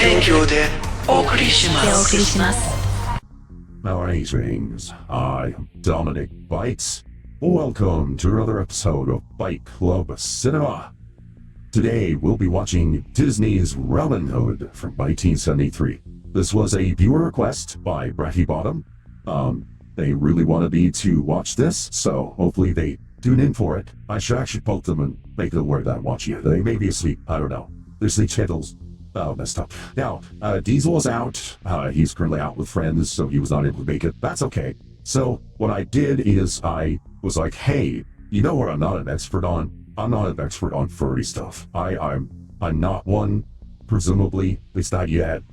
Greetings, I'm Dominic Bytes. Welcome to another episode of Byte Club Cinema. Today we'll be watching Disney's Robin Hood from 1973. This was a viewer request by Bratty Bottom. They really wanted me to watch this, so hopefully they tune in for it. I should actually poke them and make them aware that I'm watching it. They may be asleep, I don't know. Their sleep schedules messed up. Now, Diesel is out. He's currently out with friends, so he was not able to make it. That's okay. So what I did is I was like, hey, you know what I'm not an expert on? I'm not an expert on furry stuff. I'm not one, presumably, at least not yet.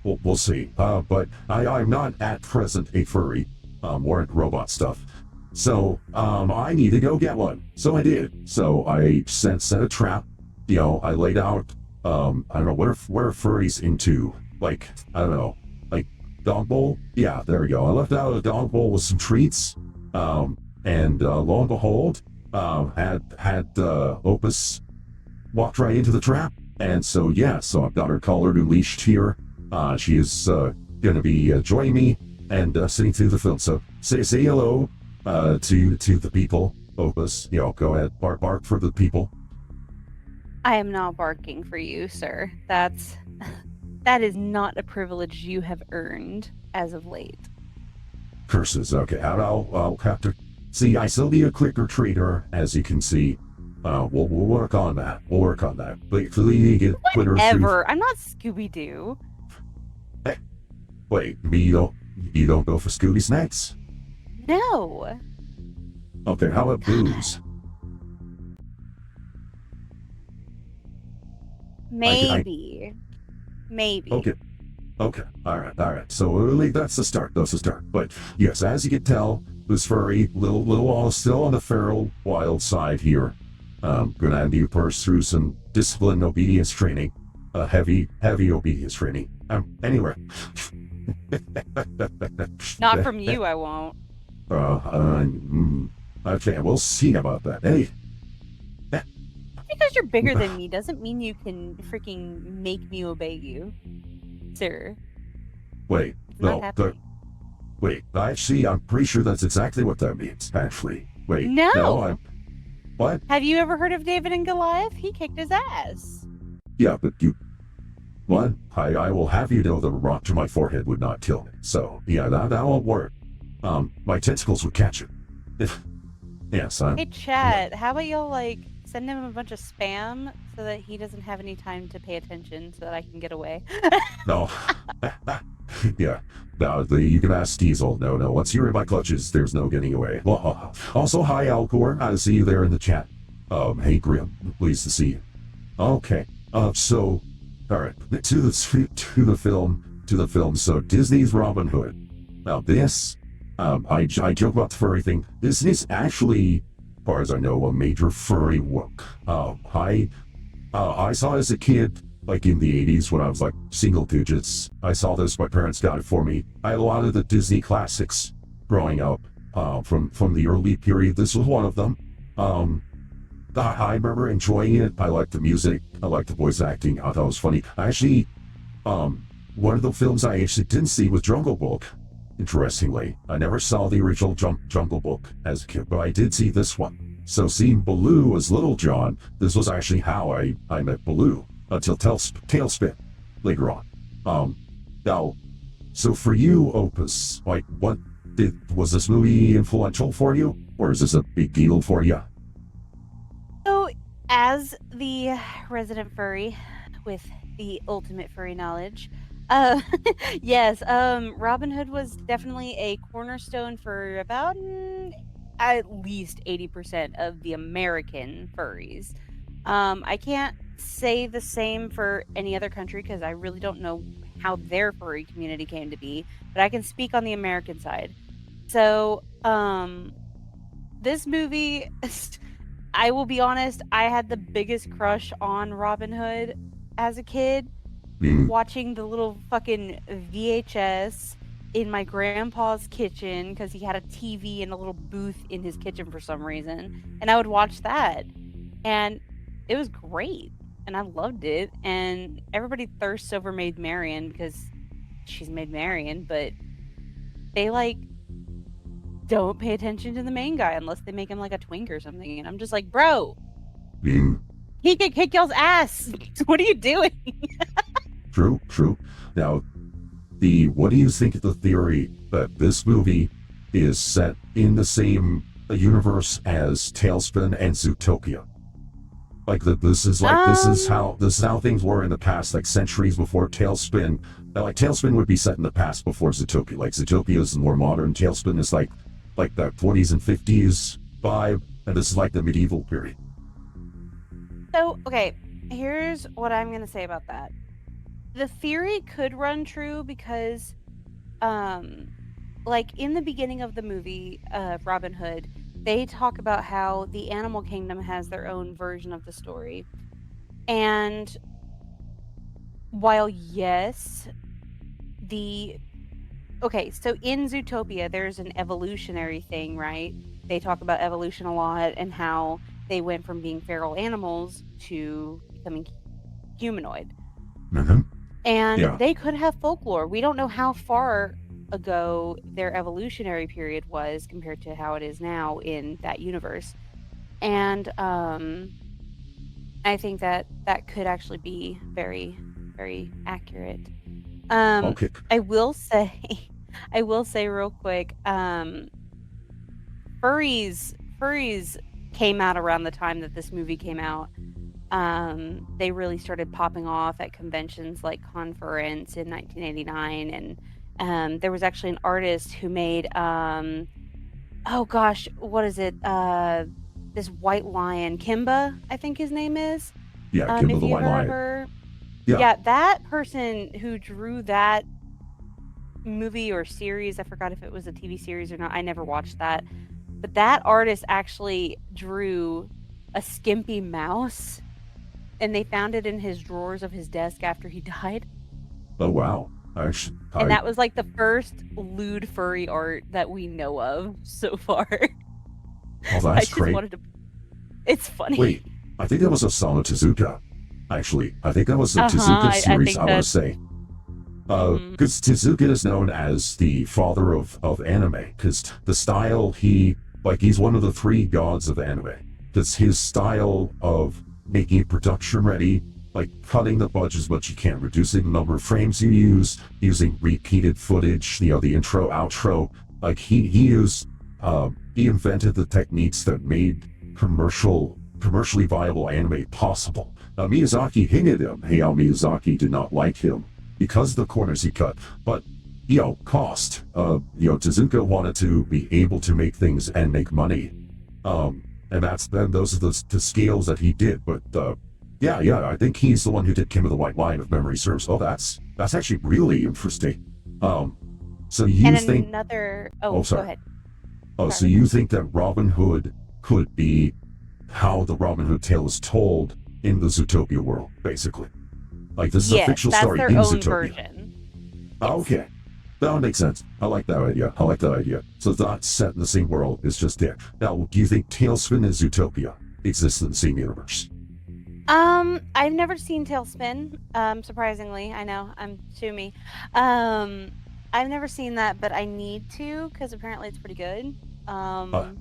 We'll see. But I'm not at present a furry, or into robot stuff. So, I need to go get one. So I did. So I set a trap. You know, I laid out, I don't know, what are furries into? Like, I don't know, like dog bowl? Yeah, there we go. I left out a dog bowl with some treats. And lo and behold, had Opus walked right into the trap. And so, yeah, so I've got her collared and leashed here. She is going to be joining me and sitting through the film. So say hello to the people. Opus, you know, go ahead, bark for the people. I am not barking for you, sir. That is not a privilege you have earned as of late. Curses. Okay, I'll have to see. I still be a clicker-treater, as you can see. We'll work on that. But please get Twitter. Whatever. I'm not Scooby-Doo. Hey, wait, you don't go for Scooby snacks? No. Okay, how about booze? Maybe. Okay. All right. So that's the start. But yes, as you can tell, this furry little still on the feral wild side here. Gonna have you burst through some discipline obedience training, heavy obedience training. Anyway. Not from you, I won't. Okay, we'll see about that. Hey. Because you're bigger than me doesn't mean you can freaking make me obey you, sir. Wait, actually, I'm pretty sure that's exactly what that means, actually. Wait, no, what? Have you ever heard of David and Goliath? He kicked his ass. Yeah, but what? I will have you know the rock to my forehead would not kill me. So, yeah, that won't work. My tentacles would catch it. Yes, Hey, Chad, how about y'all, send him a bunch of spam so that he doesn't have any time to pay attention so that I can get away? No. Yeah. No, you can ask Diesel. No. Once you're in my clutches, there's no getting away. Also, hi, Alcor. I see you there in the chat. Hey, Grim. Pleased to see you. Okay. So, all right. To the film. So, Disney's Robin Hood. Now, this, I joke about the furry thing. This is actually, as far as I know, a major furry woke. I saw it as a kid, like in the 80s when I was like single digits. I saw this, my parents got it for me. I had a lot of the Disney classics growing up from the early period. This was one of them. I remember enjoying it. I liked the music. I liked the voice acting. I thought it was funny. Actually, one of the films I actually didn't see was Jungle Book. Interestingly, I never saw the original Jungle Book as a kid, but I did see this one. So seeing Baloo as Little John, this was actually how I met Baloo, until Tailspin later on. Now, so for you, Opus, was this movie influential for you, or is this a big deal for you? So, as the resident furry with the ultimate furry knowledge, yes, Robin Hood was definitely a cornerstone for about at least 80% of the American furries. I can't say the same for any other country because I really don't know how their furry community came to be, but I can speak on the American side. So, this movie, I will be honest, I had the biggest crush on Robin Hood as a kid. Watching the little fucking VHS in my grandpa's kitchen because he had a TV and a little booth in his kitchen for some reason, and I would watch that, and it was great. and I loved it. And everybody thirsts over Maid Marian because she's Maid Marian, but they like don't pay attention to the main guy unless they make him like a twink or something. And I'm just like, bro, Being he can kick y'all's ass. What are you doing? true. Now, what do you think of the theory that this movie is set in the same universe as Tailspin and Zootopia? Like that, this is how things were in the past, like centuries before Tailspin. Like Tailspin would be set in the past before Zootopia. Like Zootopia is more modern. Tailspin is like the 40s and 50s vibe, and this is like the medieval period. So, okay, here's what I'm going to say about that. The theory could run true because, like in the beginning of the movie, Robin Hood, they talk about how the animal kingdom has their own version of the story. And while yes, okay, so in Zootopia, there's an evolutionary thing, right? They talk about evolution a lot and how they went from being feral animals to becoming humanoid. Mm-hmm. And they could have folklore. We don't know how far ago their evolutionary period was compared to how it is now in that universe. And I think that could actually be very, very accurate. Okay. I will say real quick, furries came out around the time that this movie came out. They really started popping off at conventions like Conference in 1989, and there was actually an artist who made oh gosh, what is it? This white lion, Kimba, I think his name is. Yeah, Kimba if the you White ever Lion. ever, Yeah. that person who drew that movie or series, I forgot if it was a TV series or not. I never watched that, but that artist actually drew a skimpy mouse, and they found it in his drawers of his desk after he died. Oh wow. And that was like the first lewd furry art that we know of so far. Oh, that's great. It's funny. Wait, I think that was Osamu Tezuka. Actually, I think that was a Tezuka series. I want to say, because Tezuka is known as the father of anime, because the style he's one of the three gods of anime. Because his style of making it production ready, like cutting the budget as much as you can, reducing the number of frames you use, using repeated footage, the intro, outro. Like he invented the techniques that made commercially viable anime possible. Now Miyazaki hated him. Hayao Miyazaki did not like him because of the corners he cut. But cost. Tezuka wanted to be able to make things and make money. And those are the scales that he did. But I think he's the one who did Kimba the White Lion, if memory serves. Oh, that's actually really interesting. So you think another? Oh, sorry. Go ahead. Oh, so you think that Robin Hood could be how the Robin Hood tale is told in the Zootopia world, basically? Like this is a fictional story in Zootopia. Version. Yes. Okay. That makes sense. I like that idea. So it's not set in the same world, it's just there. Now, do you think Tailspin and Zootopia exist in the same universe? I've never seen Tailspin, surprisingly. I know, sue me. I've never seen that, but I need to, because apparently it's pretty good.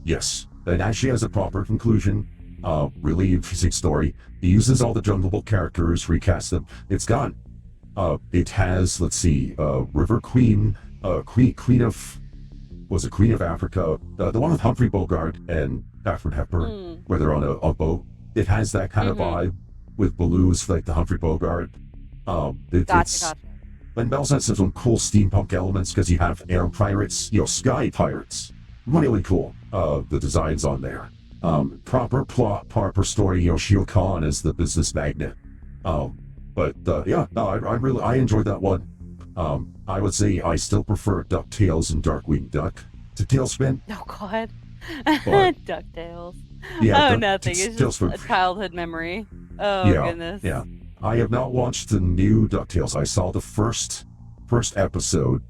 Yes. It actually has a proper conclusion. Really interesting story. He uses all the Jungle Book characters, recast them. It's gone. It has, let's see, River Queen, Queen of Africa, the one with Humphrey Bogart and Katharine Hepburn, where they're on a boat. It has that kind of vibe with Baloo's, like the Humphrey Bogart. Gotcha. And Bells has some cool steampunk elements because you have air pirates, sky pirates. Really cool. The designs on there. Proper plot, proper story. Shio Khan is the business magnate. I enjoyed that one. I would say I still prefer DuckTales and Darkwing Duck to Tailspin. Oh God, DuckTales. Yeah, nothing. It's just a childhood memory. Oh goodness. Yeah. I have not watched the new DuckTales. I saw the first episode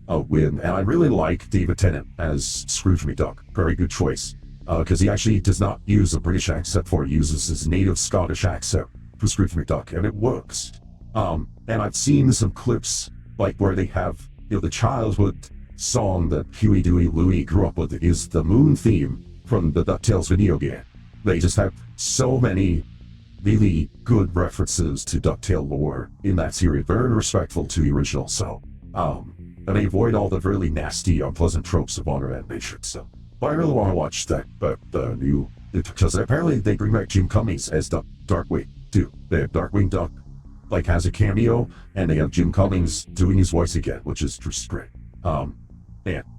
and I really like David Tennant as Scrooge McDuck. Very good choice. Because he actually does not use a British accent he uses his native Scottish accent. prescriptive duck, and it works. And I've seen some clips like where they have, the childhood song that Huey, Dewey, Louie grew up with is the Moon theme from the DuckTales video game. They just have so many really good references to DuckTale lore in that series, very respectful to the original. So, and they avoid all the really nasty, unpleasant tropes of modern animation. So, but I really want to watch that, the new, because apparently they bring back Jim Cummings as Darkwing too. They have Darkwing Duck like has a cameo, and they have Jim Cummings doing his voice again, which is just great. And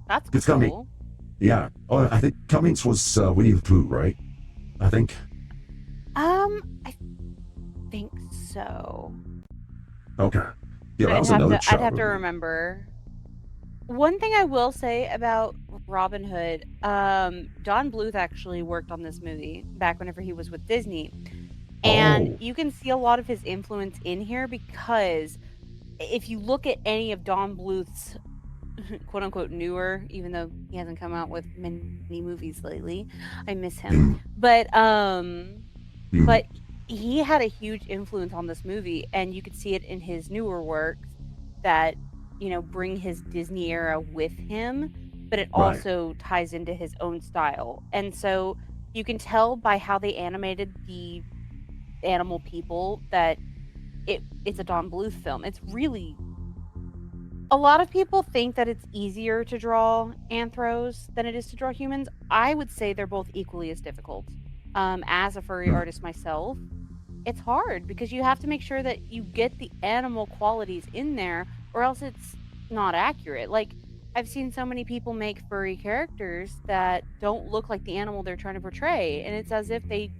That's it's cool. coming. Yeah. Oh, I think Cummings was Winnie the Pooh, right? I think. I think so. Okay. Yeah, that was another child I'd have to movie. remember. One thing I will say about Robin Hood, Don Bluth actually worked on this movie back whenever he was with Disney. And you can see a lot of his influence in here because if you look at any of Don Bluth's quote unquote newer, even though he hasn't come out with many movies lately, I miss him. But he had a huge influence on this movie, and you could see it in his newer works that, bring his Disney era with him, but it also ties into his own style. And so you can tell by how they animated the animal people that it's a Don Bluth film. It's really, a lot of people think that it's easier to draw anthros than it is to draw humans. I would say they're both equally as difficult. As a furry artist myself, it's hard because you have to make sure that you get the animal qualities in there, or else it's not accurate. Like, I've seen so many people make furry characters that don't look like the animal they're trying to portray, and it's as if they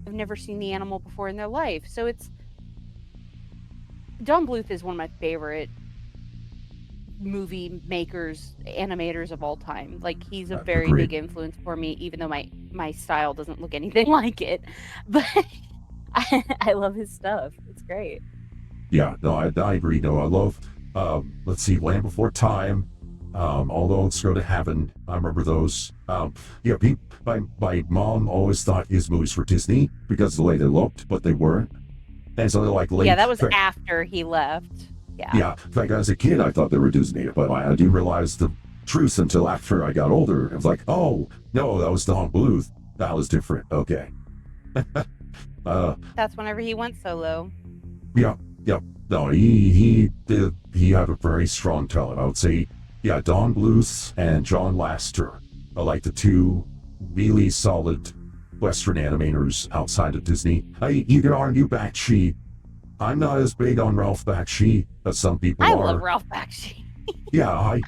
have never seen the animal before in their life. So it's, Don Bluth is one of my favorite movie makers, animators of all time. Like, he's a very big influence for me, even though my style doesn't look anything like it. But I love his stuff. It's great. Yeah, no, I agree. No, I love, let's see, Land Before Time, Although It's Go to Heaven. I remember those. Yeah, my mom always thought his movies were Disney because of the way they looked, but they weren't. And so they're like late. Yeah, that was after he left. Yeah. Yeah, in fact, as a kid, I thought they were Disney, but I didn't realize the truth until after I got older. I was like, oh, no, that was Don Bluth. That was different. Okay. That's whenever he went solo. Yeah. No, he had a very strong talent. I would say, yeah, Don Bluth and John Lasseter are like the two really solid Western animators outside of Disney. You can argue Bakshi. I'm not as big on Ralph Bakshi as some people are. I love Ralph Bakshi. Yeah, I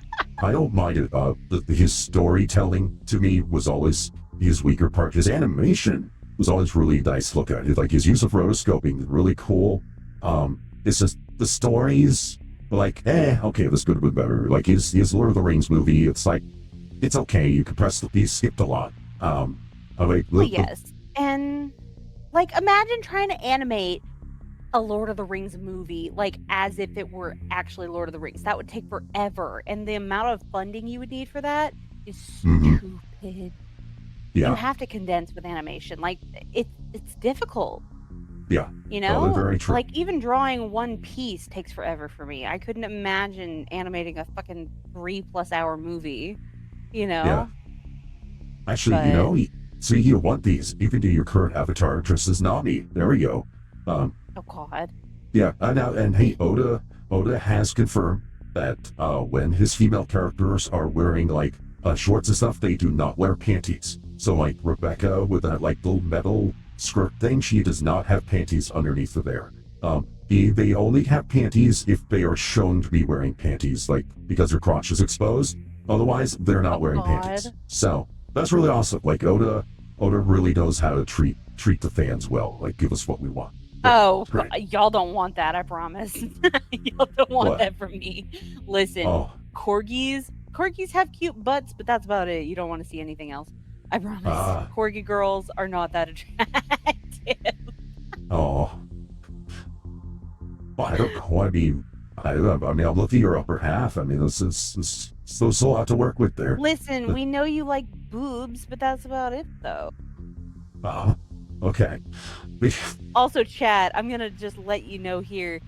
don't mind it. His storytelling to me was always his weaker part. His animation was always really nice to look at. Like his use of rotoscoping, really cool. It's just the stories, like, okay, this could have been better. Like his Lord of the Rings movie, it's like, it's okay. You could press he skipped a lot. Yes, and like imagine trying to animate a Lord of the Rings movie like as if it were actually Lord of the Rings. That would take forever, and the amount of funding you would need for that is stupid. Yeah. You have to condense with animation. Like it's difficult. Yeah. You know, very true. like even drawing one piece takes forever for me. I couldn't imagine animating a fucking 3+ hour movie. You know. Yeah. Actually, so you want these. You can do your current avatar just as Nami. There we go. Oh God. Yeah, and hey, Oda has confirmed that when his female characters are wearing like shorts and stuff, they do not wear panties. So like Rebecca with that like little metal skirt thing, she does not have panties underneath of there. They only have panties if they are shown to be wearing panties, like because their crotch is exposed. Otherwise, they're not wearing panties. So that's really awesome. Like Oda really knows how to treat the fans well. Like give us what we want. Oh, y'all don't want that, I promise. Y'all don't want that from me. Listen, corgis have cute butts, but that's about it. You don't want to see anything else. I promise. Corgi girls are not that attractive. Oh. Well, I don't know. I mean, I'm looking at your upper half. I mean, this is a lot to work with there. Listen, we know you like boobs, but that's about it, though. Okay. Also, chat, I'm gonna just let you know here.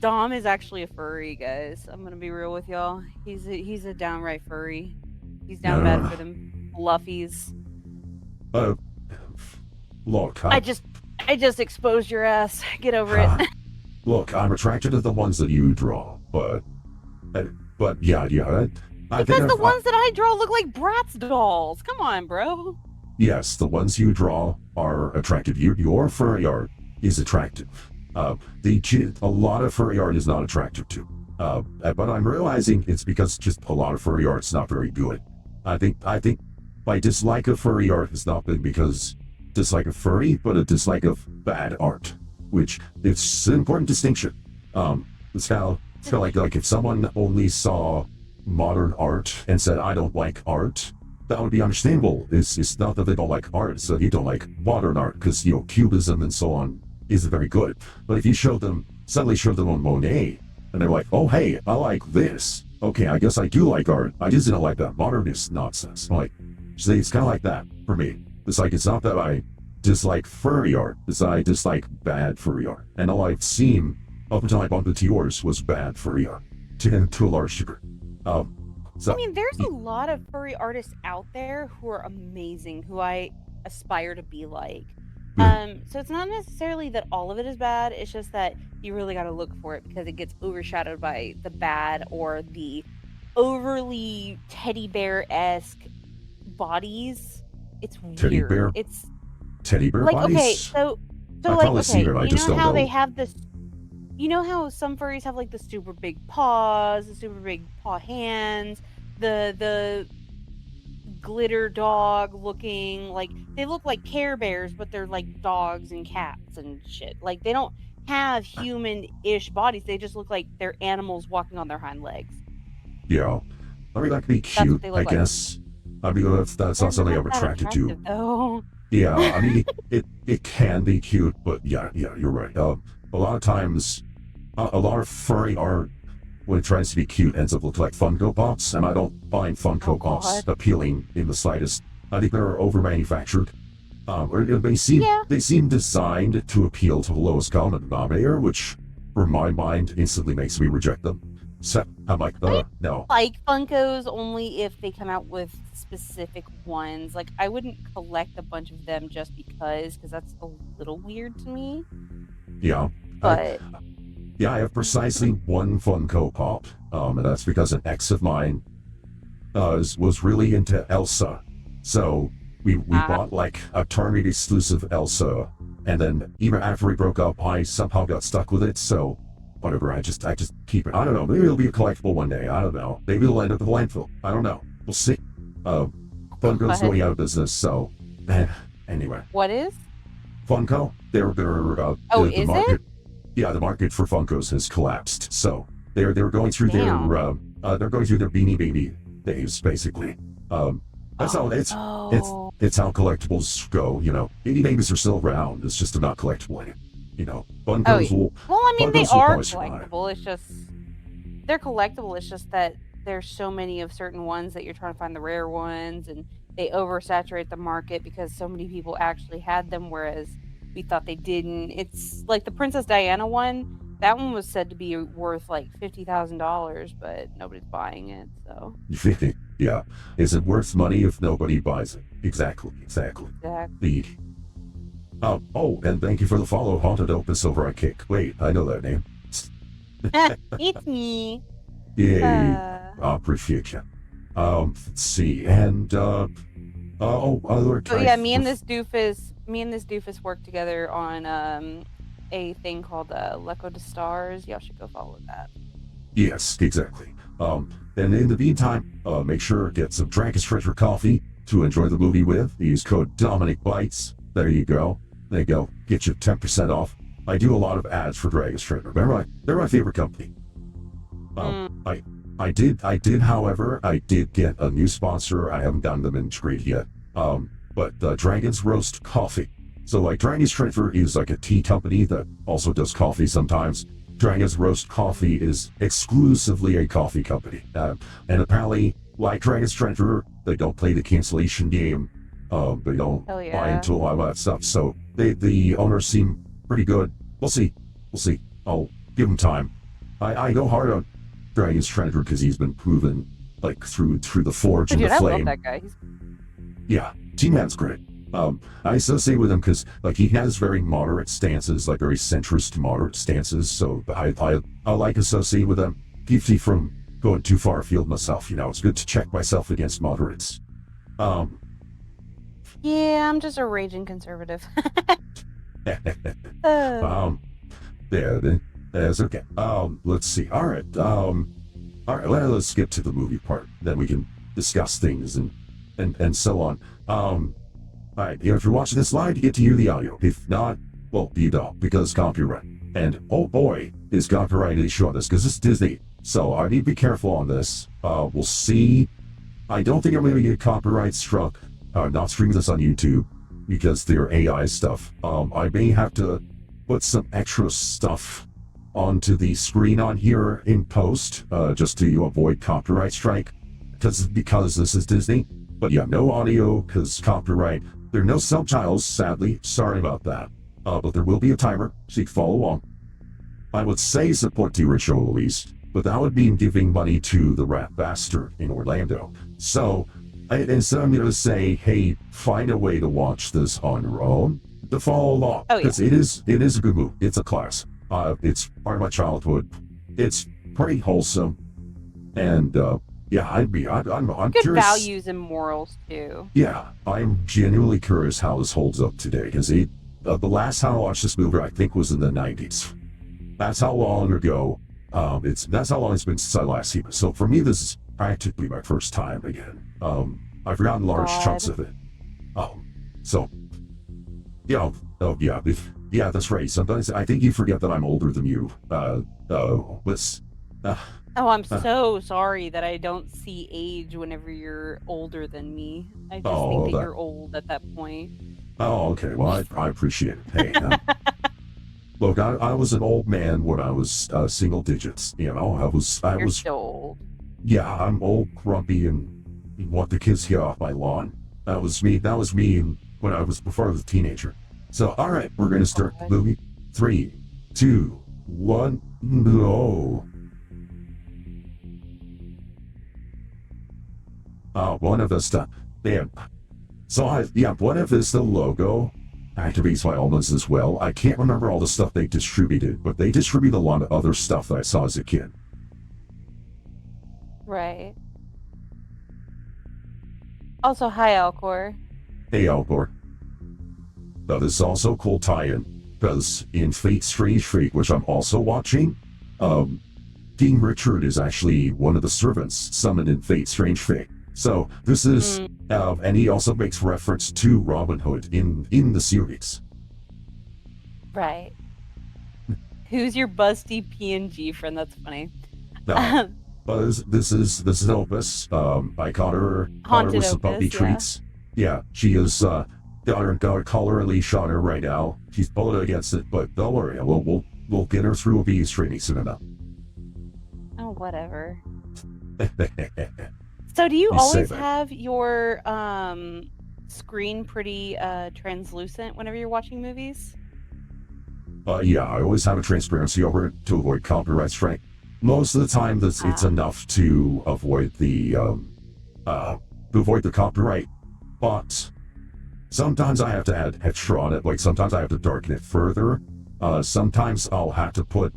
Dom is actually a furry, guys. I'm gonna be real with y'all. He's a downright furry. He's down bad for them fluffies. Uh, look, I just exposed your ass. Get over it. Look, I'm attracted to the ones that you draw, but yeah, Because the ones that I draw look like Bratz dolls. Come on, bro. yes, the ones you draw are attractive. Your furry art is attractive. A lot of furry art is not attractive to. But I'm realizing it's because just a lot of furry art's not very good. I think my dislike of furry art has not been because dislike of furry, but a dislike of bad art, which it's an important distinction. It's kind of like if someone only saw modern art and said, I don't like art, that would be understandable. It's not that they don't like art, so you don't like modern art, because, Cubism and so on isn't very good. But if you suddenly show them on Monet, and they're like, oh, hey, I like this. Okay, I guess I do like art. I just didn't like that modernist nonsense. So it's kind of like that for me. It's like, it's not that I dislike furry art, it's I dislike bad furry art. And all I've seen up until I bumped into yours was bad furry art, to a large degree. I mean, there's a lot of furry artists out there who are amazing, who I aspire to be like. So it's not necessarily that all of it is bad, it's just that you really got to look for it because it gets overshadowed by the bad or the overly teddy bear-esque bodies. It's weird. Teddy bear? It's Teddy bear like, bodies? okay, so I've like, probably seen it, I you just know don't how know. they have this, you know how some furries have like the super big paws, the super big paw hands, the glitter dog looking, like they look like Care Bears, but they're like dogs and cats and shit. Like they don't have human-ish bodies. They just look like they're animals walking on their hind legs. Yeah. I mean, that could be That's what cute, they I look like. guess. I mean, that's not They're something not I'm that attracted to. attractive, though. Yeah, I mean, it can be cute, but yeah, you're right. A lot of times, a lot of furry art, when it tries to be cute, ends up looking like Funko Pops, and I don't find Funko Pops God. appealing in the slightest. I think they're over-manufactured. Or they seem designed to appeal to the lowest common denominator, which, for my mind, instantly makes me reject them. So I'm like, no. Like Funkos only if they come out with specific ones. Like I wouldn't collect a bunch of them just because that's a little weird to me. Yeah. But I have precisely one Funko Pop, and that's because an ex of mine was really into Elsa. So we bought like a Target exclusive Elsa, and then even after we broke up, I somehow got stuck with it. So whatever, I just keep it. I don't know. Maybe it'll be a collectible one day. I don't know. Maybe it'll end up in the landfill. I don't know. We'll see. Funko's going out of business. So anyway. What is? Funko? They're is market. it? Yeah, the market for Funkos has collapsed. So they're going through their Beanie Baby days, basically. That's how it's how collectibles go. Beanie Babies are still around. It's just they're not collectible. Funkos will. Well, I mean, they Funkos will are probably survive. collectible. It's just they're collectible. It's just that there's so many of certain ones that you're trying to find the rare ones, and they oversaturate the market because so many people actually had them, whereas we thought they didn't. It's like the Princess Diana one. That one was said to be worth like $50,000, but nobody's buying it. So yeah, is it worth money if nobody buys it? Exactly. And thank you for the follow, Haunted Opus over at Kick. Wait, I know that name. It's me. Yay, I appreciate you. Let's see, and other. So yeah, me and this doofus worked together on a thing called Lucko to Stars. Y'all should go follow that. Yes, exactly. And in the meantime, make sure to get some Dragon's Treasure coffee to enjoy the movie with. Use code Dominic Bytes. There you go. Get you 10% off. I do a lot of ads for Dragon's Treasure. They're my favorite company. I did, however, get a new sponsor. I haven't gotten them integrated yet. But Dragon's Roast Coffee. So like Dragon's Treasure is like a tea company that also does coffee sometimes. Dragon's Roast Coffee is exclusively a coffee company. And apparently, like Dragon's Treasure, they don't play the cancellation game. They don't Hell buy yeah. into a lot of that stuff. So the owners seem pretty good. We'll see. We'll see. I'll give him time. I go hard on Dragon's Treasure because he's been proven like through the forge Oh, and the dude, I love flame. that guy. He's Yeah, T-Man's great. I associate with him because like he has very moderate stances, like very centrist moderate stances. So I like associating with him. Keeps me from going too far afield myself. You know, it's good to check myself against moderates. Um, yeah, I'm just a raging conservative. Uh, um, yeah, that's okay. Let's see. All right. Let's skip to the movie part. Then we can discuss things and so on. All right. If you're watching this live, you get to hear the audio. If not, well, you don't because copyright. And oh boy, is copyright issue on this because it's Disney. So I need to be careful on this. We'll see. I don't think I'm going to get copyright struck. Not streaming this on YouTube because they're AI stuff. I may have to put some extra stuff onto the screen on here in post, just to avoid copyright strike, because this is Disney. But yeah, no audio because copyright. There are no subtitles, sadly. Sorry about that. But there will be a timer, so you can follow along. I would say support the original release, but that would mean giving money to the rat bastard in Orlando. So instead, I'm going to say, hey, find a way to watch this on your own to follow along, Oh, yeah. because it is a good movie. It's a class. It's part of my childhood. It's pretty wholesome, and yeah, I'm good curious. values and morals too. Yeah, I'm genuinely curious how this holds up today, because the last time I watched this movie, I think, was in the 90s. That's how long ago. That's how long it's been since I last seen it. So for me, this is practically my first time again. I've forgotten large chunks of it. So yeah, yeah, that's right. Sometimes I think you forget that I'm older than you. Oh, I'm so sorry that I don't see age whenever you're older than me. I just think that you're old at that point. Oh, okay. Well, I appreciate it. Hey, look, I was an old man when I was single digits. You know, I was still old. Yeah, I'm old, grumpy, and want the kids to get off my lawn. That was me. That was me when I was before I was a teenager. So, all right, we're gonna start the movie. 3, 2, 1, no. One of the stuff. Man. So one of is the logo activates my almonds as well. I can't remember all the stuff they distributed, but they distribute a lot of other stuff that I saw as a kid. Right. Also, hi, Alcor. Hey, Alcor. Now, this is also a cool tie-in, because in Fate Strange Fate, which I'm also watching, King Richard is actually one of the servants summoned in Fate Strange Fate. So this is, and he also makes reference to Robin Hood in the series. Right. Who's your busty PNG friend? That's funny. But this is Elvis. I caught her with some puppy treats. Yeah, she is. Got her collar and leash on her right now. She's bullied against it, but don't worry, we'll get her through a bees training soon enough. Oh, whatever. So do you always have your screen pretty translucent whenever you're watching movies? Yeah, I always have a transparency over it to avoid copyright strike. Most of the time, it's enough to avoid the copyright. But sometimes I have to add extra on it. Like sometimes I have to darken it further. Sometimes I'll have to put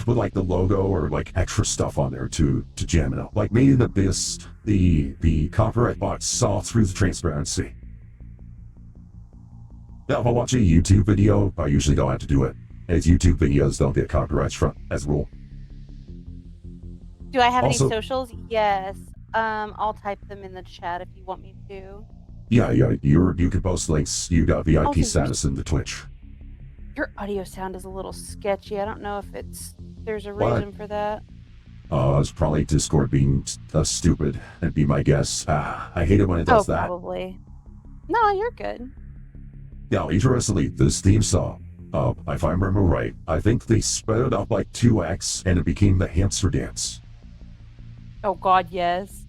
like the logo or like extra stuff on there to jam it up. Like Made in Abyss, the copyright box saw through the transparency. Now, if I watch a YouTube video, I usually don't have to do it, as YouTube videos don't get copyright struck as a rule. Do I have any socials? Yes. I'll type them in the chat if you want me to. Yeah, you can post links. You got VIP status in the Twitch. Your audio sound is a little sketchy. I don't know if there's a reason for that. It's probably Discord being stupid, and be my guess. I hate it when it does that. Probably. No, you're good. Now, interestingly, this theme song, if I remember right, I think they sped it up like 2x, and it became the hamster dance. Oh God, yes.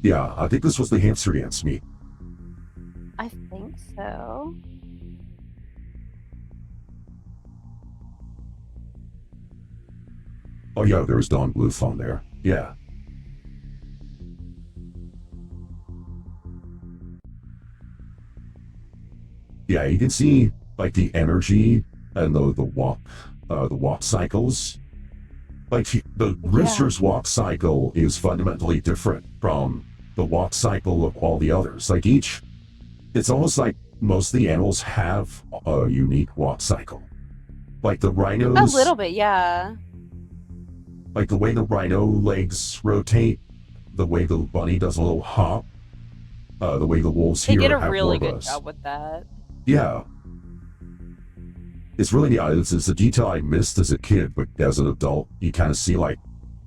Yeah, I think this was the hamster dance meet. I think so. Oh yeah, there was Don Bluth on there. Yeah. Yeah, you can see like the energy and the walk cycles. Like the Rooster's walk cycle is fundamentally different from the walk cycle of all the others. Like it's almost like most of the animals have a unique walk cycle. Like the rhinos. A little bit, yeah. Like the way the rhino legs rotate, the way the bunny does a little hop, the way the wolves They here did a have really more of good us. job with that. Yeah. It's really, yeah, it's a detail I missed as a kid, but as an adult, you kind of see, like,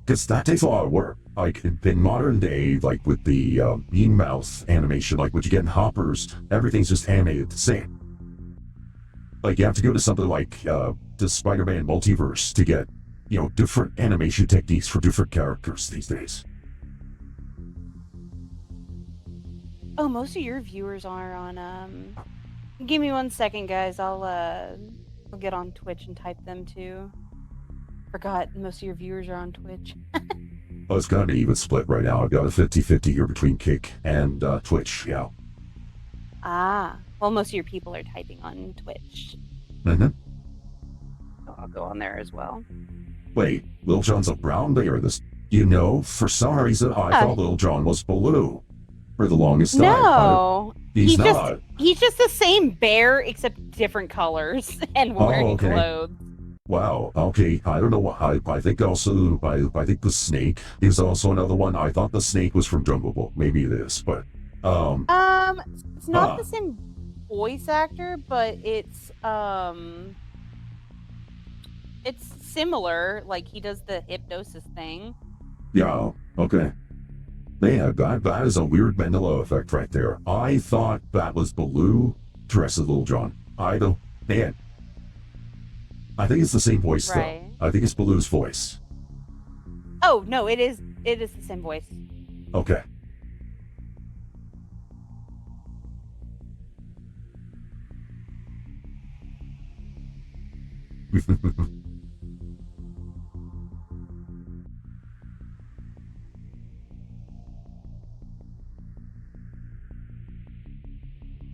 because that takes a lot of work. Like, in modern day, like, with the bean mouth animation, like, what you get in Hoppers, everything's just animated the same. Like, you have to go to something like the Spider-Man multiverse to get, different animation techniques for different characters these days. Oh, most of your viewers are on, give me 1 second, guys. I'll get on Twitch and type them too. Forgot most of your viewers are on Twitch. Oh, it's got an even split right now. I've got a 50-50 here between Kick and Twitch, yeah. Ah, well, most of your people are typing on Twitch. Mm-hmm. So I'll go on there as well. Wait, Lil Jon's a brown bear. For some reason, I thought Lil Jon was blue for the longest time. No, he's not. He's just the same bear except different colors and wearing clothes. Wow. Okay. I don't know what. I think also. I think the snake is also another one. I thought the snake was from Jungle Book. Maybe it is, but it's not the same voice actor, but it's similar. Like he does the hypnosis thing. Yeah. Okay. Man, that is a weird Mandela effect right there. I thought that was Baloo dressed as Lil Jon. I don't. Man. I think it's the same voice, though. I think it's Baloo's voice. Oh, no, it is the same voice. Okay.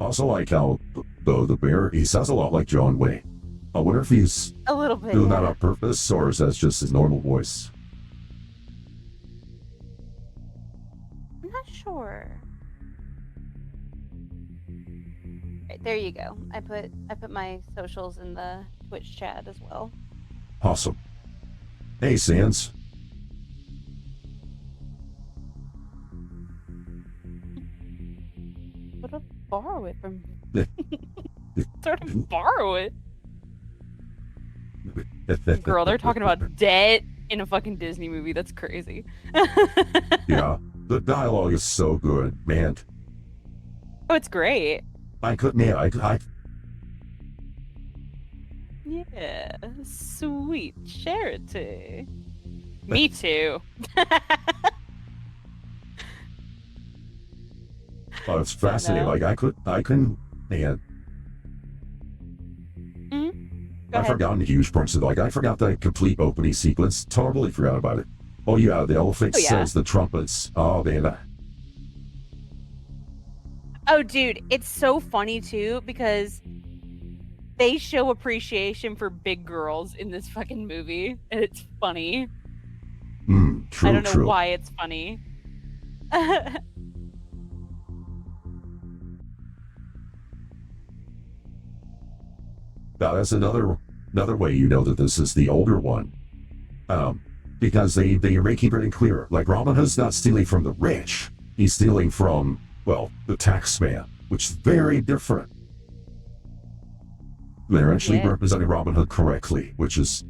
Also like how, the bear, he sounds a lot like John Wayne. I wonder if he's a little bit doing that on purpose, or is that just his normal voice? I'm not sure. Right, there you go. I put my socials in the Twitch chat as well. Awesome. Hey, Sans. Sort of borrow it from. Sort of borrow it. Girl, they're talking about debt in a fucking Disney movie. That's crazy. Yeah, the dialogue is so good, man. Oh, it's great. Yeah, sweet charity. Me too. Oh, it's fascinating. Like I couldn't, man. I've forgotten huge parts of it. Like I forgot the complete opening sequence. Totally forgot about it. Oh yeah, the elephant says the trumpets. Oh man. Oh dude, it's so funny too because they show appreciation for big girls in this fucking movie, and it's funny. True, I don't know why it's funny. Now that's another way you know that this is the older one, because they are making very clear. Like Robin Hood's not stealing from the rich; he's stealing from the tax man, which is very different. They're actually representing Robin Hood correctly, which is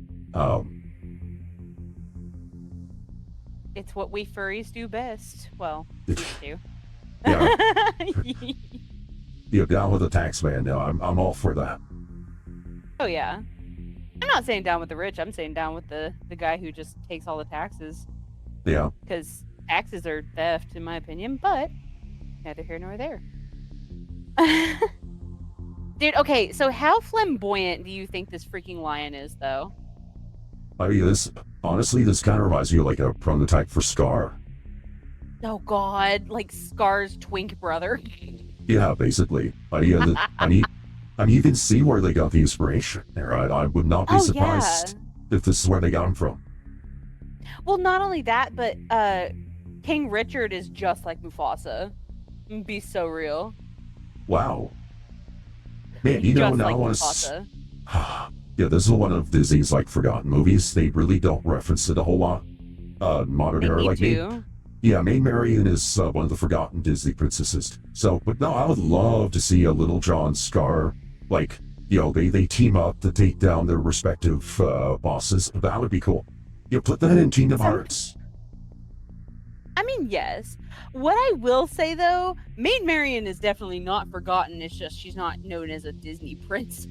it's what we furries do best. Well, we do. Yeah. You're down with the tax man now. I'm all for that. Oh yeah. I'm not saying down with the rich. I'm saying down with the guy who just takes all the taxes. Yeah. Because taxes are theft, in my opinion, but neither here nor there. Dude, okay, so how flamboyant do you think this freaking lion is, though? I mean, this kind of reminds me of like a prototype for Scar. Oh God, like Scar's twink brother. Yeah, basically. You can see where they got the inspiration there. I would not be Oh yeah. surprised if this is where they got him from. Well, not only that, but King Richard is just like Mufasa. Be so real. Wow. Man, He's now just I like want to. Mufasa. Yeah, this is one of Disney's like forgotten movies. They really don't reference it a whole lot. Modern They era, need like to. Maid Marian is one of the forgotten Disney princesses. So, but no, I would love to see a Little John Scar, like, they team up to take down their respective bosses. That would be cool. Put that in Kingdom Hearts. I mean, yes. What I will say though, Maid Marian is definitely not forgotten. It's just she's not known as a Disney princess.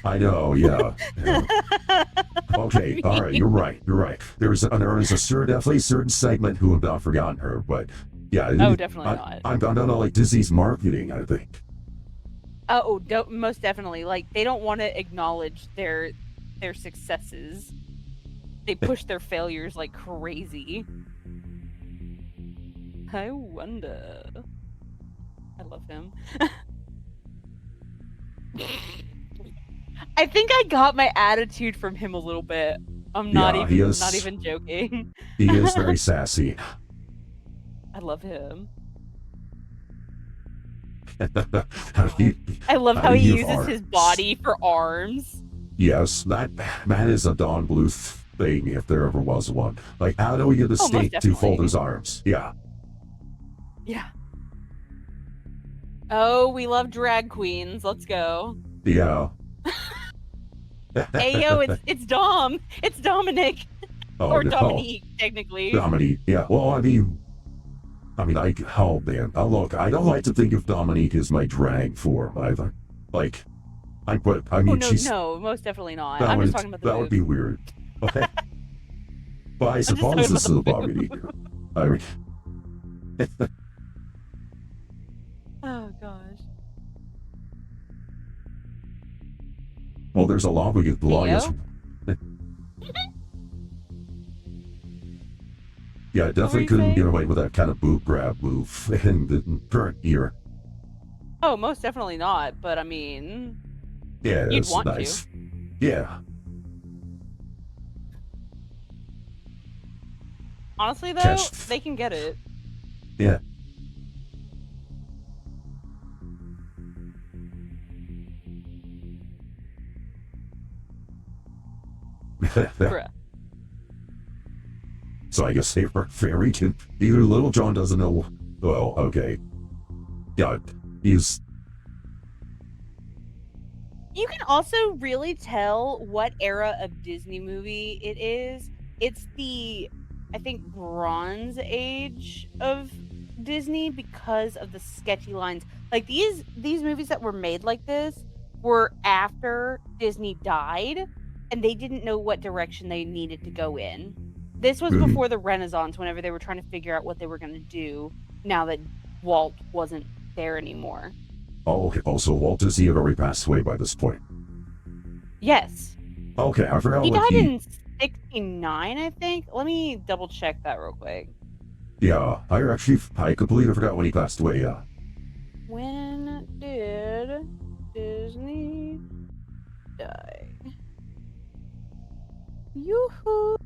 I know, yeah. Okay, all right, you're right. There's definitely a certain segment who have not forgotten her, but yeah. Oh, definitely not. I'm not like Disney's marketing, I think. Oh, most definitely. Like they don't want to acknowledge their successes. They push their failures like crazy. I wonder. I love him. I think I got my attitude from him a little bit. I'm not even joking. He is very sassy. I love him. I love how he uses his body for arms. Yes, that is a Don Bluth thing, if there ever was one. Like, how do we get the snake to fold his arms? Yeah. Yeah. Oh, we love drag queens. Let's go. Yeah. Hey, yo, it's Dom. It's Dominic. Oh, or Dominique, technically. Dominique, yeah. Well, oh man. Look, I don't like to think of Dominique as my drag form either. Like, no, most definitely not. I'm just talking about the That would be weird. Okay. But I suppose this is a Dominique. I mean... Oh, gosh. Well, there's a lot we get the longest. Yeah, I definitely couldn't get away with that kind of boob grab move in the current year. Oh, most definitely not, but I mean... Yeah, you'd it's want nice. to. Yeah. Honestly, though, they can get it. Yeah. Bruh. So I guess fairy can... Either Little John doesn't know... Well, okay. Yeah, he's... You can also really tell what era of Disney movie it is. It's the, I think, Bronze Age of Disney because of the sketchy lines. Like, these movies that were made like this were after Disney died, and they didn't know what direction they needed to go in. This was before the Renaissance, whenever they were trying to figure out what they were going to do now that Walt wasn't there anymore. Oh, also, Walt Disney had already passed away by this point. Yes. Okay, I forgot he died in 69, I think. Let me double check that real quick. Yeah, I completely forgot when he passed away, yeah. When did Disney die? Yoo-hoo!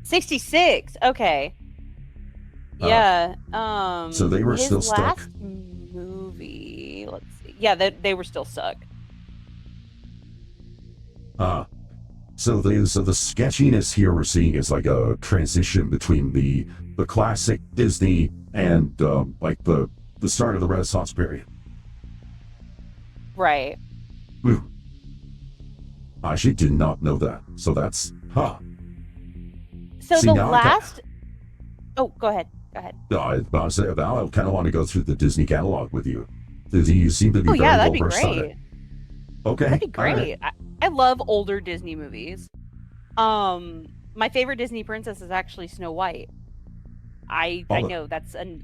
66. Okay. Yeah. So they were still stuck. His last movie. Let's see. Yeah, they were still stuck. So the sketchiness here we're seeing is like a transition between the classic Disney and like the start of the Renaissance period. Right. Ooh. I actually did not know that. So that's So see, the last. Oh, go ahead. No, I kind of want to go through the Disney catalog with you. You seem to be very well versed on it. Okay. That'd be great. Right. I love older Disney movies. My favorite Disney princess is actually Snow White. I Oh, know that's an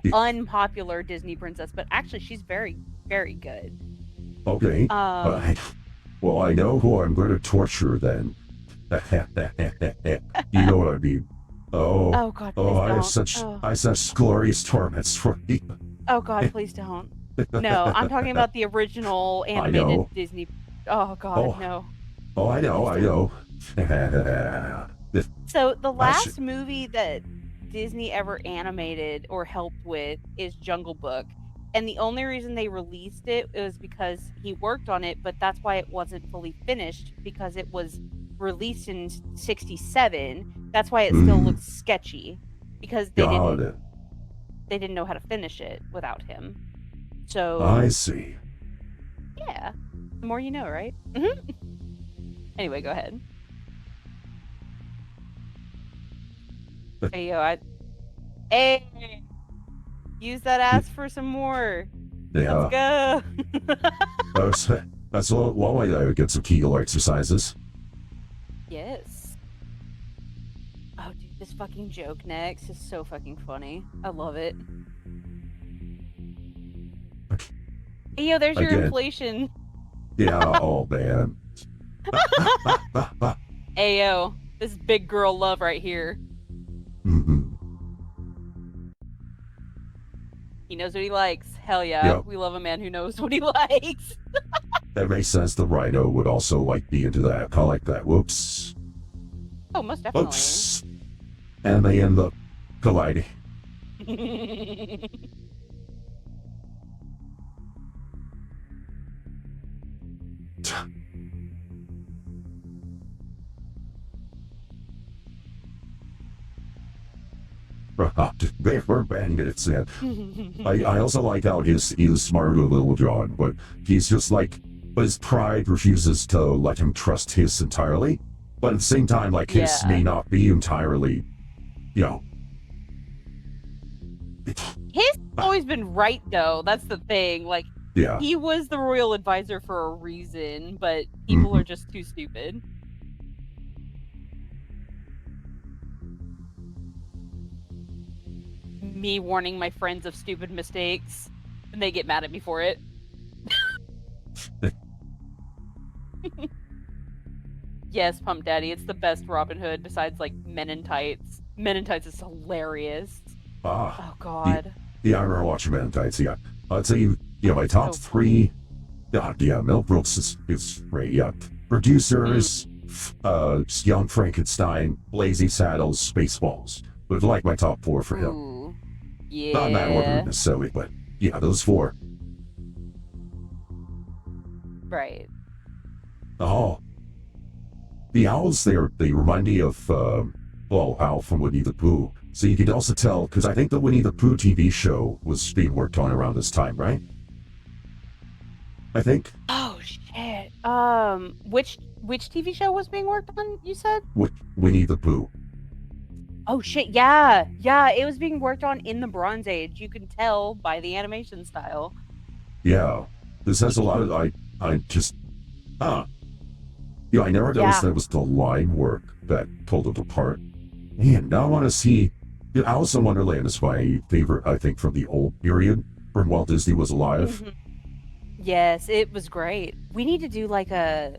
y- unpopular Disney princess, but actually she's very, very good. okay. Um, Well, I know who I'm going to torture then. You know what I mean? Oh, oh God, oh, please don't. Oh, I have such glorious torments for you. oh God, please don't. No, I'm talking about the original I animated know. Disney. Oh God, Oh, no, oh, please I don't. know. So the I should. last movie that Disney ever animated or helped with is Jungle Book. And the only reason they released it was because he worked on it, but that's why it wasn't fully finished because it was released in 67. That's why it still Mm, looks sketchy because got it. they didn't know how to finish it without him. So, I see. yeah. The more you know, right? Anyway, go ahead. Hey, yo, hey, use that ass for some more. Let's Yeah, go. that's that's one way I would get some Kegel exercises. Yes. Oh, dude, this fucking joke next is so fucking funny. I love it. Hey, yo, there's your Again, inflation. yeah. Oh man. Hey, yo, this is big girl love right here. Mhm. He knows what he likes. Hell yeah, Yep, we love a man who knows what he likes. that makes sense. The rhino would also like be into that. I like that. Whoops. Oh, most definitely. Oops. And they end up colliding. We're bandits. And I also like how he's smart with Little John, but he's just like, but his pride refuses to let him trust his entirely. But at the same time, like his Yeah. may not be entirely, you know. He's always been right, though. That's the thing. Like, Yeah. he was the royal advisor for a reason, but people Mhm. are just too stupid. Me warning my friends of stupid mistakes, and they get mad at me for it. Yes, Pump Daddy, it's the best Robin Hood besides like Men in Tights. Men in Tights is hilarious. Ah, Oh the God, I remember watching Man Tights. Yeah, I'd say my top so funny. three. God, yeah, Mel Brooks is great. Yeah, producers, Young Frankenstein, Blazing Saddles, Spaceballs. Would like my top four for him. Ooh, Not in that order yeah, necessarily, but yeah, those four. right. Oh, the owls. They remind me of Owl from Winnie the Pooh. So you could also tell because I think the Winnie the Pooh TV show was being worked on around this time, right? I think. Oh shit. Which TV show was being worked on? You said? Winnie the Pooh. Oh shit. Yeah, yeah. It was being worked on in the Bronze Age. You can tell by the animation style. Yeah, this has a lot of I just I never noticed Yeah. that was the line work that pulled it apart. Man, now I want to see. Alice in Wonderland is my favorite, I think, from the old period, from while Disney was alive. Mhm. Yes, it was great. We need to do like a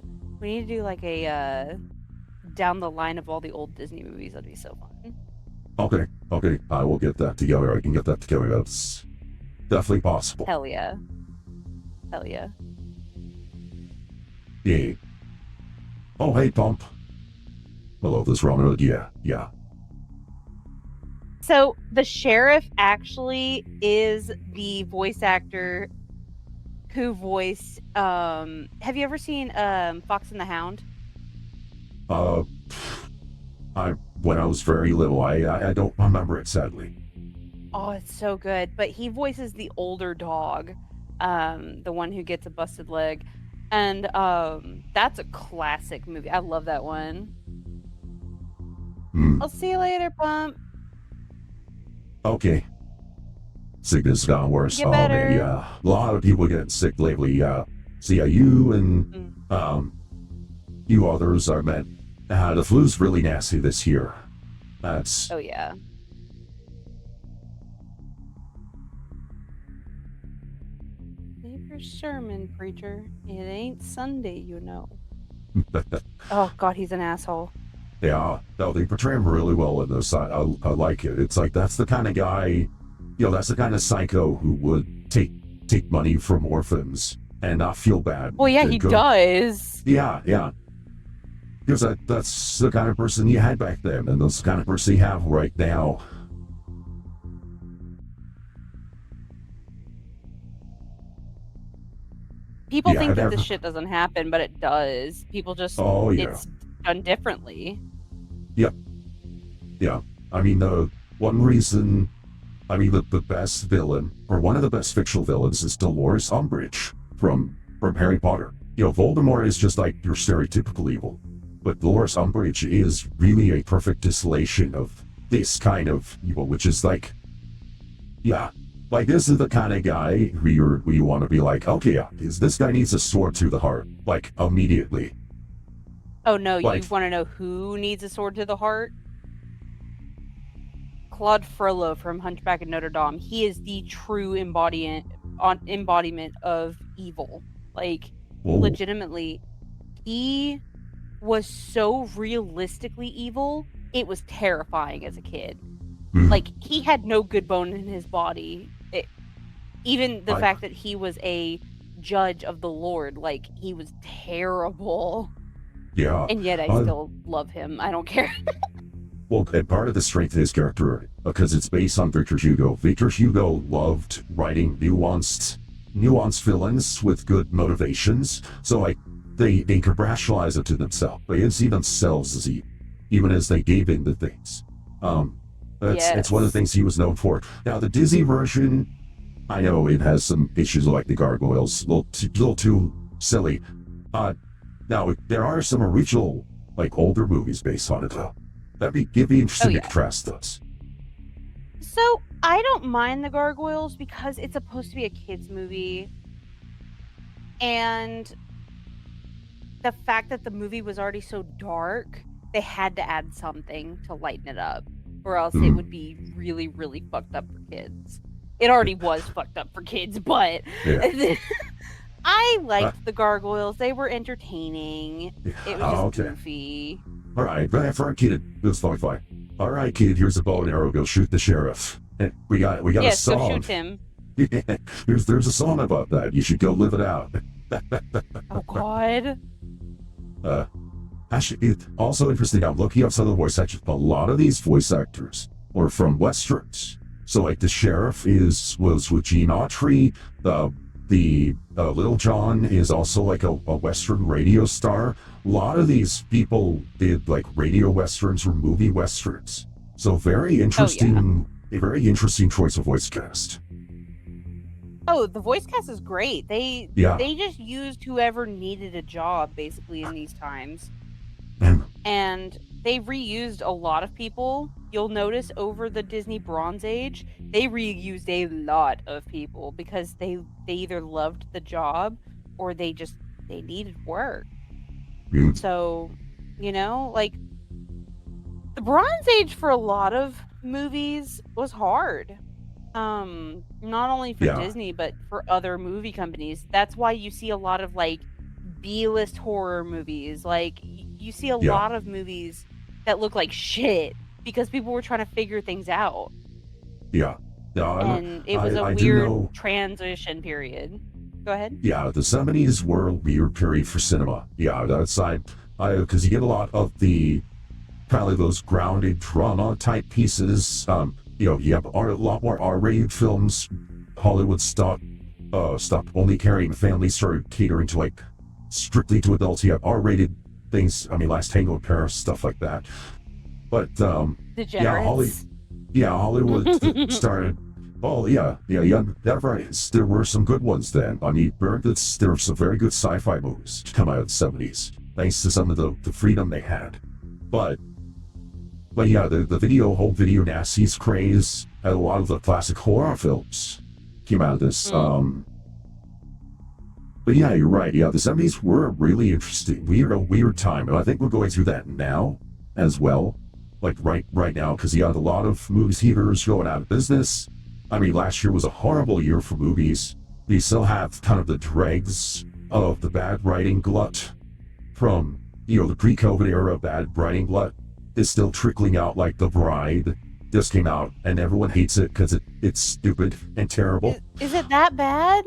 down the line of all the old Disney movies. That'd be so fun. Okay, okay, I will get that together. I can get that together. That's definitely possible. Hell yeah. Hell yeah. Yeah. Oh, hey, Pump. Hello, this Robin Hood. Yeah, yeah. So the sheriff actually is the voice actor who voiced have you ever seen Fox and the Hound? Uh, I when I was very little, I don't remember it sadly. Oh, it's so good. But he voices the older dog, the one who gets a busted leg. And that's a classic movie. I love that one. Hmm. I'll see you later, Pump. Okay. Sickness got worse. Get Oh man, better. yeah. A lot of people getting sick lately. Yeah. So yeah, you and Mm. you others are meant. The flu's really nasty this year. That's Oh yeah. your sermon, preacher. It ain't Sunday, you know. Oh, God, he's an asshole. Yeah, no, they portray him really well in this. I like it. It's like that's the kind of guy, that's the kind of psycho who would take money from orphans and not feel bad. Well, yeah, he does. Yeah. Because that's the kind of person you had back then, and that's the kind of person you have right now. People think that this shit doesn't happen, but it does. People just, it's done differently. Yep. Yeah. I mean, the best villain, or one of the best fictional villains, is Dolores Umbridge from Harry Potter. Voldemort is just like your stereotypical evil, but Dolores Umbridge is really a perfect distillation of this kind of evil, which is like, like this is the kind of guy who you want to be like, okay, this guy needs a sword to the heart, like immediately. Oh no, like, you want to know who needs a sword to the heart? Claude Frollo from Hunchback of Notre Dame. He is the true embodiment of evil. Like, legitimately, he was so realistically evil, it was terrifying as a kid. Like, he had no good bone in his body. Even the fact that he was a judge of the Lord, like, he was terrible. Yeah. And yet I still love him. I don't care. Well, and part of the strength of his character, because it's based on Victor Hugo. Victor Hugo loved writing nuanced villains with good motivations. So, like, they could rationalize it to themselves. They didn't see themselves as evil, even as they gave in to things. It's one of the things he was known for. Now, the Disney version, I know it has some issues like the gargoyles, a little too silly. Now, there are some original, like, older movies based on it, though. It'd be interesting to contrast those. So, I don't mind the gargoyles because it's supposed to be a kid's movie. And the fact that the movie was already so dark, they had to add something to lighten it up. Or else it would be really, really fucked up for kids. It already was fucked up for kids, but... Yeah. I liked the gargoyles. They were entertaining. It was just goofy. All right, for a kid, it was Sci-Fi. All right, kid, here's a bow and arrow. Go shoot the sheriff. And we got a song. Go shoot him. There's a song about that. You should go live it out. Oh God. Actually, it's also interesting. I'm looking up some of the voice actors. A lot of these voice actors are from westerns. So, like, the sheriff was with Gene Autry. The Little John is also like a Western radio star. A lot of these people did like radio Westerns or movie Westerns. So very interesting, a very interesting choice of voice cast. Oh, the voice cast is great. They just used whoever needed a job basically in these times. And they reused a lot of people. You'll notice over the Disney Bronze Age, they reused a lot of people because they either loved the job or they needed work. So, like, the Bronze Age for a lot of movies was hard. Not only for Disney, but for other movie companies. That's why you see a lot of, like, B-list horror movies. Like, you see a lot of movies that look like shit because people were trying to figure things out. Yeah. And it was a weird transition period. Go ahead. Yeah, the 70s were a weird period for cinema. Yeah, that's because you get a lot of the probably those grounded drama type pieces. You have a lot more R-rated films. Hollywood stopped only carrying families, started catering to like strictly to adults. You have R-rated things. I mean, Last Tango in Paris, stuff like that. But Hollywood started. Oh yeah. That's right. There were some good ones then. I mean, there were some very good sci-fi movies to come out of the 70s, thanks to some of the freedom they had. But yeah, the whole video Nazis craze, and a lot of the classic horror films came out of this. But yeah, you're right. Yeah, the 70s were a really interesting, weird time, and I think we're going through that now as well. Like right now, because you had a lot of movie theaters going out of business. I mean, last year was a horrible year for movies. we still have kind of the dregs of the bad writing glut from, the pre-COVID era. Bad writing glut is still trickling out. Like The Bride just came out and everyone hates it because it's stupid and terrible. Is it that bad?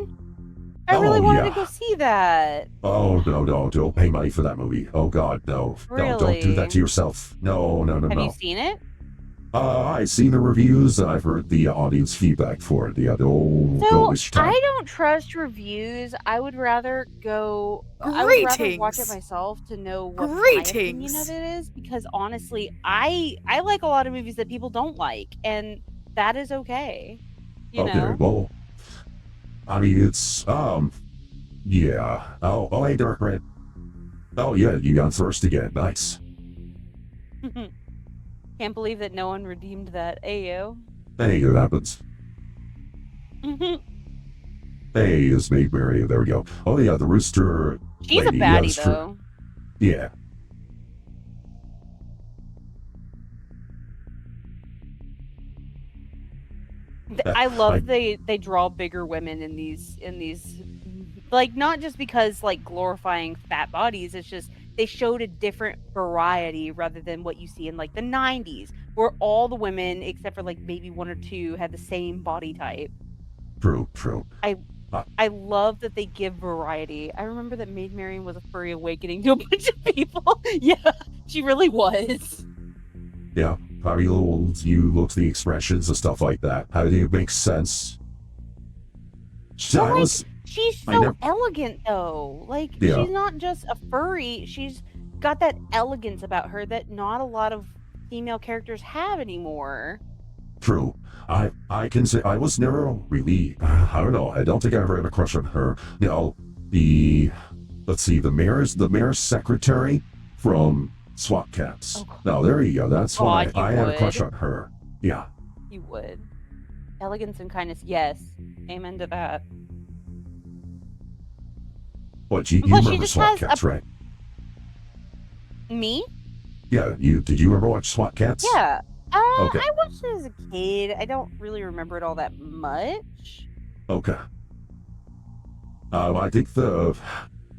I really wanted to go see that. Oh, no, don't pay money for that movie. Oh, God, no. Really? No, don't do that to yourself. No. Have you seen it? I've seen the reviews. I've heard the audience feedback for it. I don't trust reviews. I would rather watch it myself to know what my opinion of it is. Because honestly, I like a lot of movies that people don't like, and that is okay. You know? Well, I mean, it's yeah. Oh, hey, Dark Red. Oh yeah, you got first again. Nice. Can't believe that no one redeemed that. Ayo. Hey, it happens. Hey, it's Maid Mary. There we go. Oh yeah, the rooster. She's lady. A baddie though. Yeah. I love they draw bigger women in these like, not just because like glorifying fat bodies, it's just they showed a different variety rather than what you see in like the 90s where all the women except for like maybe one or two had the same body type. True. I love that they give variety. I remember that Maid Marian was a furry awakening to a bunch of people. Yeah, she really was. Yeah, probably you look the expressions and stuff like that. How do it make sense? She's so elegant though. Like, she's not just a furry. She's got that elegance about her that not a lot of female characters have anymore. True. I can say I was never really, I don't know, I don't think I ever had a crush on her. The mayor's secretary from SWAT Cats. Oh, now there you go. That's why I had a crush on her. Yeah. You would. Elegance and kindness, yes. Amen to that. What, you remember SWAT Cats, right? Me? Yeah, did you ever watch SWAT Cats? Yeah. Okay. I watched it as a kid. I don't really remember it all that much. Okay. I think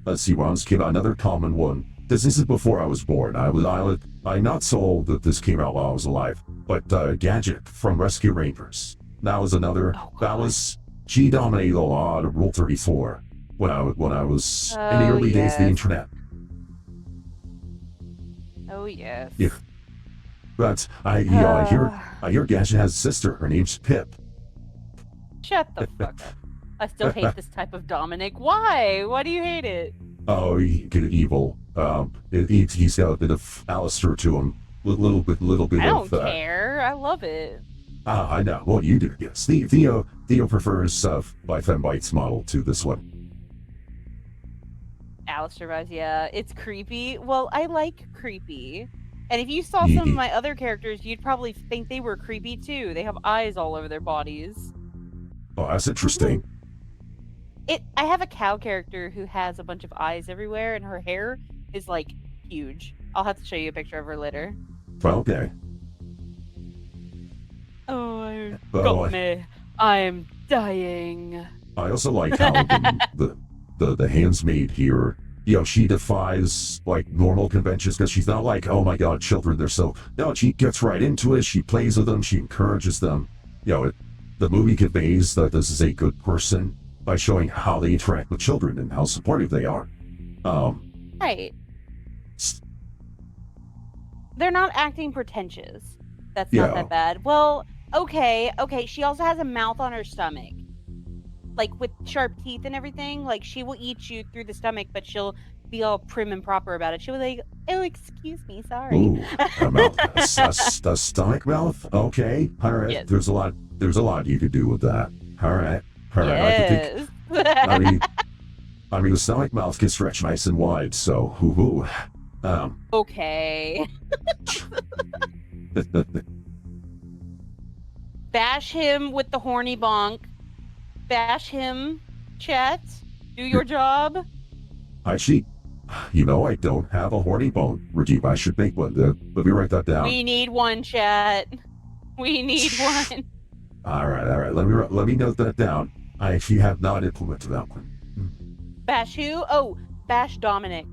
let's see, once came out another common one. This is before I was born. I'm not so old that this came out while I was alive. But Gadget from Rescue Rangers. That was another. She dominated a lot of Rule 34 when I was in the early days of the internet. Oh yes. Yeah. But I hear Gadget has a sister. Her name's Pip. Shut the fuck up. I still hate this type of Dominic. Why? Why do you hate it? Oh, he's evil. He's got a bit of Alistair to him. Little bit I don't care. I love it. I know. Well, you do. Yes. Theo prefers by Byte's model to this one. Alistair vibes, yeah. It's creepy. Well, I like creepy. And if you saw some of my other characters, you'd probably think they were creepy too. They have eyes all over their bodies. Oh, that's interesting. I have a cow character who has a bunch of eyes everywhere, and her hair is like huge. I'll have to show you a picture of her later. Okay. Oh, got me. I'm dying. I also like how the handsmaid here, she defies like normal conventions because she's not like, oh my god, children, they're so. No, she gets right into it. She plays with them. She encourages them. The movie conveys that this is a good person by showing how they interact with children and how supportive they are. Right. They're not acting pretentious. That's not that bad. Well, okay. She also has a mouth on her stomach. Like, with sharp teeth and everything. Like, she will eat you through the stomach, but she'll be all prim and proper about it. She'll be like, oh, excuse me, sorry. Ooh, a mouth. A stomach mouth? Okay. All right. Yes. There's a lot you could do with that. All right. Yes. I mean, the stomach mouth can stretch nice and wide, so okay. Bash him with the horny bonk. Bash him, chat. Do your job. I don't have a horny bone. Rajiv, I should make one. Let me write that down. We need one, chat. We need one. All right. Let me note that down. I actually have not implemented that one. Bash who? Oh, bash Dominic.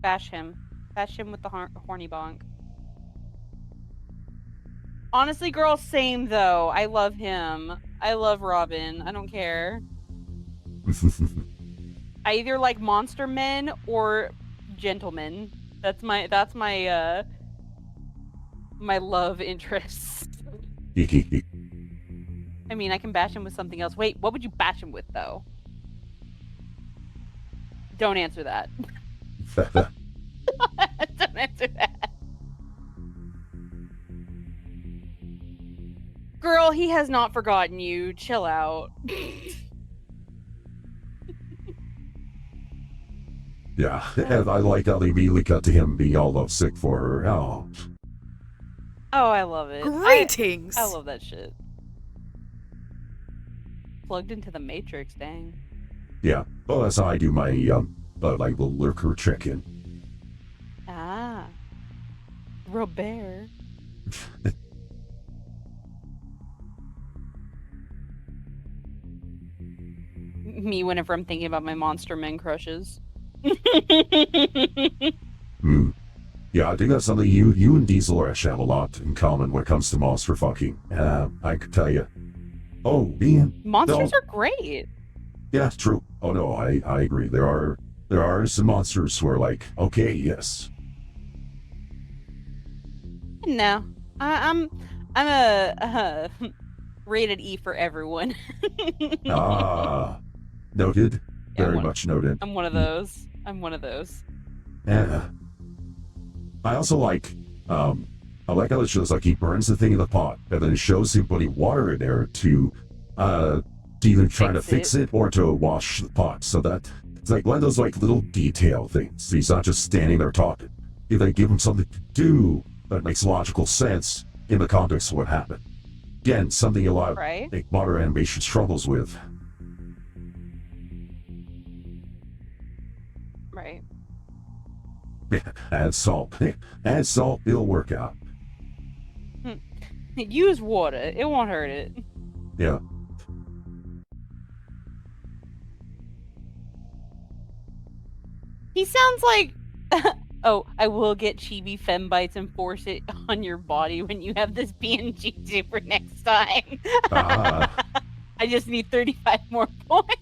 Bash him. Bash him with the horny bonk. Honestly, girl, same though. I love him. I love Robin. I don't care. I either like monster men or gentlemen. That's my my love interest. I mean, I can bash him with something else. Wait, what would you bash him with though? Don't answer that. Don't answer that. Girl, he has not forgotten you. Chill out. Yeah, and I like how they immediately cut to him being all lovesick for her. Oh, I love it. Greetings! I love that shit. Plugged into the Matrix, dang. yeah. Well, that's how I do my like the lurker check-in. Ah. Robert. Me whenever I'm thinking about my monster men crushes. Yeah, I think that's something you and Diesel actually have a lot in common when it comes to monster fucking. I could tell you. Oh, being monsters are great. Yeah, true. Oh no, I agree. There are some monsters who are like, okay, yes. No, I'm a rated E for everyone. Noted. Yeah, Very much noted. I'm one of those. I'm one of those. Yeah. I also like, I like how it shows like he burns the thing in the pot and then it shows him putting water in there to either try to fix it or to wash the pot. So that it's like one of those like little detail things. He's not just standing there talking. If they give him something to do that makes logical sense in the context of what happened. Again, something a lot of modern animation struggles with. Right. Add salt. Add salt, it'll work out. Use water. It won't hurt it. Yeah. He sounds like... Oh, I will get chibi fembites and force it on your body when you have this PNGTuber next time. I just need 35 more points.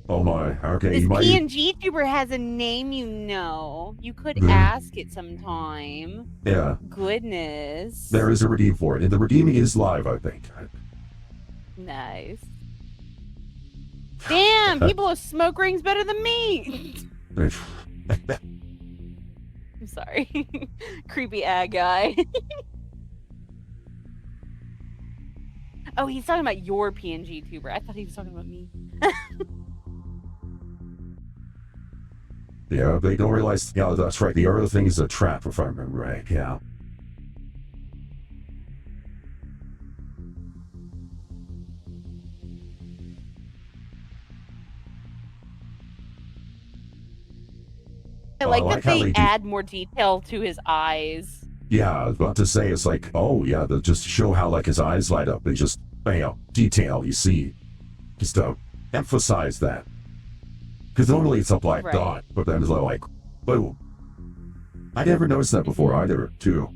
Oh my, okay. This PNGTuber has a name, you know. You could ask it sometime. Yeah. Goodness. There is a redeem for it, and the redeeming is live, I think. Nice. Damn, people with smoke rings better than me. I'm sorry. Creepy ad guy. Oh, he's talking about your PNGTuber. I thought he was talking about me. Yeah, they don't realize. Yeah, that's right. The other thing is a trap, if I remember right. Yeah. I like that they add more detail to his eyes. Yeah, I was about to say, it's like, oh yeah, just to show how like his eyes light up. They just, detail, you see. Just to emphasize that. Because normally it's a black dot, but then it's like, boom. I never noticed that before either, too.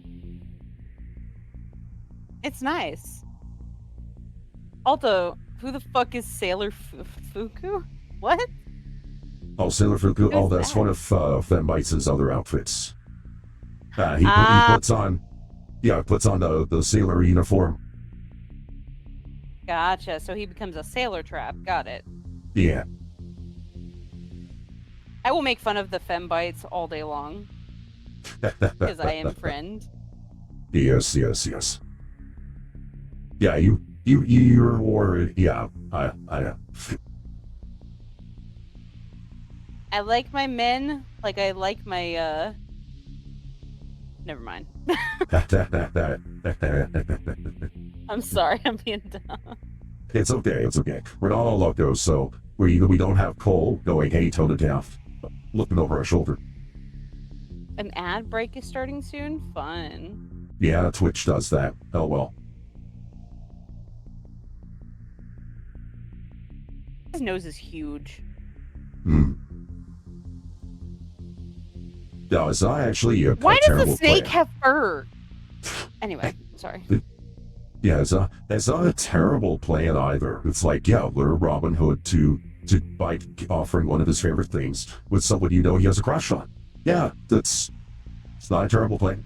It's nice. Also, who the fuck is Sailor Fuku? What? Oh, Sailor Fuku? Oh, that's one of Bytes' other outfits. He puts on the sailor uniform. Gotcha, so he becomes a sailor trap. Got it. Yeah. I will make fun of the fembites all day long. Because I am friend. Yes. Yeah, you're war. Yeah, I. I like my men like I like my. Never mind. I'm sorry, I'm being dumb. It's okay. We're not all Lucko, so we don't have Cole going, hey, tone it down, looking over our shoulder. An ad break is starting soon? Fun. Yeah, Twitch does that. Oh well. His nose is huge. Hmm. No, it's not actually a Why does terrible the snake plan. have fur? Anyway, sorry. Yeah, it's not a terrible plan either. It's like, yeah, lure Robin Hood to by offering one of his favorite things with someone you know he has a crush on. Yeah, it's not a terrible plan.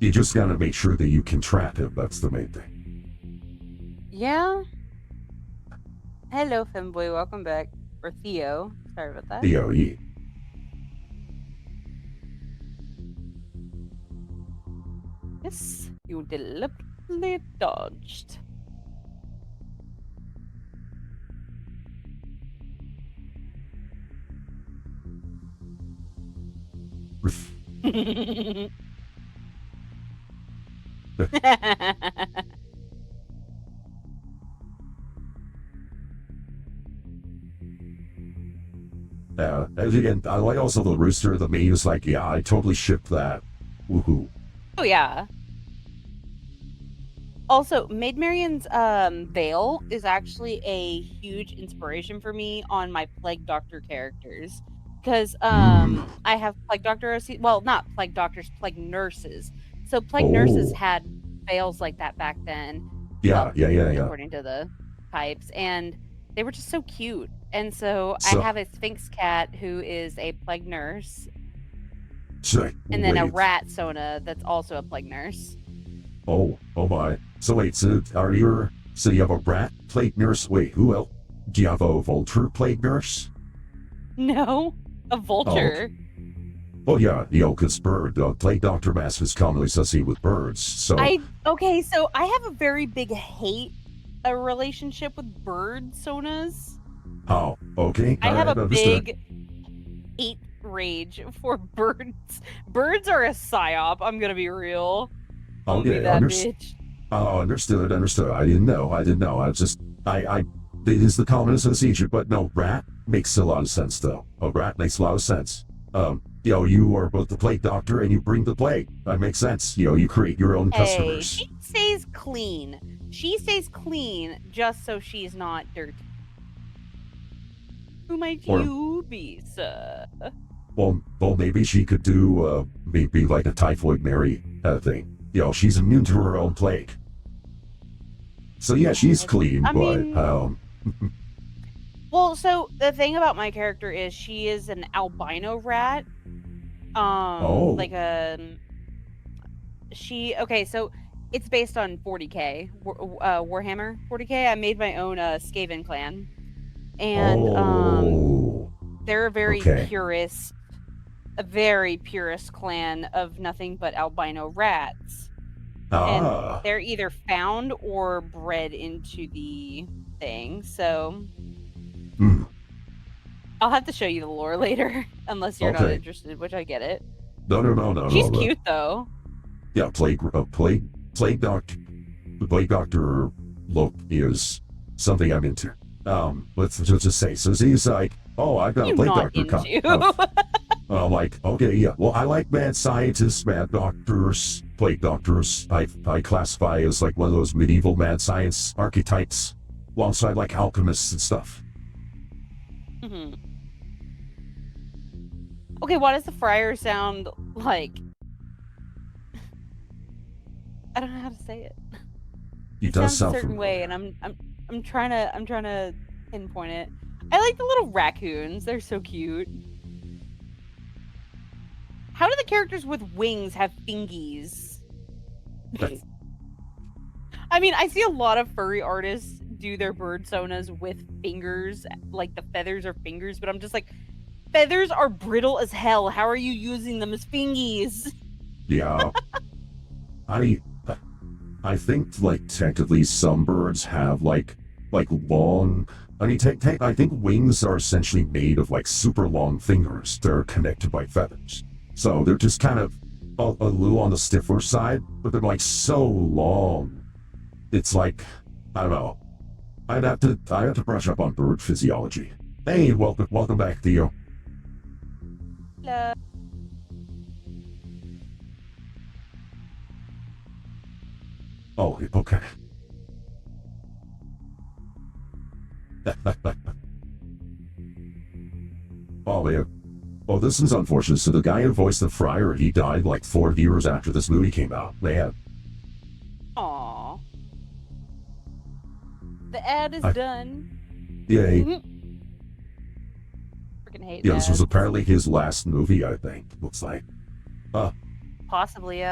You just gotta make sure that you can trap him. That's the main thing. Yeah. Hello, Femboy. Welcome back. Or Theo. Sorry about that. Theo, ye. Yes, you deliberately dodged. Again, I like also the rooster. The meme is like, yeah, I totally shipped that. Woohoo. Oh yeah. Also, Maid Marian's veil is actually a huge inspiration for me on my Plague Doctor characters. Because I have Plague Doctor, well, not Plague Doctors, Plague Nurses. So Plague Nurses Oh. had veils like that back then. Yeah, Well, yeah. according to the types. And they were just so cute. And so I So, have a Sphinx cat who is a Plague Nurse. so And then a wait. rat Sona that's also a Plague Nurse. Oh my. So wait, so you have a rat plague nurse? Wait, who else? Do you have a vulture plague nurse? No, a vulture. Oh yeah, because plague doctor mask is commonly associated with birds. So okay, so I have a very big a relationship with bird sonas. oh, okay. I have a understood. big hate rage for birds. Birds are a psyop. I'm gonna be real. Okay, That bitch. Oh, understood. I didn't know. It is the common association, but no, rat makes a lot of sense though. A rat makes a lot of sense. You are both the plague doctor and you bring the plague. That makes sense. You create your own customers. She stays clean. She stays clean just so she's not dirty. Who might you be, sir? Well, maybe she could do maybe like a Typhoid Mary thing. She's immune to her own plague. So yeah, she's clean, Well, so the thing about my character is she is an albino rat. So it's based on 40k, Warhammer 40k. I made my own Skaven clan. And they're a very purist clan of nothing but albino rats. And they're either found or bred into the thing. So I'll have to show you the lore later, unless you're not interested, which I get it. No. She's cute though. Yeah, plague doctor look is something I'm into. Let's just say, so he's like, oh, I've got a plague doctor. I'm like, okay, yeah. Well, I like mad scientists, mad doctors, plague doctors. I classify as like one of those medieval mad science archetypes, alongside like alchemists and stuff. Mm-hmm. Okay, why does the friar sound like? I don't know how to say it. He does sound a certain way, and I'm trying to pinpoint it. I like the little raccoons. They're so cute. How do the characters with wings have fingies? I mean, I see a lot of furry artists do their bird sonas with fingers, like the feathers are fingers, but I'm just like, feathers are brittle as hell. How are you using them as fingies? Yeah. I think like technically some birds have like long. I mean, I think wings are essentially made of like super long fingers. They're connected by feathers. So they're just kind of a little on the stiffer side, but they're like so long. It's like, I don't know. I have to brush up on bird physiology. Hey, welcome back, Theo. Hello. Oh, okay. Oh, man. Oh, this is unfortunate. So the guy who voiced the Friar, he died like 4 years after this movie came out. Man. Aw. The ad is done. Yay. Freaking hate Yeah, this was ads. apparently his last movie, I think. Looks like. Possibly,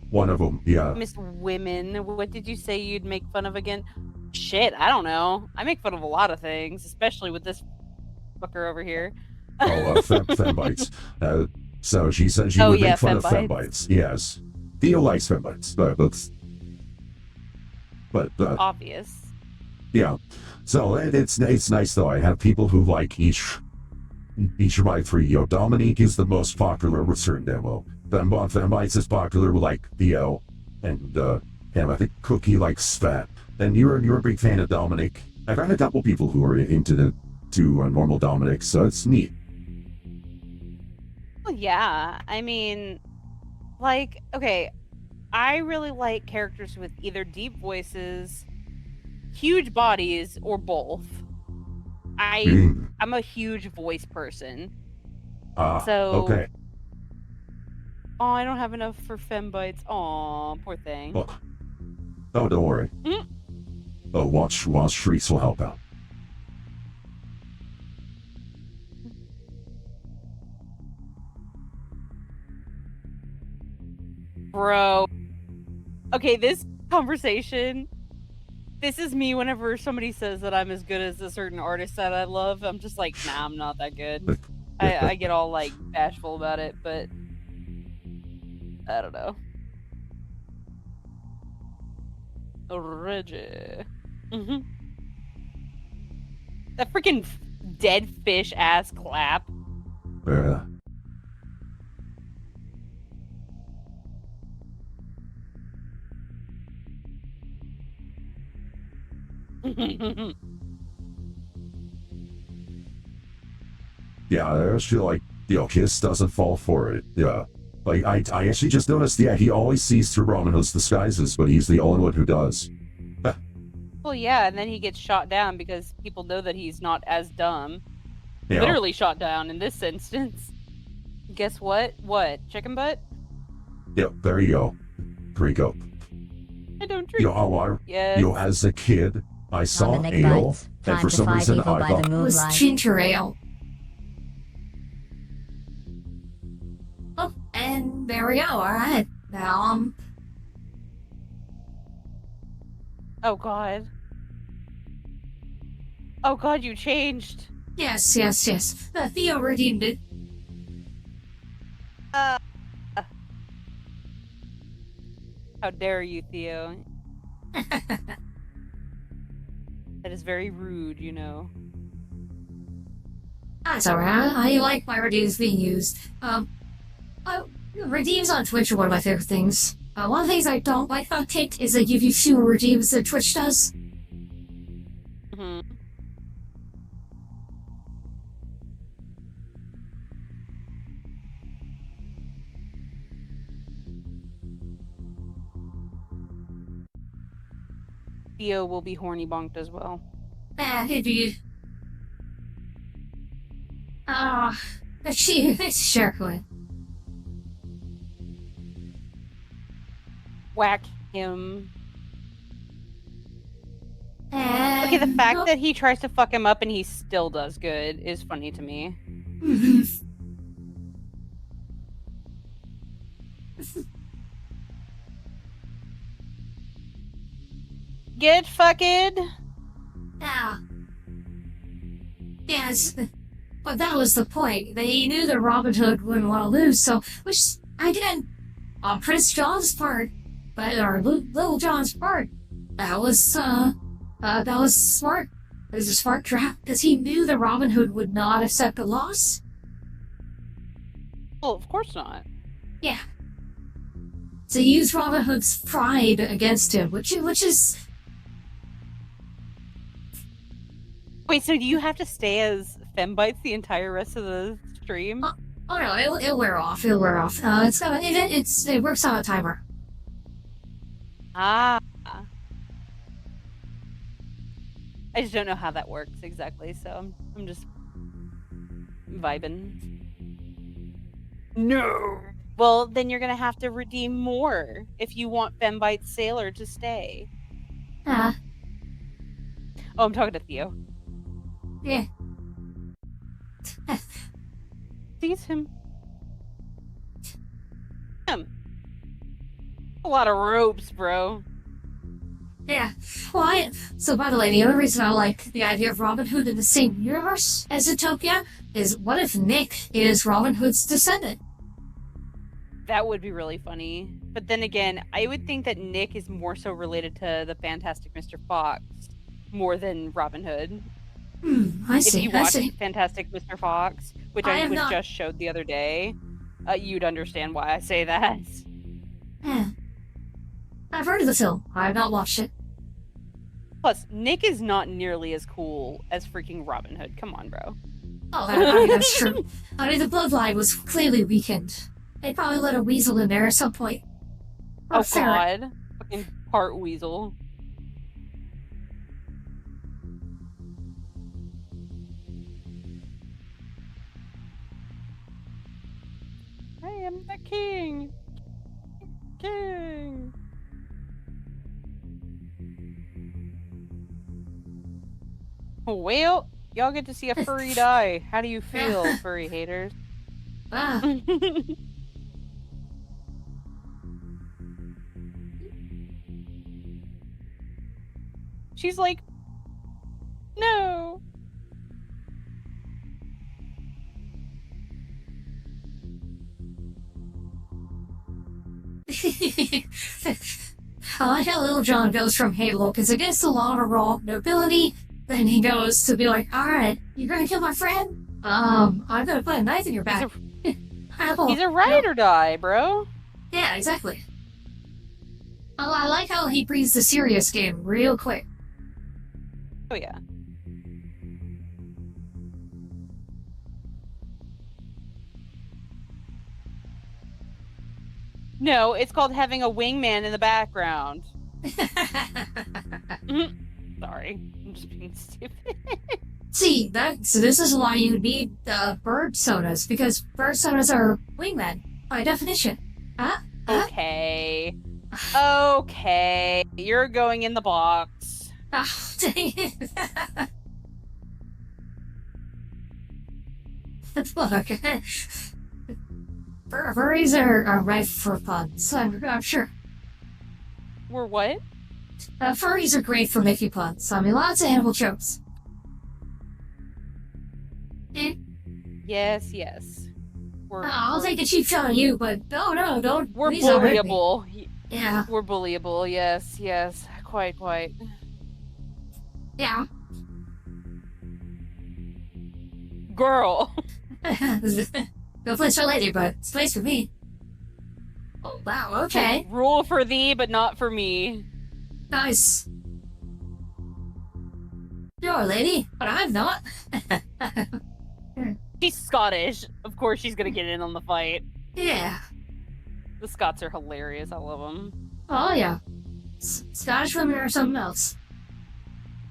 One of them, yeah. Miss Women, what did you say you'd make fun of again? Shit, I don't know. I make fun of a lot of things, especially with this fucker over here. Fembites. So she said she would make fun of fembites. Yes. Theo likes fembites, but obvious. Yeah. So it's nice though. I have people who like each of my 3. Dominic is the most popular with certain demo. Fembites is popular with like Theo, and I think Cookie likes Sven. And you're a big fan of Dominic. I've had a couple people who are into normal Dominic, so it's neat. Well, yeah. I mean, like, okay, I really like characters with either deep voices, huge bodies, or both. I'm a huge voice person. So okay. Oh, I don't have enough for fembites. Aw, poor thing. Oh, don't worry. Oh, watch Shrieks will help out. Bro. Okay, this conversation, this is me whenever somebody says that I'm as good as a certain artist that I love. I'm just like, nah, I'm not that good. I get all like bashful about it, but I don't know. Reggie. That freaking dead fish ass clap. Yeah. Yeah, I just feel like, Kiss doesn't fall for it. Yeah. Like, I actually just noticed, he always sees through Robin Hood's disguises, but he's the only one who does. Well, yeah, and then he gets shot down because people know that he's not as dumb. Yeah. Literally shot down in this instance. Guess what? What? Chicken butt? Yep, there you go. I don't drink. Yes. As a kid, I saw Dominic ale, Bytes, and for some reason I thought it was ginger ale. Oh, and there we go. Alright. Now, Oh, God. Oh, God, you changed. yes. Theo redeemed it. How dare you, Theo? That is very rude, you know. That's alright. I like my redeems being used. Redeems on Twitch are one of my favorite things. One of the things I don't like about Kick is they give you fewer redeems than Twitch does. Theo will be horny bonked as well. Indeed. It's Sharkwood. Whack him. And Okay, the fact that he tries to fuck him up and he still does good is funny to me. Get fucking. Yes, but that was the point. They knew that Robin Hood wouldn't want to lose, so, which, again, on Prince John's part, or Little John's part, that was smart. It was a smart trap, because he knew that Robin Hood would not accept a loss. Well, of course not. Yeah. So he used Robin Hood's pride against him, which is... Wait, so do you have to stay as Fembites the entire rest of the stream? Oh no, it'll wear off. It'll wear off. It works on a timer. Ah. I just don't know how that works exactly, so I'm just vibing. No. Well, then you're gonna have to redeem more if you want Fembyte's Sailor to stay. Ah, Oh, I'm talking to Theo. yeah. Sees him. A lot of ropes, bro. Yeah. Well, so by the way, the other reason I like the idea of Robin Hood in the same universe as Utopia is what if Nick is Robin Hood's descendant? That would be really funny. But then again, I would think that Nick is more so related to the Fantastic Mr. Fox more than Robin Hood. I If see, you I watch see. Fantastic Mr. Fox, which I I have was not- just showed the other day, you'd understand why I say that. Yeah. I've heard of the film. I have not watched it. Plus, Nick is not nearly as cool as freaking Robin Hood. Come on, bro. Oh, I mean, that's true. I mean, the bloodline was clearly weakened. They probably let a weasel in there at some point. Or Oh a ferret. god. Fucking part weasel. I am the king. King. Well, y'all get to see a furry die. How do you feel, furry haters? Ah, She's like, no. I like how Little John goes from, hey, look, it's against the law to raw nobility. Then he goes to be like, alright, you're gonna kill my friend? I'm gonna put a knife in your back. He's a ride or die, bro. Yeah, exactly. I like how he breathes the serious game real quick. Oh yeah. No, it's called having a wingman in the background. Sorry, I'm just being stupid. See, so this is why you need bird sonas, because bird sonas are wingmen, by definition. Huh? Okay. Okay. You're going in the box. Ah, dang it. Look, furries are rife for puns, I'm sure. We're what? Furries are great for making puns. I mean, lots of animal jokes. Yes, yes. I'll take a cheap shot on you, but no, don't. We're please don't hurt me. bullyable. Yeah, We're bullyable. Yes, yes. Quite. yeah. Girl. No place for lady, but it's place for me. Oh, wow, okay. Rule for thee, but not for me. Nice. You're a lady, but I'm not. She's Scottish. Of course she's gonna get in on the fight. Yeah. The Scots are hilarious. I love them. Oh, yeah. Scottish women are something else.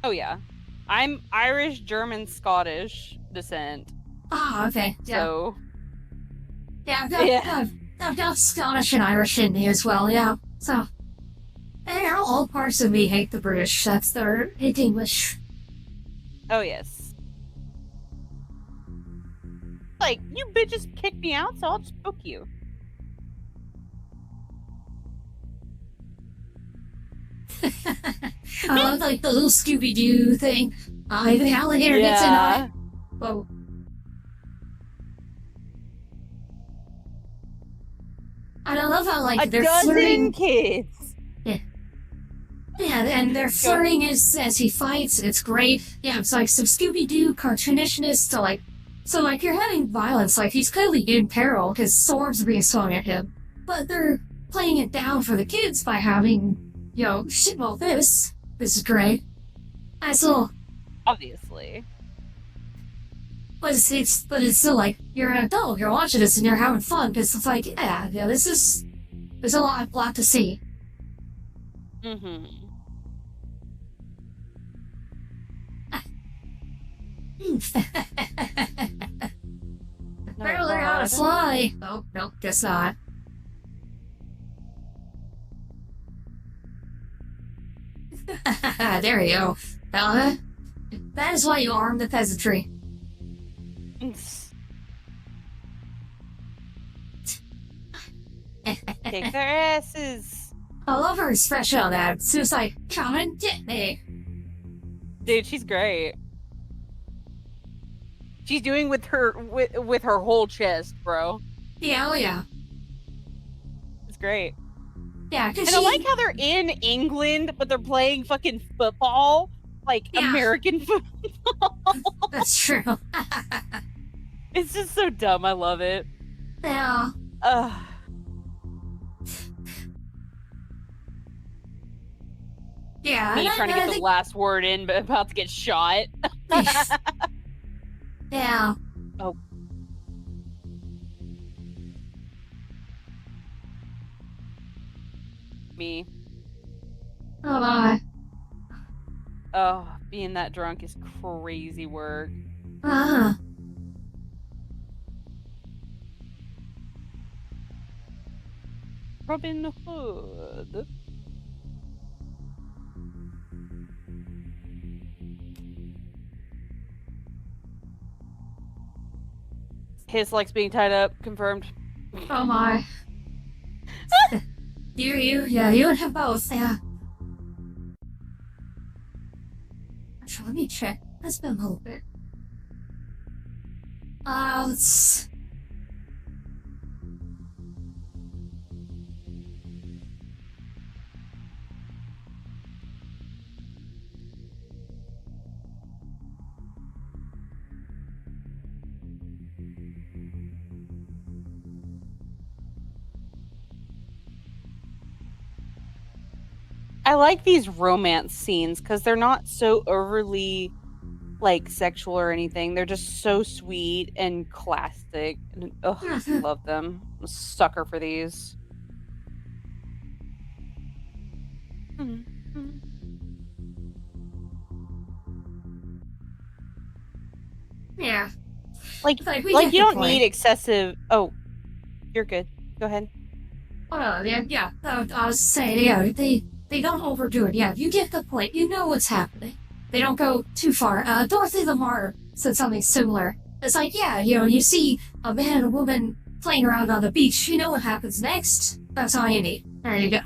Oh, yeah. I'm Irish, German, Scottish descent. Ah, okay. Yeah. So, Yeah, Yeah. I've got Scottish and Irish in me as well, yeah. So, all parts of me hate the British. That's their hate English. oh, yes. Like, you bitches kicked me out, so I'll just poke you. I love like the little Scooby-Doo thing. The alligator gets an eye. Whoa. And I love how like A they're dozen flirting. kids. Yeah, and they're flirting as he fights. It's great. Yeah, it's like some Scooby-Doo cartoonishness to like. So like you're having violence. Like he's clearly in peril because swords are being swung at him. But they're playing it down for the kids by having, shit. Well, this is great. Nice little. Obviously. But it's still like you're an adult. You're watching this and you're having fun because it's like there's a lot to see. Mm-hmm. Barely how to fly. Oh, no, guess not. There you go. That is why you arm the peasantry. Kick their asses. I love her expression on that. It's just like, come and get me. Dude, she's great. She's doing with her whole chest, bro. Yeah, oh yeah. It's great. Yeah, because And I like how they're in England, but they're playing fucking football, like Yeah. American football. That's true. It's just so dumb. I love it. Yeah. Yeah. Me and trying to I get the think- last word in, but about to get shot. Yeah. Oh. Me. Oh my. Oh, being that drunk is crazy work. Uh-huh. Robin Hood. His likes being tied up. Confirmed. Oh my. you and him both, yeah. Actually, let me check. It's been a little bit. Let's... I like these romance scenes because they're not so overly like sexual or anything. They're just so sweet and classic. And, ugh, I love them. I'm a sucker for these. Yeah. Like we you get the don't point. need excessive. Oh, you're good. Go ahead. Oh, no, yeah. I was saying, yeah, they don't overdo it. Yeah, you get the point. You know what's happening. They don't go too far. Dorothy Lamar said something similar. It's like, yeah, you see a man and a woman playing around on the beach. You know what happens next. That's all you need. There you go.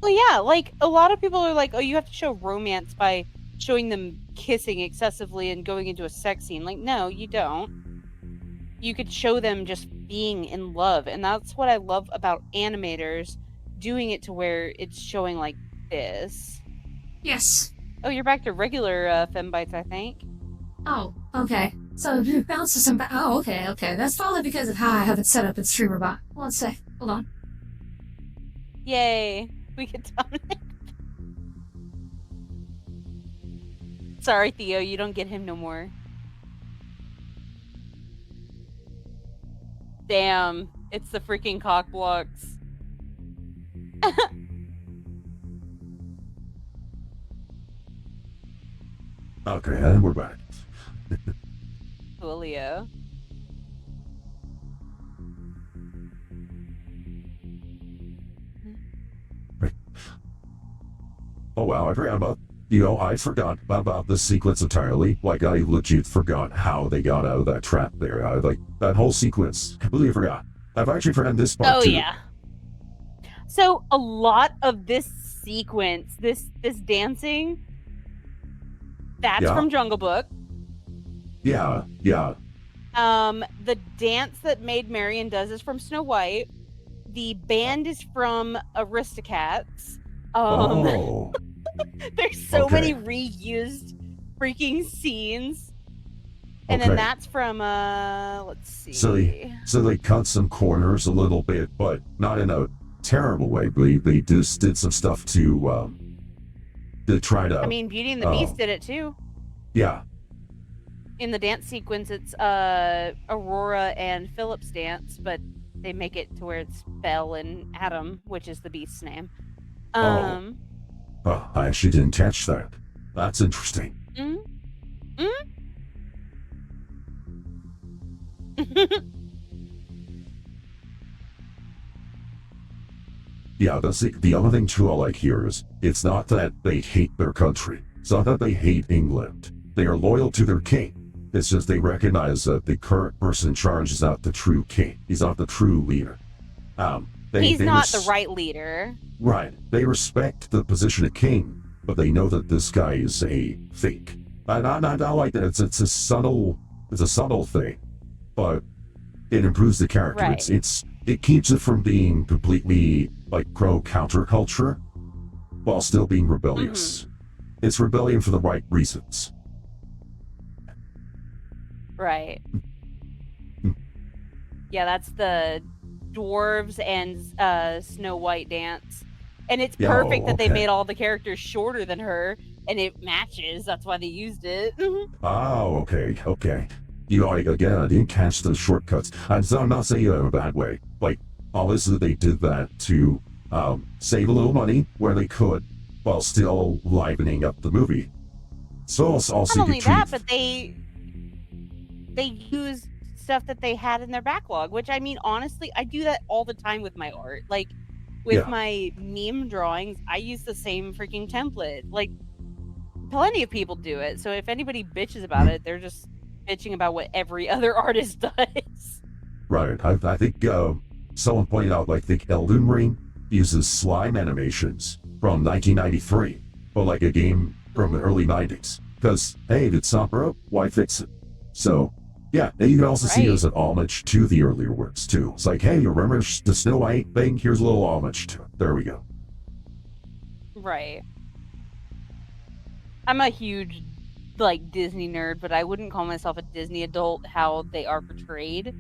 Well, yeah, like a lot of people are like, oh, you have to show romance by showing them kissing excessively and going into a sex scene. Like, no, you don't. You could show them just being in love, and that's what I love about animators doing it to where it's showing like this. Yes. Oh, you're back to regular fembites, I think. Oh, okay. So it bounces some back. Oh, okay. That's probably because of how I have it set up in Streamer Bot. One sec. Hold on. Yay, we get Dominic. Sorry, Theo, you don't get him no more. Damn, it's the freaking cock blocks. Okay, and we're back. Julio. Oh wow, I forgot about, I forgot about this sequence entirely. Like, I legit forgot how they got out of that trap there. Like, that whole sequence, completely forgot. I've actually forgotten this part Oh too. yeah. So a lot of this sequence, this dancing, that's Yeah. from Jungle Book. Yeah. The dance that Maid Marian does is from Snow White. The band is from Aristocats. Oh. There's so Okay. many reused freaking scenes. And Okay. then that's from let's see. So they cut some corners a little bit, but not in a terrible way. They just did some stuff to try to. I mean, Beauty and the Beast did it too. Yeah. In the dance sequence, it's Aurora and Philip's dance, but they make it to where it's Belle and Adam, which is the Beast's name. I actually didn't catch that. That's interesting. mhm. Yeah, the other thing too I like here is, it's not that they hate their country. It's not that they hate England. They are loyal to their king. It's just they recognize that the current person in charge is not the true king. He's not the true leader. He's not the right leader. Right. They respect the position of king, but they know that this guy is a fake. I like that. It's a subtle thing, but it improves the character. Right. It keeps it from being completely like pro counterculture, while still being rebellious. It's rebellion for the right reasons. Right. Yeah, that's the dwarves and Snow White dance. And it's perfect that they made all the characters shorter than her, and it matches. That's why they used it. Oh, okay. You know, again, I didn't catch the shortcuts. I'm not saying it in a bad way. Like, obviously they did that to save a little money where they could, while still livening up the movie. So I'll see Not only that, but they used stuff that they had in their backlog, which, I mean, honestly, I do that all the time with my art. Like, with my meme drawings, I use the same freaking template. Like, plenty of people do it. So if anybody bitches about it, they're just bitching about what every other artist does. Right. I think someone pointed out, like, the Elden Ring uses slime animations from 1993, or like a game from the early 90s. Because, hey, if it's not broke, why fix it? So, yeah, and you can also see it as an homage to the earlier works, too. It's like, hey, you remember the Snow White thing? Here's a little homage to it. There we go. Right. I'm a huge, like, Disney nerd, but I wouldn't call myself a Disney adult how they are portrayed.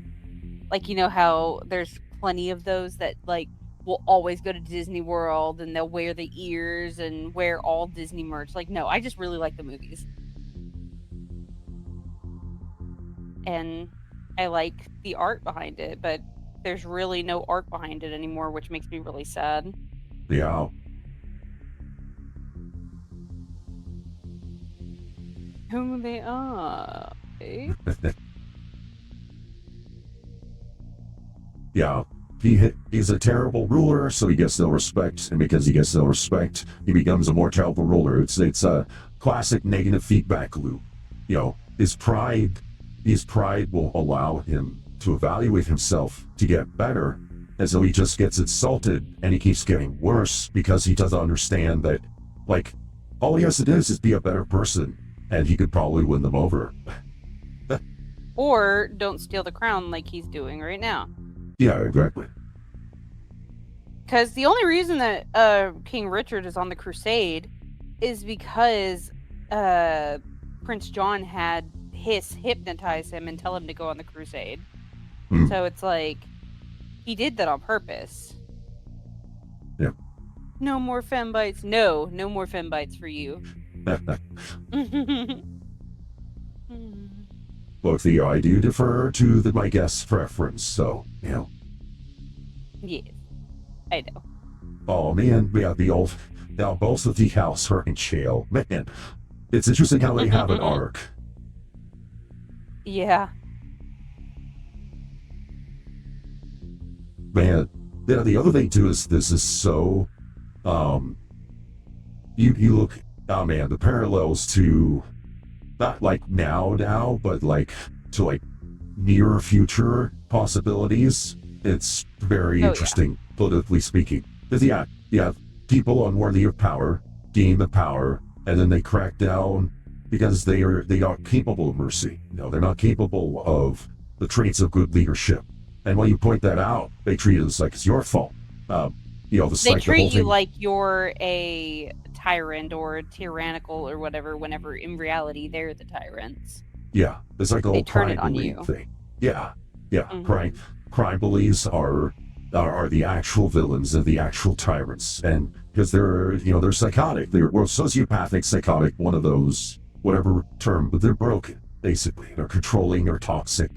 Like, you know how there's plenty of those that, like, will always go to Disney World and they'll wear the ears and wear all Disney merch. Like, no, I just really like the movies. And I like the art behind it, but there's really no art behind it anymore, which makes me really sad. Yeah. Who they are, eh? Yeah. He's a terrible ruler, so he gets no respect, and because he gets no respect, he becomes a more terrible ruler. It's a classic negative feedback loop. You know, his pride will allow him to evaluate himself to get better, and so he just gets insulted, and he keeps getting worse because he doesn't understand that, like, all he has to do is just be a better person, and he could probably win them over. Or don't steal the crown like he's doing right now. Yeah, exactly. Because the only reason that King Richard is on the crusade is because Prince John had hypnotize him and tell him to go on the crusade. So it's like, he did that on purpose. Yeah. No more fembites. No more fembites for you. Look, Theo, I do defer to my guest's preference, so, you know. Yes, I know. Oh, man, yeah, now both of the house are in jail. Man, it's interesting how they have an arc. Yeah. Man, yeah, the other thing, too, is this is so, you look, oh, man, the parallels to, not like now, but like to like near future possibilities. It's very interesting, politically speaking. Because yeah, people unworthy of power gain the power, and then they crack down because they aren't capable of mercy. No, they're not capable of the traits of good leadership. And when you point that out, they treat it as like it's your fault. You know, they treat you like you're a tyrant or tyrannical or whatever, whenever in reality they're the tyrants. Yeah, it's like the whole crime bullying thing. Yeah. Crime bullies are the actual villains and the actual tyrants, and because they're psychotic, they're sociopathic, psychotic, one of those, whatever term, but they're broken basically. They're controlling or toxic,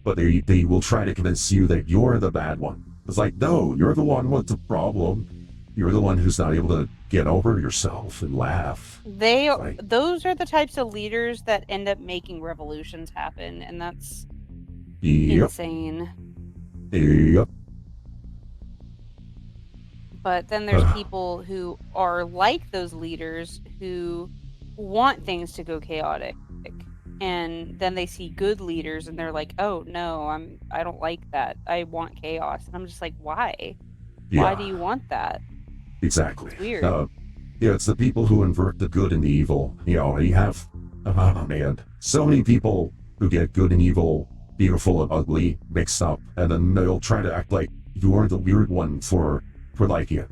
but they will try to convince you that you're the bad one. It's like, no, you're the one with the problem. You're the one who's not able to get over yourself and laugh. Those are the types of leaders that end up making revolutions happen, and that's Yep. insane. Yep. But then there's people who are like those leaders who want things to go chaotic, and then they see good leaders and they're like, oh no, I don't like that, I want chaos. And I'm just like, why Yeah. do you want that? Exactly. It's weird. Yeah, it's the people who invert the good and the evil. You know, you have, oh man, so many people who get good and evil, beautiful and ugly mixed up, and then they'll try to act like you're the weird one for liking it.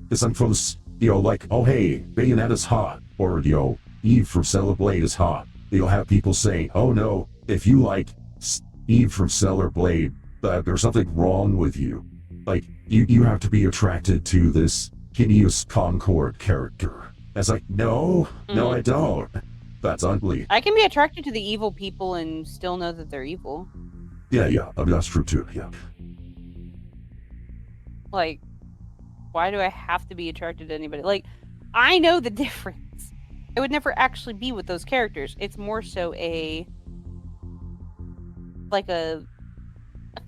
Because I'm from, you know, like, oh hey, Bayonetta's hot, or, you know, Eve from Stellar Blade is hot. You'll have people say, oh no, if you like Eve from Stellar Blade, there's something wrong with you. Like, you have to be attracted to this hideous Concord character. It's like, no, I don't. That's ugly. I can be attracted to the evil people and still know that they're evil. Yeah, I mean, that's true too, yeah. Like, why do I have to be attracted to anybody? Like, I know the difference. I would never actually be with those characters. It's more so a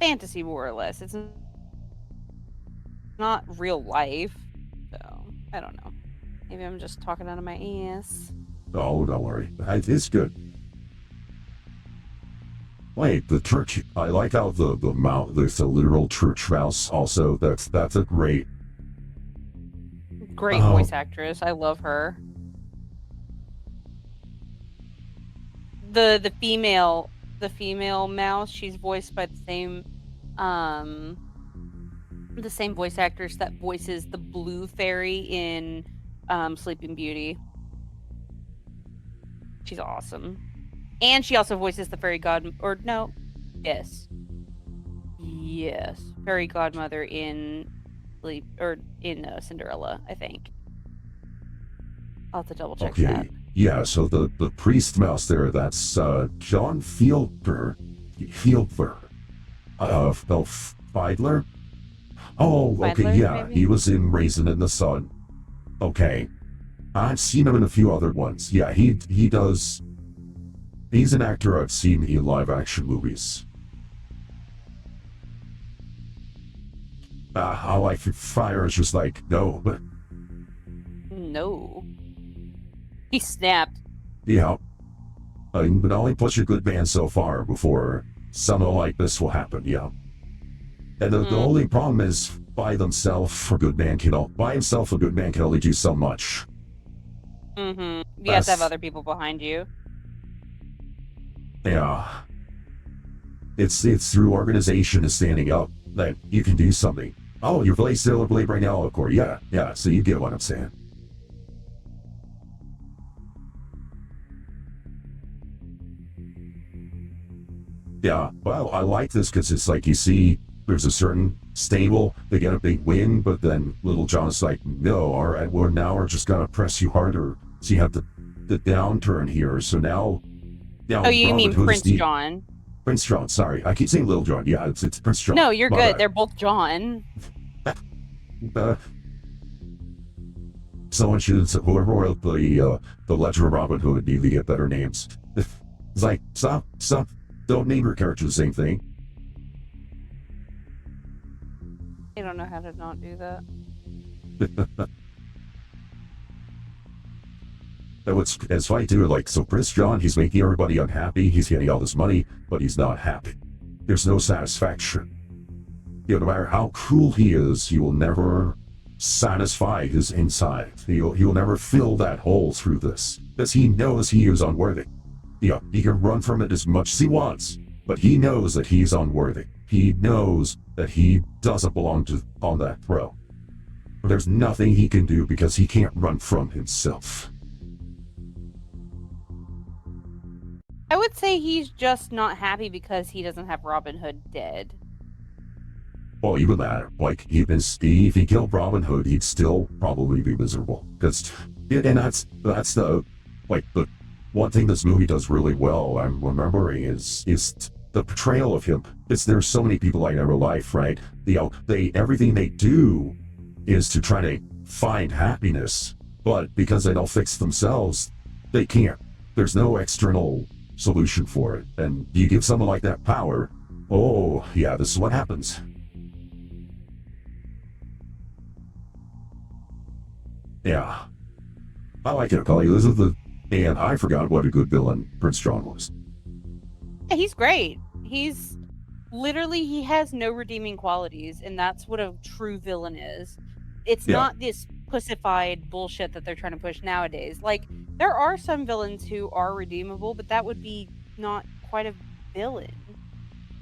fantasy, more or less. It's not real life. So, I don't know. Maybe I'm just talking out of my ass. Oh, don't worry. It's good. Wait, the church. I like how the mount. There's a literal church mouse. Also, that's a great voice actress. I love her. The female mouse. She's voiced by the same voice actress that voices the blue fairy in Sleeping Beauty. She's awesome. And she also voices the fairy fairy godmother in Cinderella, I think. I'll have to double check that. Yeah, so the priest mouse there, that's John Fiedler. Fiedler? Oh, okay, Fiedler, yeah, maybe? he was in Raisin in the Sun. Okay. I've seen him in a few other ones. Yeah, he does. He's an actor I've seen in live action movies. How I Fire is just like, no. No. He snapped. Yeah. I can only push a good man so far before something like this will happen, yeah. And the only problem is, by himself, a good man can only do so much. You have to have other people behind you. Yeah. It's through organization and standing up that you can do something. Oh, you're playing Sailor Blade right now, of course. Yeah, so you get what I'm saying. Yeah, well, I like this because it's like, you see, there's a certain stable, they get a big win, but then Little John's like, no, all right, well, now we're just gonna press you harder. So you have the downturn here. So now oh, you Robin mean Hood Prince John? Prince John, sorry. I keep saying Little John. Yeah, it's Prince John. No, you're good. They're both John. Someone should, whoever wrote the Legend of Robin Hood need to get better names. It's like, stop. Don't name your character the same thing. I don't know how to not do that. It's funny too, like, so Prince John, he's making everybody unhappy, he's getting all this money, but he's not happy. There's no satisfaction. You know, no matter how cool he is, he will never satisfy his inside. He'll never fill that hole through this, because he knows he is unworthy. Yeah, he can run from it as much as he wants, but he knows that he's unworthy. He knows that he doesn't belong on that throne. There's nothing he can do because he can't run from himself. I would say he's just not happy because he doesn't have Robin Hood dead. Well, even that, like, if he killed Robin Hood, he'd still probably be miserable. And that's the one thing this movie does really well, I'm remembering, is the portrayal of him. There's so many people like in real life, right? Everything they do is to try to find happiness, but because they don't fix themselves, they can't. There's no external solution for it. And you give someone like that power, oh, yeah, this is what happens. Yeah. I like it, Kelly. This is and I forgot what a good villain Prince John was. Yeah, he's great. He's literally, he has no redeeming qualities, and that's what a true villain is. It's not this pussified bullshit that they're trying to push nowadays. Like, there are some villains who are redeemable, but that would be not quite a villain.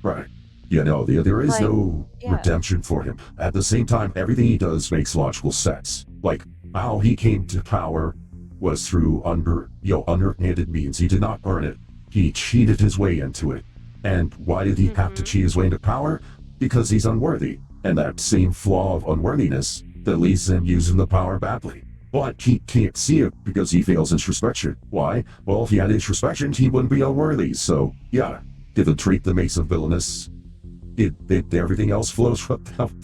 Right. Yeah, no, there is no redemption for him. At the same time, everything he does makes logical sense. Like, how he came to power was through underhanded means. He did not earn it. He cheated his way into it. And why did he have to cheat his way into power? Because he's unworthy. And that same flaw of unworthiness that leads him using the power badly. But he can't see it because he fails introspection. Why? Well, if he had introspection, he wouldn't be unworthy. So, yeah, did the trait that makes him villainous, everything else flows from them.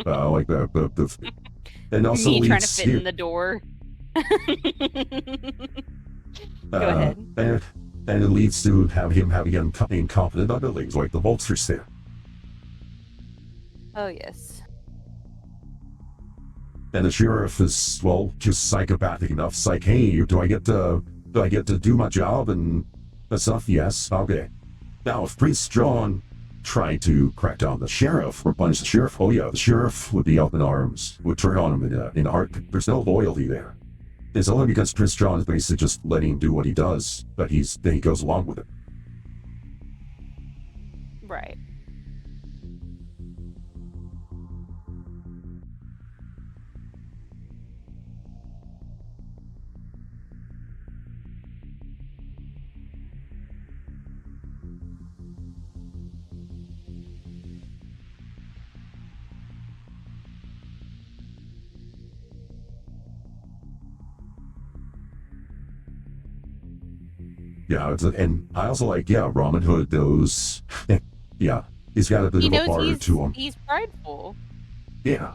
Like that. And also me leads trying to fit in the door. Go ahead. And it leads to him having incompetent underlings like the vultures there. Oh, yes. And the sheriff is, well, just psychopathic enough. It's like, hey, do I get to do my job and stuff? Yes, okay. Now, if Prince John tried to crack down the sheriff or punish the sheriff, oh yeah, the sheriff would be up in arms, would turn on him in a heart. There's no loyalty there. It's only because Prince John is basically just letting him do what he does that he goes along with it. Right. Yeah, and I also like, Robin Hood, those, yeah, he's got a bit of a heart to him. He's prideful. Yeah.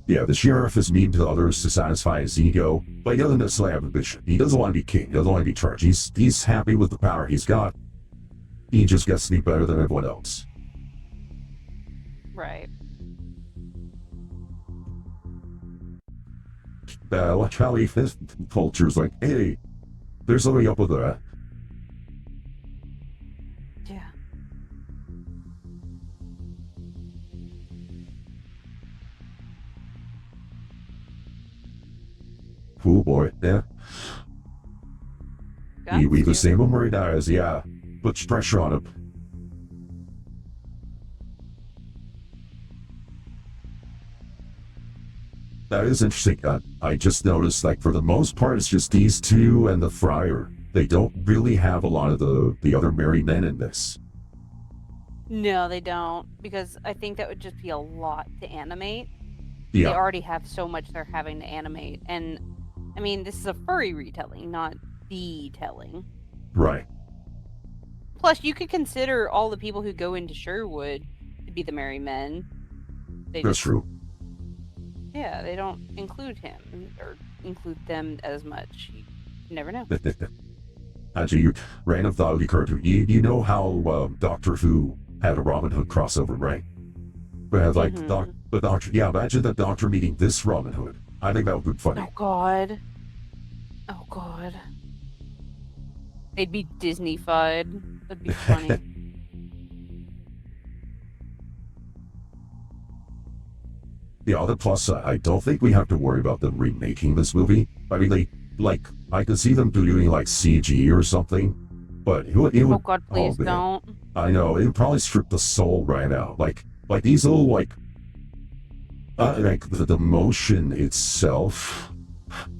Yeah, the sheriff is mean to others to satisfy his ego, but he doesn't necessarily have ambition. He doesn't want to be king. He doesn't want to be charged. He's happy with the power he's got. He just gets to be better than everyone else. Right. Like how his culture's like, hey, there's somebody up with that. Yeah. Oh boy, yeah. We the same him where he dies, yeah. Puts pressure on him. That is interesting. I just noticed, like, for the most part, it's just these two and the friar. They don't really have a lot of the other married men in this. No, they don't, because I think that would just be a lot to animate. Yeah. They already have so much they're having to animate, and I mean, this is a furry retelling, not the telling. Right. Plus, you could consider all the people who go into Sherwood to be the merry men. That's true. Yeah, they don't include him or include them as much. You never know. Actually, random thought occurred to me. You know how Doctor Who had a Robin Hood crossover, right? But like the Doctor, yeah, imagine the Doctor meeting this Robin Hood. I think that would be funny. Oh God. Oh God. They'd be Disney-fied. That'd be funny. The other plus, I don't think we have to worry about them remaking this movie. I mean, I could see them doing like CG or something, but it would. Oh God, please don't. I know, it would probably strip the soul right out. Like these little like the motion itself.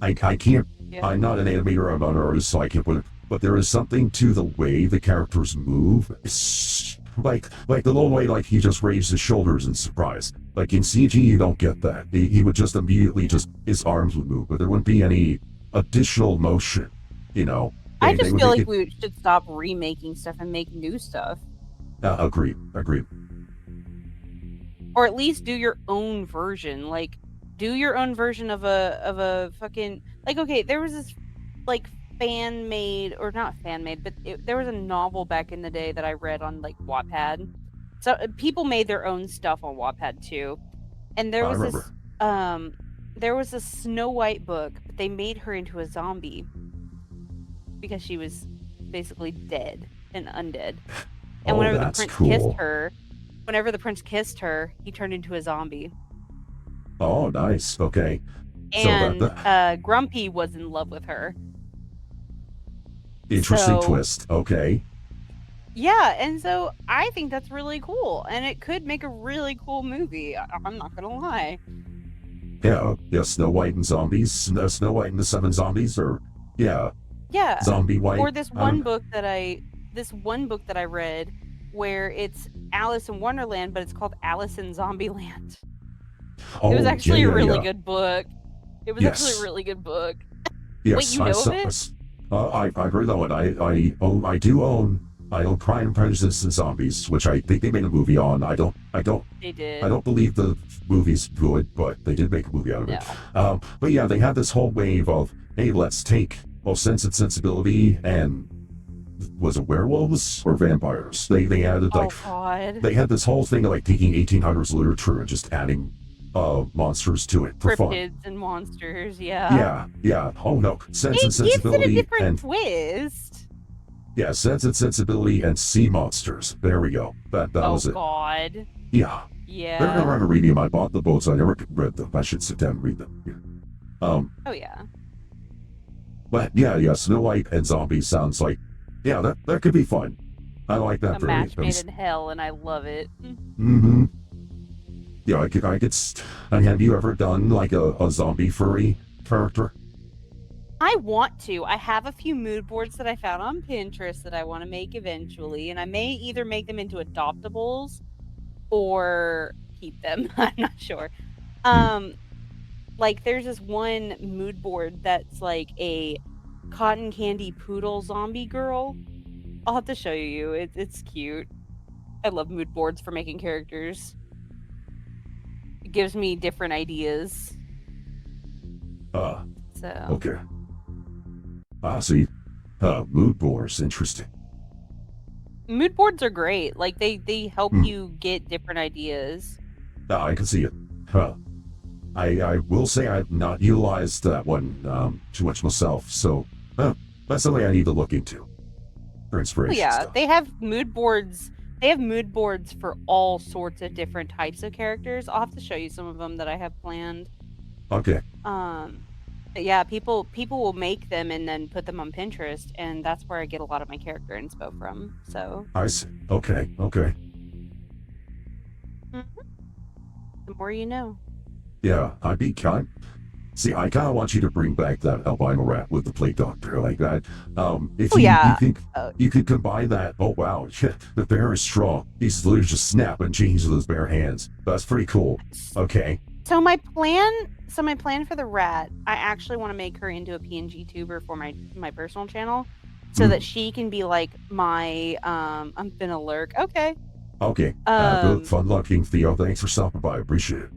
I can't. Yeah. I'm not an animator. I'm not an artist, so I can't put it. But there is something to the way the characters move. It's like the little way, like he just raised his shoulders in surprise. Like in CG, you don't get that. He would just immediately his arms would move, but there wouldn't be any additional motion. You know. I just feel like we should stop remaking stuff and make new stuff. Agreed. or at least do your own version. Like, do your own version of a fucking, like, okay, there was this like fan made, or not fan made, but there was a novel back in the day that I read on like Wattpad. So people made their own stuff on Wattpad too, and there I was remember. this there was a Snow White book, but they made her into a zombie because she was basically dead and undead. And Oh, whenever the that's prince cool. kissed her, he turned into a zombie. Oh, nice. Okay. And So that Grumpy was in love with her. interesting So, twist. Okay. yeah, and so I think that's really cool, and it could make a really cool movie. I'm not gonna lie. Yeah. Yeah. Snow White and zombies. Snow White and the Seven Zombies, or yeah, Yeah. Zombie White. Or this one book that I read where it's Alice in Wonderland, but it's called Alice in Zombieland. Oh, It was actually a really yeah. good book. It was actually a really good book. Yes, Wait, you know of it? I've heard that one. I own Pride and Prejudice and Zombies, which I think they made a movie on. I don't They did. I don't believe the movie's good, but they did make a movie out of it. But yeah, they had this whole wave of, hey, let's take Sense and Sensibility and, was it werewolves or vampires? They added like, God. they had this whole thing of like taking 1800s literature and just adding monsters to it for fun. Cryptids and monsters, yeah. Yeah. Oh no, Sense and It gives it a Sensibility different and twist. yeah, Sense and Sensibility and Sea Monsters. There we go. That was it. God. Yeah. Yeah. They're never on a medium. I bought the books. I never read them. I should sit down and read them. Yeah. Oh yeah. But yeah, Snow White and zombies sounds like, yeah, that could be fun. I like that A very match made in hell, and I love it. Mm-hmm. Yeah, I could. Have you ever done like a zombie furry character? I want to. I have a few mood boards that I found on Pinterest that I want to make eventually, and I may either make them into adoptables or keep them. I'm not sure. Like there's this one mood board that's like a cotton candy poodle zombie girl. I'll have to show you. It's cute. I love mood boards for making characters. It gives me different ideas. So Okay. See. Mood boards, interesting. mood boards are great. Like they help you get different ideas. I can see it. I will say I've not utilized that one too much myself, so that's something I need to look into for inspiration. Yeah, stuff. they have mood boards. They have mood boards for all sorts of different types of characters. I'll have to show you some of them that I have planned. Okay. But yeah, people will make them and then put them on Pinterest, and that's where I get a lot of my character inspo from. So I see. Okay. the more you know. Yeah, I'd be kind. See, I kind of want you to bring back that albino rat with the plague doctor like that. If you could combine that. Oh wow, the bear is strong. He's literally just snapping chains with his bare hands. That's pretty cool. Okay. So my plan for the rat, I actually want to make her into a PNGTuber for my personal channel, so that she can be like my I'm gonna lurk. Okay. Okay. Good fun luck, King Theo. Thanks for stopping by. Appreciate it.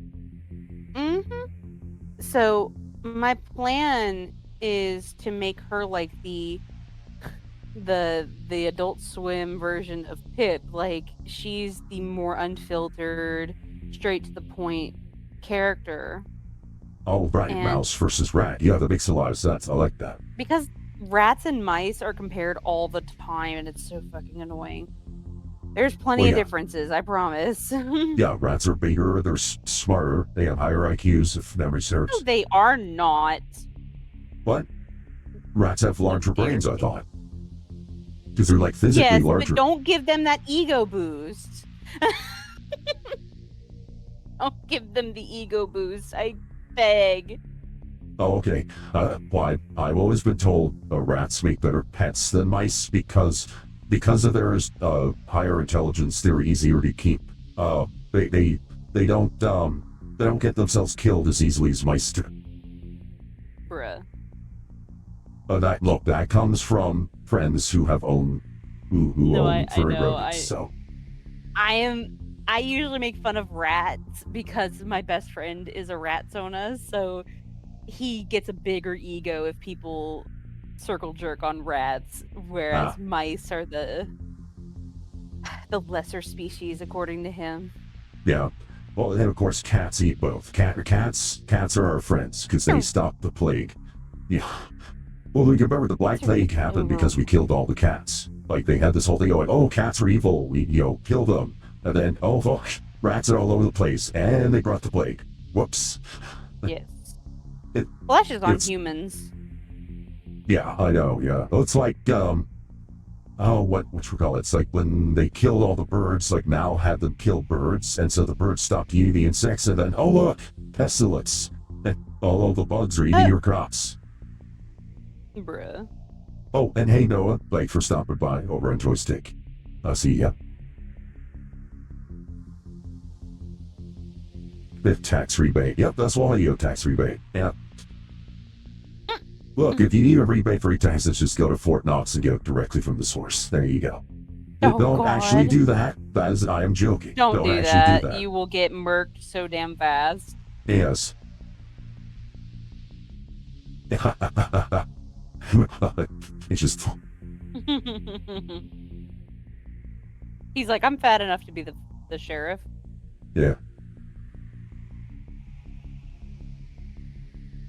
So my plan is to make her like the Adult Swim version of Pip. Like she's the more unfiltered, straight to the point character. Oh right, mouse versus rat. Yeah, that makes a lot of sense. I like that. Because rats and mice are compared all the time, and it's so fucking annoying. There's plenty of differences, I promise. Yeah, rats are bigger, they're smarter, they have higher IQs if memory serves. No, they are not. What? Rats have larger brains, I thought. Because they're like physically larger. But don't give them that ego boost. Don't give them the ego boost. I beg. Oh, okay. Why? I've always been told rats make better pets than mice because of their higher intelligence. They're easier to keep. They don't get themselves killed as easily as mice do. Bruh. That comes from friends who have owned who own furry rodents. So I am I usually make fun of rats because my best friend is a ratsona, so he gets a bigger ego if people circle jerk on rats, whereas mice are the lesser species according to him. Yeah. Well, and of course, cats eat both. Cats are our friends because they stop the plague. Yeah. Well, you remember the Black Plague happened because we killed all the cats. Like, they had this whole thing going, oh, cats are evil, we, kill them. And then, oh, fuck, rats are all over the place, and they brought the plague. Whoops. Yes. Well, that's just on humans. Yeah, I know, yeah. Well, it's like, what you call it? It's like when they killed all the birds, like Mal had them kill birds, and so the birds stopped eating the insects, and then, oh, look, pestilence. And all of the bugs are eating your crops. Bruh. Oh, and hey, Noah, thanks for stopping by over on Joystick. I'll see ya. Fifth tax rebate. Yep, that's why you tax rebate. Yeah. Look, if you need a rebate for your taxes, just go to Fort Knox and get it directly from the source. There you go. Don't actually do that. I am joking. Don't do that. You will get murked so damn fast. Yes. It's just. He's like, I'm fat enough to be the sheriff. Yeah.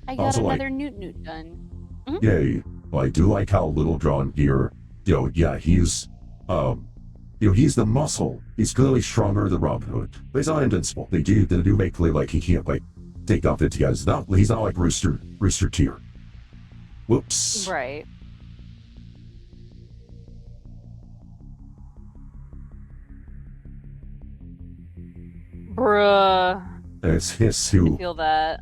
I got also, another newt done. Mm-hmm. Yeah, well, I do like how Little John here, yeah, he's the muscle. He's clearly stronger than Robin Hood. But he's not invincible. They do make clear like he can't take off 50 guys. He's not like Rooster Tear. Whoops. Right. Bruh. It's who. I feel that.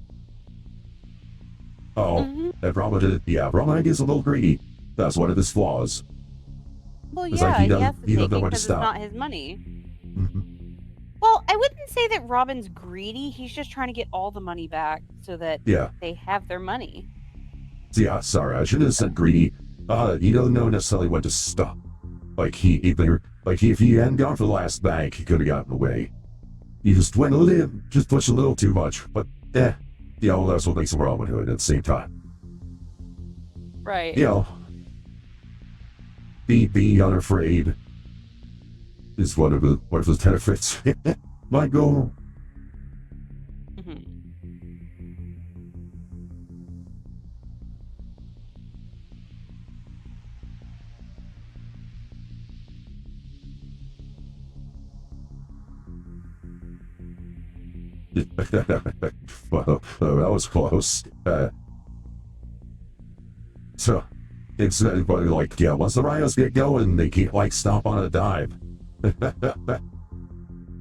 Oh, and Robin Hood is a little greedy. That's one of his flaws. Well, yeah, like he has to take it know when to because it's stop. not his money. Mm-hmm. Well, I wouldn't say that Robin's greedy. He's just trying to get all the money back so that they have their money. Yeah, sorry, I should have said greedy. He doesn't know necessarily when to stop. Like if he hadn't gone for the last bank, he could have gotten away. He just went just pushed a little too much, but that's what makes him Robin Hood at the same time. Right. Be unafraid is one of his benefits. My goal. Mm-hmm. Well, that was close. So, it's like, once the rhinos get going, they can't stop on a dime.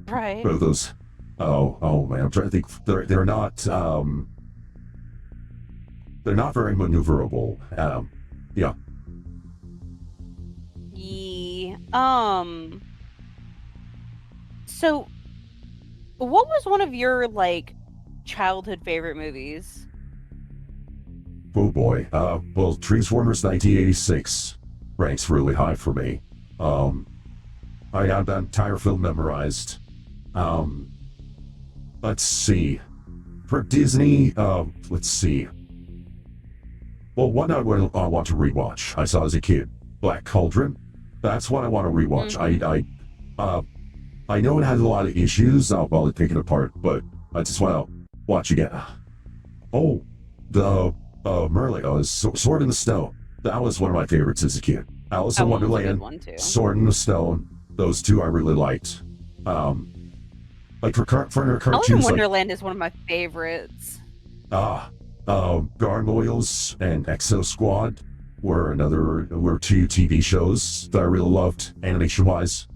Right. But those, oh man, I'm trying to think. They're not very maneuverable. Yeah. So, what was one of your childhood favorite movies? Oh boy. Well, Transformers 1986 ranks really high for me. I had that entire film memorized. Let's see. For Disney, let's see. Well, one I want to rewatch. I saw as a kid. Black Cauldron. That's what I want to rewatch. Mm-hmm. I know it has a lot of issues. I'll probably take it apart, but I just want to watch again. Oh, the Merlin, Sword in the Stone. That was one of my favorites as a kid. Alice in Wonderland, Sword in the Stone. Those two I really liked. For cartoons. Alice in Wonderland is one of my favorites. Gargoyles and Exo Squad were two TV shows that I really loved, animation-wise.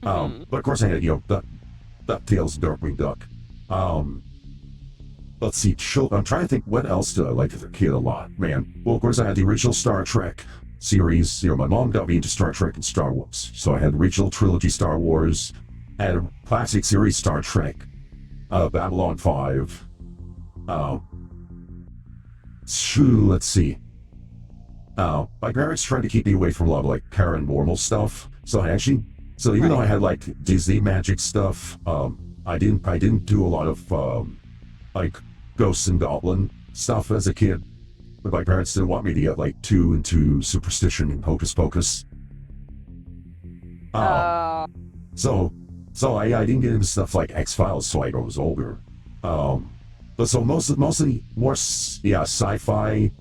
But of course I had, DuckTales and Darkwing Duck. Let's see, I'm trying to think what else did I like as a kid a lot, man. Well, of course I had the original Star Trek series. My mom got me into Star Trek and Star Wars. So I had the original trilogy Star Wars, had a classic series Star Trek, Babylon 5. Let's see. My parents tried to keep me away from a lot of paranormal stuff, so I actually So even though I Right. had like Disney magic stuff, I didn't do a lot of like ghosts and goblin stuff as a kid. But my parents didn't want me to get like too into superstition and hocus pocus. Uh, So I didn't get into stuff like X-Files till I was older. But so mostly more sci-fi.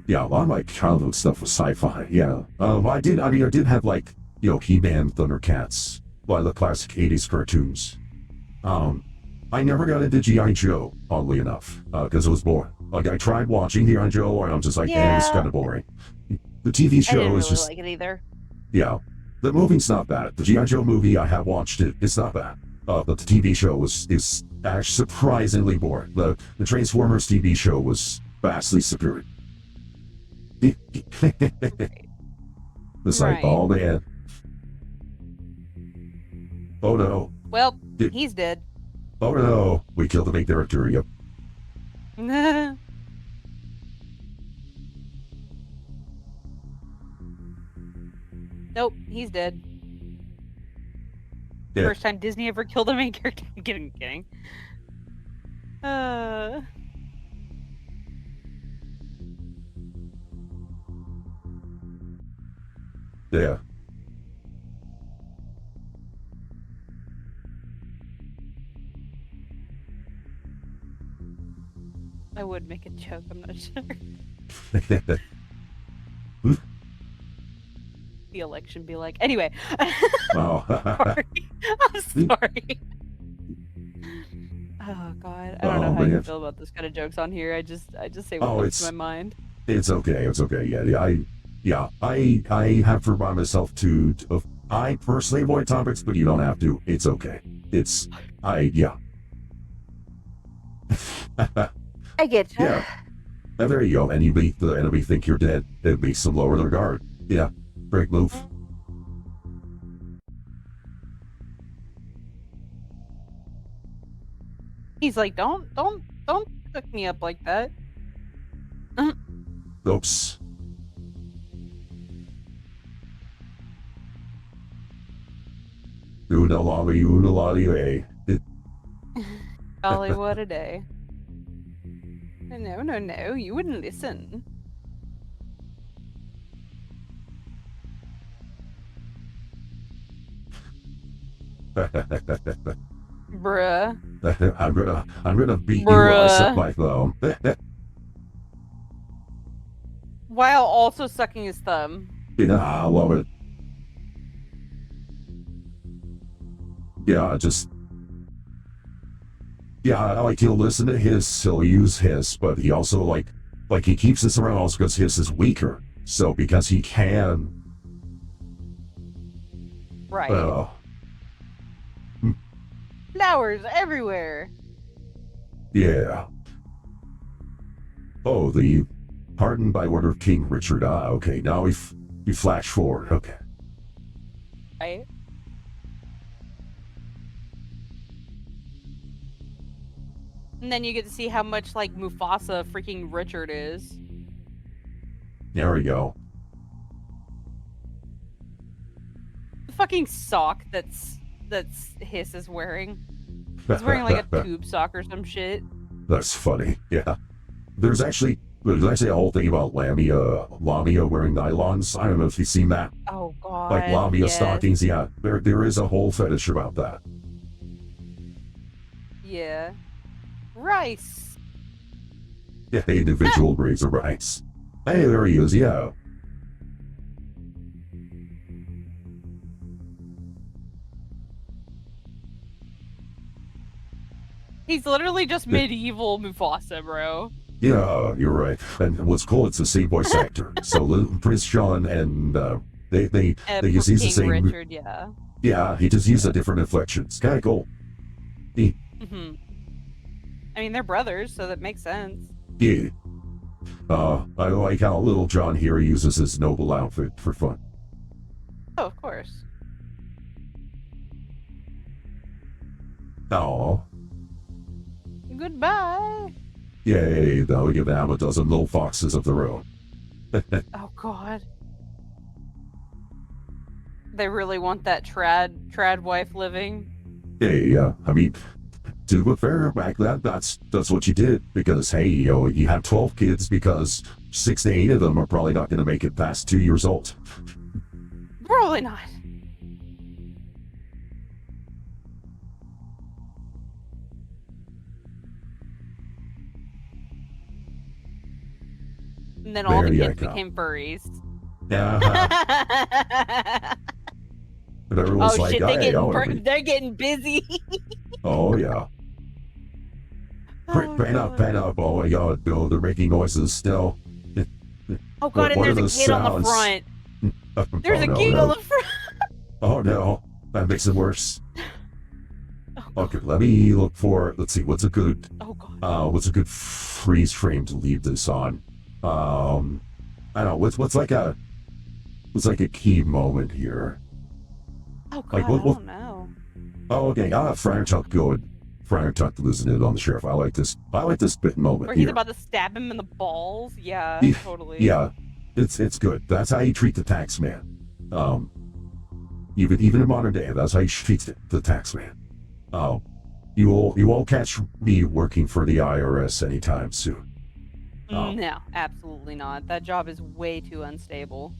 Yeah, a lot of my childhood stuff was sci-fi. Yeah. I did have like He-Man, Thundercats, a lot of the classic '80s cartoons. I never got into G.I. Joe, oddly enough, because it was boring. Like I tried watching G.I. Joe, and I'm just like, it's Yeah. kind of boring. The TV I show didn't is really just like it either. yeah. The movie's not bad. The G.I. Joe movie, I have watched it. It's not bad. But the TV show is actually surprisingly boring. The Transformers TV show was vastly superior. It's like, Right. oh man. Oh no. Well, Did- he's dead. Oh no. We killed the main character. Yep. Nope, he's dead. Yeah. First time Disney ever killed a main character. Kidding. Yeah. I would make a joke, I'm not sure. The election be like. Anyway. Oh. Sorry. I'm sorry. Oh god. I don't know Oh, how you man. feel about this kind of jokes on here. I just say what Oh, comes it's- to my mind. It's okay. It's okay. I have to remind myself to I personally avoid topics, but you don't have to. It's okay. Yeah. I get you. Yeah. And there you go. And you make the enemy think you're dead. It makes them lower their guard. Yeah. Break move. He's like, don't hook me up like that. Oops. Unalali. Golly, what a day. No, you wouldn't listen. Bruh. I'm gonna beat you while I suck Bruh. my thumb. While also sucking his thumb. Yeah, I love it. Yeah, like he'll listen to he'll use his, but he also like he keeps this around also because his is weaker. So because he can, Right. Flowers everywhere. Yeah. Oh, the pardon by order of King Richard. Okay, now we flash forward. Okay. Right? And then you get to see how much like Mufasa freaking Richard is. There we go. The fucking sock that's Hiss is wearing. He's wearing like a tube sock or some shit. That's funny. Yeah. There's actually a whole thing about Lamia wearing nylons. I don't know if you've seen that. Oh god. Like Lamia yes. stockings. Yeah. There is a whole fetish about that. Yeah. Rice. Yeah, individual grades of rice. Hey, there he is. Yeah. He's literally just medieval Mufasa, bro. Yeah, you're right. And what's cool, it's the same voice actor. So Prince John and they just use the King same. Richard, yeah. Yeah, he just used a different inflections. Kind of cool. Hmm. I mean, they're brothers, so that makes sense. Yeah. I like how Little John here uses his noble outfit for fun. Oh, of course. Oh, Goodbye. yay! They'll give them a dozen little foxes of their own. Oh god. They really want that trad wife living. Hey, I mean, to be fair, back then, that's what you did. Because, hey, you have 12 kids because 6 to 8 of them are probably not going to make it past 2 years old. Probably not. And then all There the you kids go. became furries. Uh-huh. And everyone's Oh like, shit, hey, they're getting busy. oh, yeah. Oh, Pan up, God. pan up. Oh, my God. No, they're making noises still. Oh God, and What are there's a those kid on the sounds? front. There's oh, a no, kid no. on the front. Oh, no. That makes it worse. Oh, God. Okay, let me look for, let's see, what's a good freeze frame to leave this on? I don't know, what's like a key moment here? Oh God, Like, I don't know. Oh, okay, Friar Tuck good. Friar Tuck losing it on the sheriff. I like this bit moment Where he's here. about to stab him in the balls. Yeah, totally. Yeah, it's good. That's how you treat the tax man. Even in modern day, that's how you treat the tax man. You won't catch me working for the IRS anytime soon. No, absolutely not. That job is way too unstable.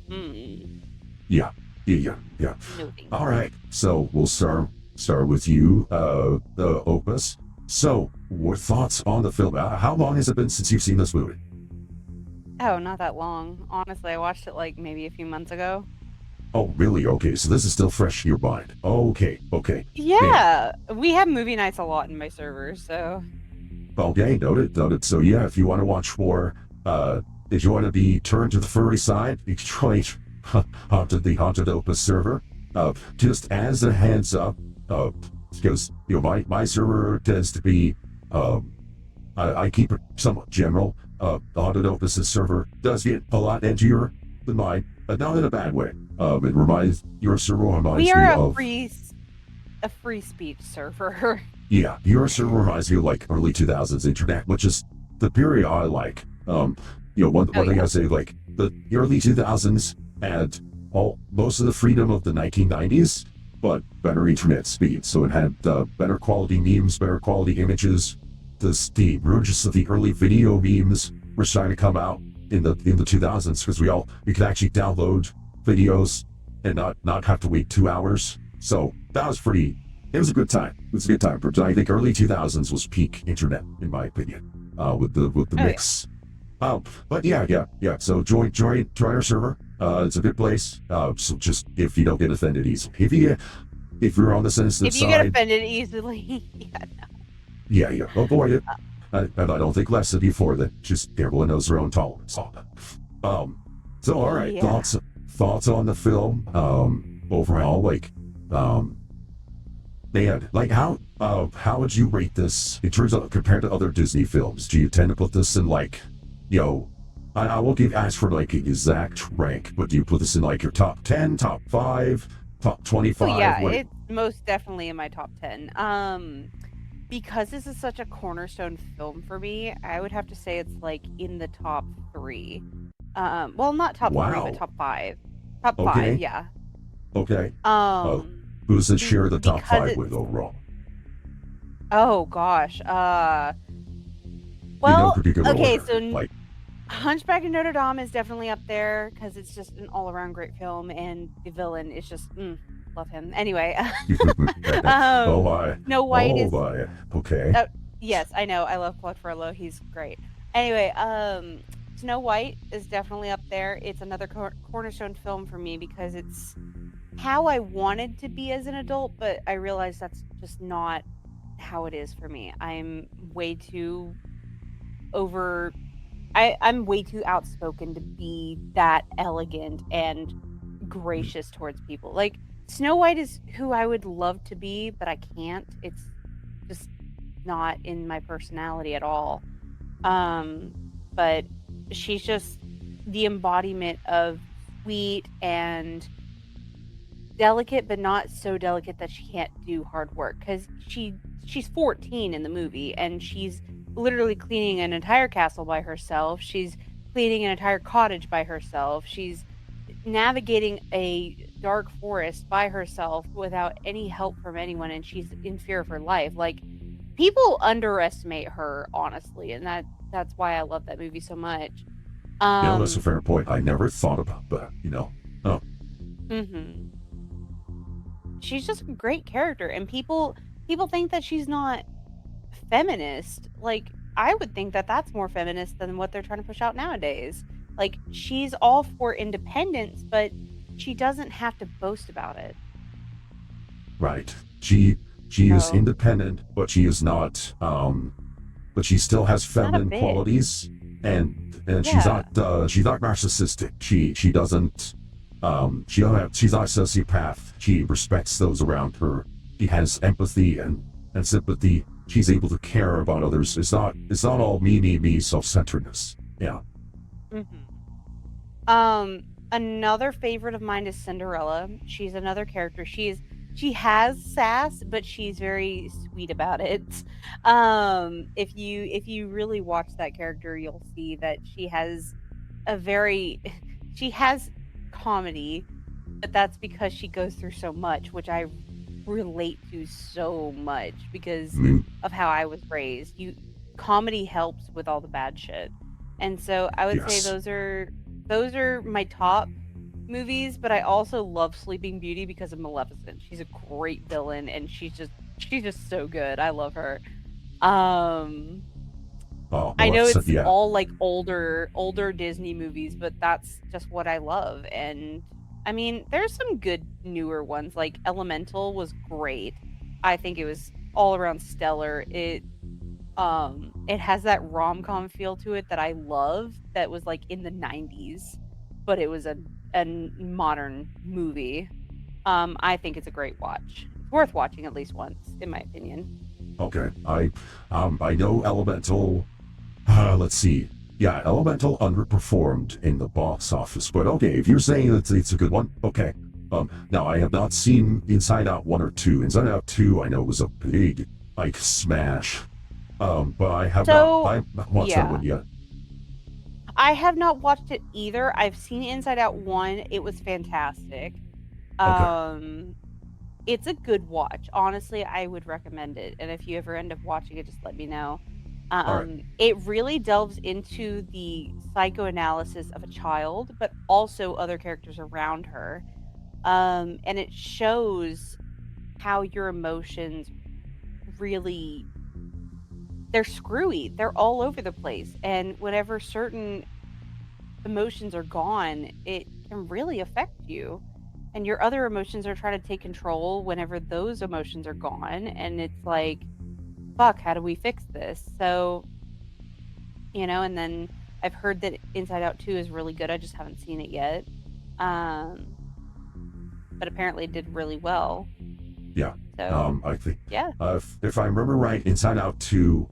Yeah. No thanks. All right, so we'll start with you, the Opus. So, what thoughts on the film? How long has it been since you've seen this movie? Oh, not that long. Honestly, I watched it like maybe a few months ago. Oh, really? Okay, so this is still fresh in your mind. Okay. Yeah, we have movie nights a lot in my server, so. Okay, noted. So yeah, if you want to watch more, if you want to be turned to the furry side, you can try Haunted Opus server. Just as a heads up, because my server tends to be, I keep it somewhat general. The Haunted Opus server does get a lot edgier than mine, but not in a bad way. Your server reminds me of... We are a free speech server. Yeah, your server reminds me of like early 2000s internet, which is the period I like. One thing I say, like the early 2000s had most of the freedom of the 1990s, but better internet speed. So it had better quality memes, better quality images. The emergence of the early video memes were starting to come out in the 2000s because we could actually download videos and not have to wait 2 hours. So that was pretty. It was a good time. But I think early 2000s was peak internet, in my opinion, with the mix. Yeah. But yeah. So join our server. It's a good place. So just if you don't get offended easily, if you're on the sensitive side, if you get offended easily, yeah, avoid it. And I don't think less of you for that. Just everyone knows their own tolerance on that. So all right, thoughts on the film. Overall, man, like how would you rate this in terms of compared to other Disney films? Do you tend to put this in I won't ask for like an exact rank, but do you put this in like your top 10, top 5, top 25? Oh, yeah, it's most definitely in my top 10. Because this is such a cornerstone film for me, I would have to say it's like in the top 3. Well, not top 3, but top 5. Top 5, yeah. Okay. Who does it share the top 5 with overall? Oh gosh. Well, okay, so Hunchback of Notre Dame is definitely up there because it's just an all-around great film, and the villain is just love him. Anyway, oh my. Snow White is. Okay. Yes, I know. I love Claude Frollo. He's great. Anyway, Snow White is definitely up there. It's another cornerstone film for me because it's how I wanted to be as an adult, but I realized that's just not how it is for me. I'm way too I'm way too outspoken to be that elegant and gracious towards people. Like, Snow White is who I would love to be, but I can't. It's just not in my personality at all. But she's just the embodiment of sweet and delicate, but not so delicate that she can't do hard work. Because she's 14 in the movie, and she's literally cleaning an entire castle by herself. She's cleaning an entire cottage by herself. She's navigating a dark forest by herself without any help from anyone, and she's in fear of her life. Like, people underestimate her, honestly, and that's why I love that movie so much. Yeah, that's a fair point. I never thought about that, Oh, Mhm. She's just a great character, and people think that she's not feminist. Like, I would think that that's more feminist than what they're trying to push out nowadays. Like, she's all for independence, but she doesn't have to boast about it. right. She is So, independent, but she is not. But she still has not a feminine bitch. qualities, and she's Yeah. not narcissistic. She doesn't. She's not a sociopath. She respects those around her. She has empathy and sympathy. She's able to care about others. It's not all me, self-centeredness. Yeah. Another favorite of mine is Cinderella. She's another character. She has sass, but she's very sweet about it. If you really watch that character, you'll see that she has she has comedy, but that's because she goes through so much, which I relate to so much because Mm, of how I was raised. Comedy helps with all the bad shit. And so I would say yes. those are my top movies, but I also love Sleeping Beauty because of Maleficent. She's a great villain, and she's just so good. I love her. Um Oh, I know Maleficent. it's Yeah. all like older Disney movies, but that's just what I love. And I mean, there's some good newer ones. Like Elemental was great. I think it was all around stellar. It has that rom-com feel to it that I love, that was like in the 90s, but it was a modern movie. I think it's a great watch. It's worth watching at least once, in my opinion. Okay. I know Elemental. Let's see. Yeah, Elemental underperformed in the box office, but okay, if you're saying that it's a good one, okay. Now I have not seen Inside Out 1 or 2. Inside Out 2, I know, was a big, like, smash. But I have So, not watched that yeah. one yet. I have not watched it either. I've seen Inside Out 1. It was fantastic. Okay. It's a good watch. Honestly, I would recommend it. And if you ever end up watching it, just let me know. All right. It really delves into the psychoanalysis of a child, but also other characters around her. And it shows how your emotions really, they're screwy. They're all over the place. And whenever certain emotions are gone, it can really affect you. And your other emotions are trying to take control whenever those emotions are gone. And it's like, fuck, how do we fix this? So, and then I've heard that Inside Out 2 is really good. I just haven't seen it yet. But apparently it did really well. Yeah. So, I think. yeah. If I remember right, Inside Out 2,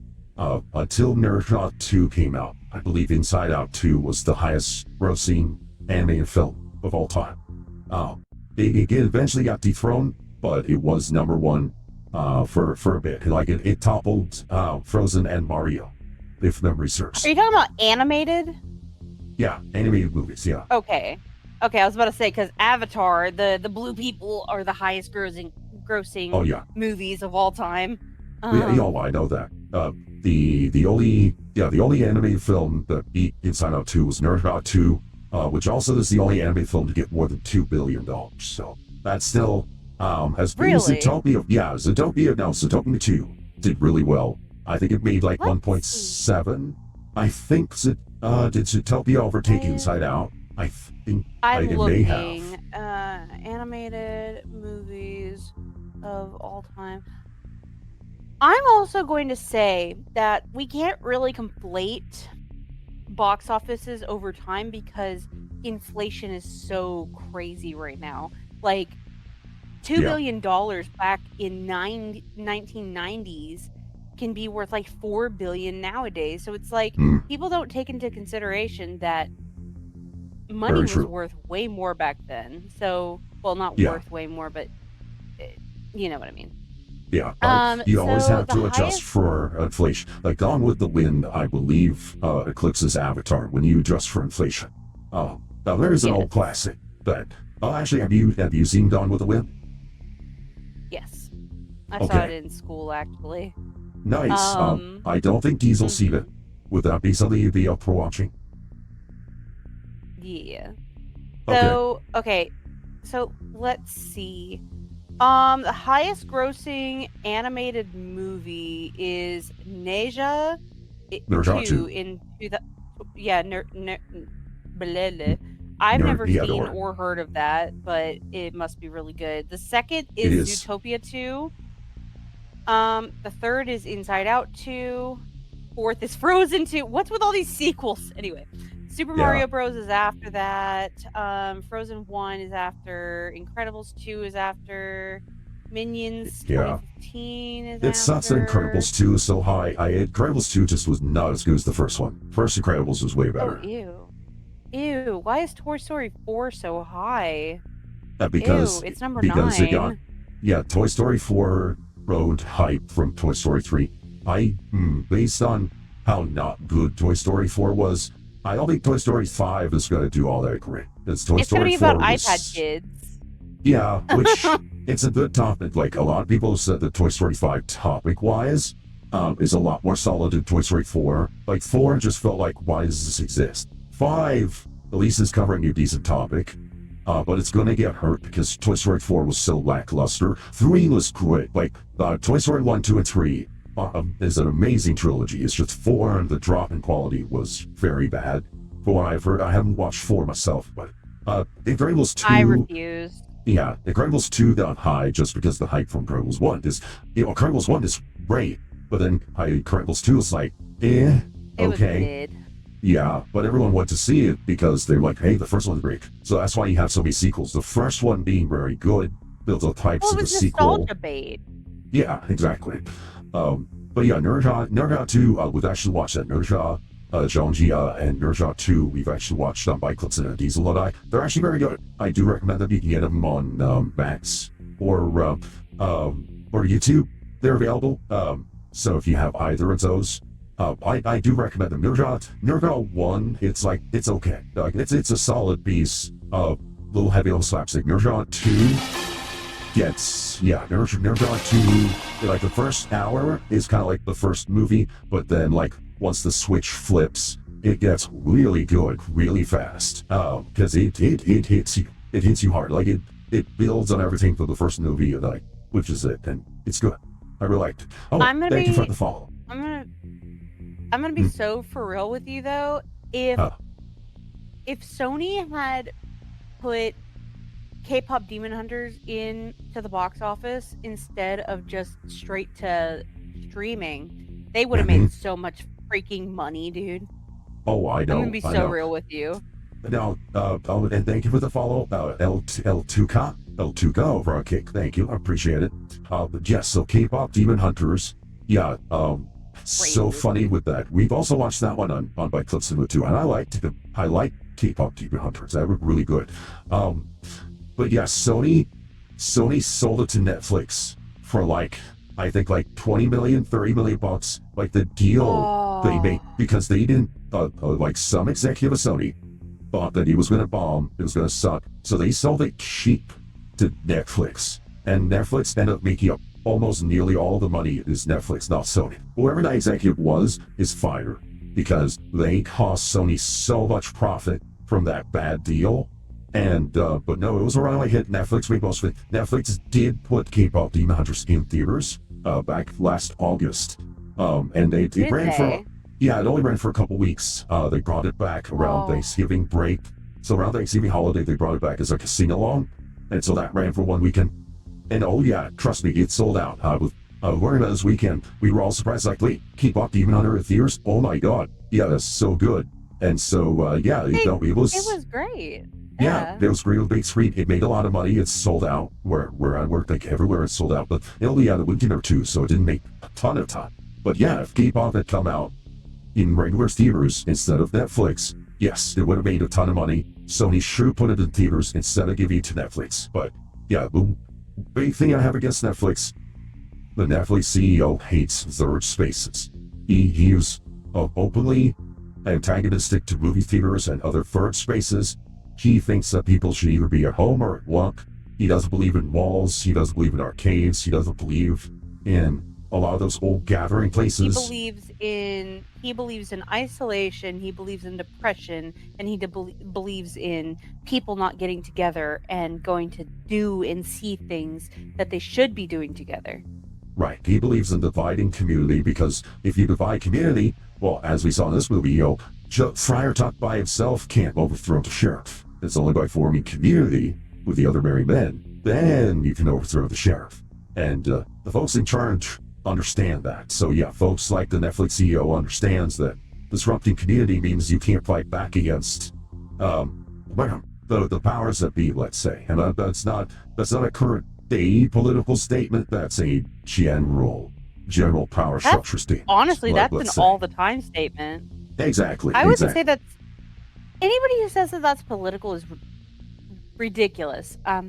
until Naruto 2 came out, I believe Inside Out 2 was the highest grossing animated film of all time. It eventually got dethroned, but it was number one for a bit. Like it toppled Frozen and Mario, if memory serves. Are you talking about animated? Yeah, animated movies. Yeah. Okay, I was about to say, because Avatar, the blue people are the highest grossing Oh yeah. movies of all time. Yeah, I know that. The only animated film that beat Inside Out 2 was Naruto 2. Which also is the only anime film to get more than $2 billion. So that still has been Really? Zootopia. Yeah, Zootopia 2 did really well. I think it made like Let's 1.7. I think did Zootopia overtake Inside Out? I think I'm it may have. looking animated movies of all time. I'm also going to say that we can't really conflate box offices over time because inflation is so crazy right now. Like $2 billion back in 1990s can be worth like $4 billion nowadays. So it's like people don't take into consideration that money was worth way more back then. So, well, not worth way more, but you know what I mean. Yeah, you always have to adjust for inflation. Like Gone with the Wind, I believe, eclipses Avatar when you adjust for inflation. Now there's an old classic. But actually, have you seen Dawn with the Wind? Yes. I saw Okay. it in school, actually. Nice. I don't think Diesel's seen it. Would that be something you'd be up for watching? Yeah. Okay. So let's see. The highest grossing animated movie is Neja Nerja 2 2. into the bleh. I've never seen Neador. or heard of that, but it must be really good. The second It is is. Zootopia 2. The third is Inside Out 2. Fourth is Frozen 2. What's with all these sequels? Anyway, Super Yeah. Mario Bros. Is after that. Frozen 1 is after. Incredibles 2 is after. Minions Yeah. 2015 is It sucks that after. Incredibles 2 is so high. Incredibles 2 just was not as good as the first one. First Incredibles was way Oh, better. ew. Why is Toy Story 4 so high? Because Ew, it's number because 9. it got Toy Story 4 rode hype from Toy Story 3. Based on how not good Toy Story 4 was, I don't think Toy Story 5 is going to do all that great. It's Toy It's going to Story be about 4 iPad kids. Yeah, which it's a good topic. Like a lot of people said that Toy Story 5 topic-wise is a lot more solid than Toy Story 4. Like 4 just felt like, why does this exist? 5 at least is covering a decent topic. But it's going to get hurt because Toy Story 4 was so lackluster. 3 was great. Like, Toy Story 1, 2, and 3 is an amazing trilogy. It's just 4, the drop in quality was very bad. For what I've heard, I haven't watched 4 myself, but Incredibles 2... I refuse. Yeah, Incredibles 2 got high just because the hype from Incredibles 1 is... Incredibles 1 is great, but then Incredibles 2 is like, It was okay. mid. Yeah, but everyone went to see it because they're like, hey, the first one's great. So that's why you have so many sequels. The first one being very good builds up hypes Well, of it the was sequel. nostalgia bait. Yeah, exactly. But yeah, Nerja 2, we've actually watched that. Nerja, Zhongjia, and Nerja 2, we've actually watched on Byte Clips and Diesel and I. They're actually very good. I do recommend that you can get them on Max or YouTube. They're available. So if you have either of those, I do recommend them. Nerja 1, it's okay. Like it's a solid piece of little heavy little slapstick. Nerja 2 gets Nerja 2, like the first hour is kind of like the first movie, but then like once the switch flips, it gets really good really fast. Because it hits you hard. Like it builds on everything from the first movie, like, which is it, and it's good. I really liked it. Oh, thank you for the follow. I'm gonna be so for real with you though. If Sony had put K-pop Demon Hunters into the box office instead of just straight to streaming, they would have made so much freaking money, dude. Oh, I know. I'm gonna be so real with you. Now, and thank you for the follow, L2K over a kick. Thank you, I appreciate it. But yes, so K-pop Demon Hunters, yeah, so funny with that. We've also watched that one on Byte Clips Cinema too, and I like K-pop Demon Hunters. That was really good. But yeah, Sony sold it to Netflix for I think 20 million, 30 million bucks. Like the deal they made, because they didn't, some executive of Sony thought that he was going to bomb, it was going to suck. So they sold it cheap to Netflix. And Netflix ended up making up almost nearly all the money is Netflix, not Sony. Whoever that executive was is fired because they cost Sony so much profit from that bad deal. And, but no, it was a runaway hit. Netflix made most of it. Netflix did put K-pop Demon Hunters in theaters back last August. And they ran for... Yeah, it only ran for a couple weeks. They brought it back around Thanksgiving break. So around Thanksgiving holiday, they brought it back as a sing-along. And so that ran for one weekend. And oh yeah, trust me, it sold out. I was worried about this weekend. We were all surprised, like, wait, K-pop Demon Hunter in theaters? Oh my god. Yeah, that's so good. And so, yeah, it was great. Yeah, it was great. It was a big screen. It made a lot of money. It's sold out. Where I work, like everywhere it's sold out. But it only had a weekend or two, so it didn't make a ton of time. But yeah, if K-pop had come out in regular theaters instead of Netflix, yes, it would have made a ton of money. Sony sure put it in theaters instead of giving it to Netflix. But yeah, the big thing I have against Netflix, the Netflix CEO hates third spaces. He's openly antagonistic to movie theaters and other third spaces. He thinks that people should either be at home or at work. He doesn't believe in malls. He doesn't believe in arcades. He doesn't believe in a lot of those old gathering places. He believes in isolation, he believes in depression, and he believes in people not getting together and going to do and see things that they should be doing together. Right. He believes in dividing community, because if you divide community, well, as we saw in this movie, Friar Tuck by himself can't overthrow the sheriff. It's only by forming community with the other merry men, then you can overthrow the sheriff. And the folks in charge understand that. So yeah, folks like the Netflix CEO understands that disrupting community means you can't fight back against the powers that be, let's say. And that's not a current day political statement. That's a general power structure statement. Honestly, that's an all the time statement. Exactly. I would say that anybody who says that that's political is ridiculous. I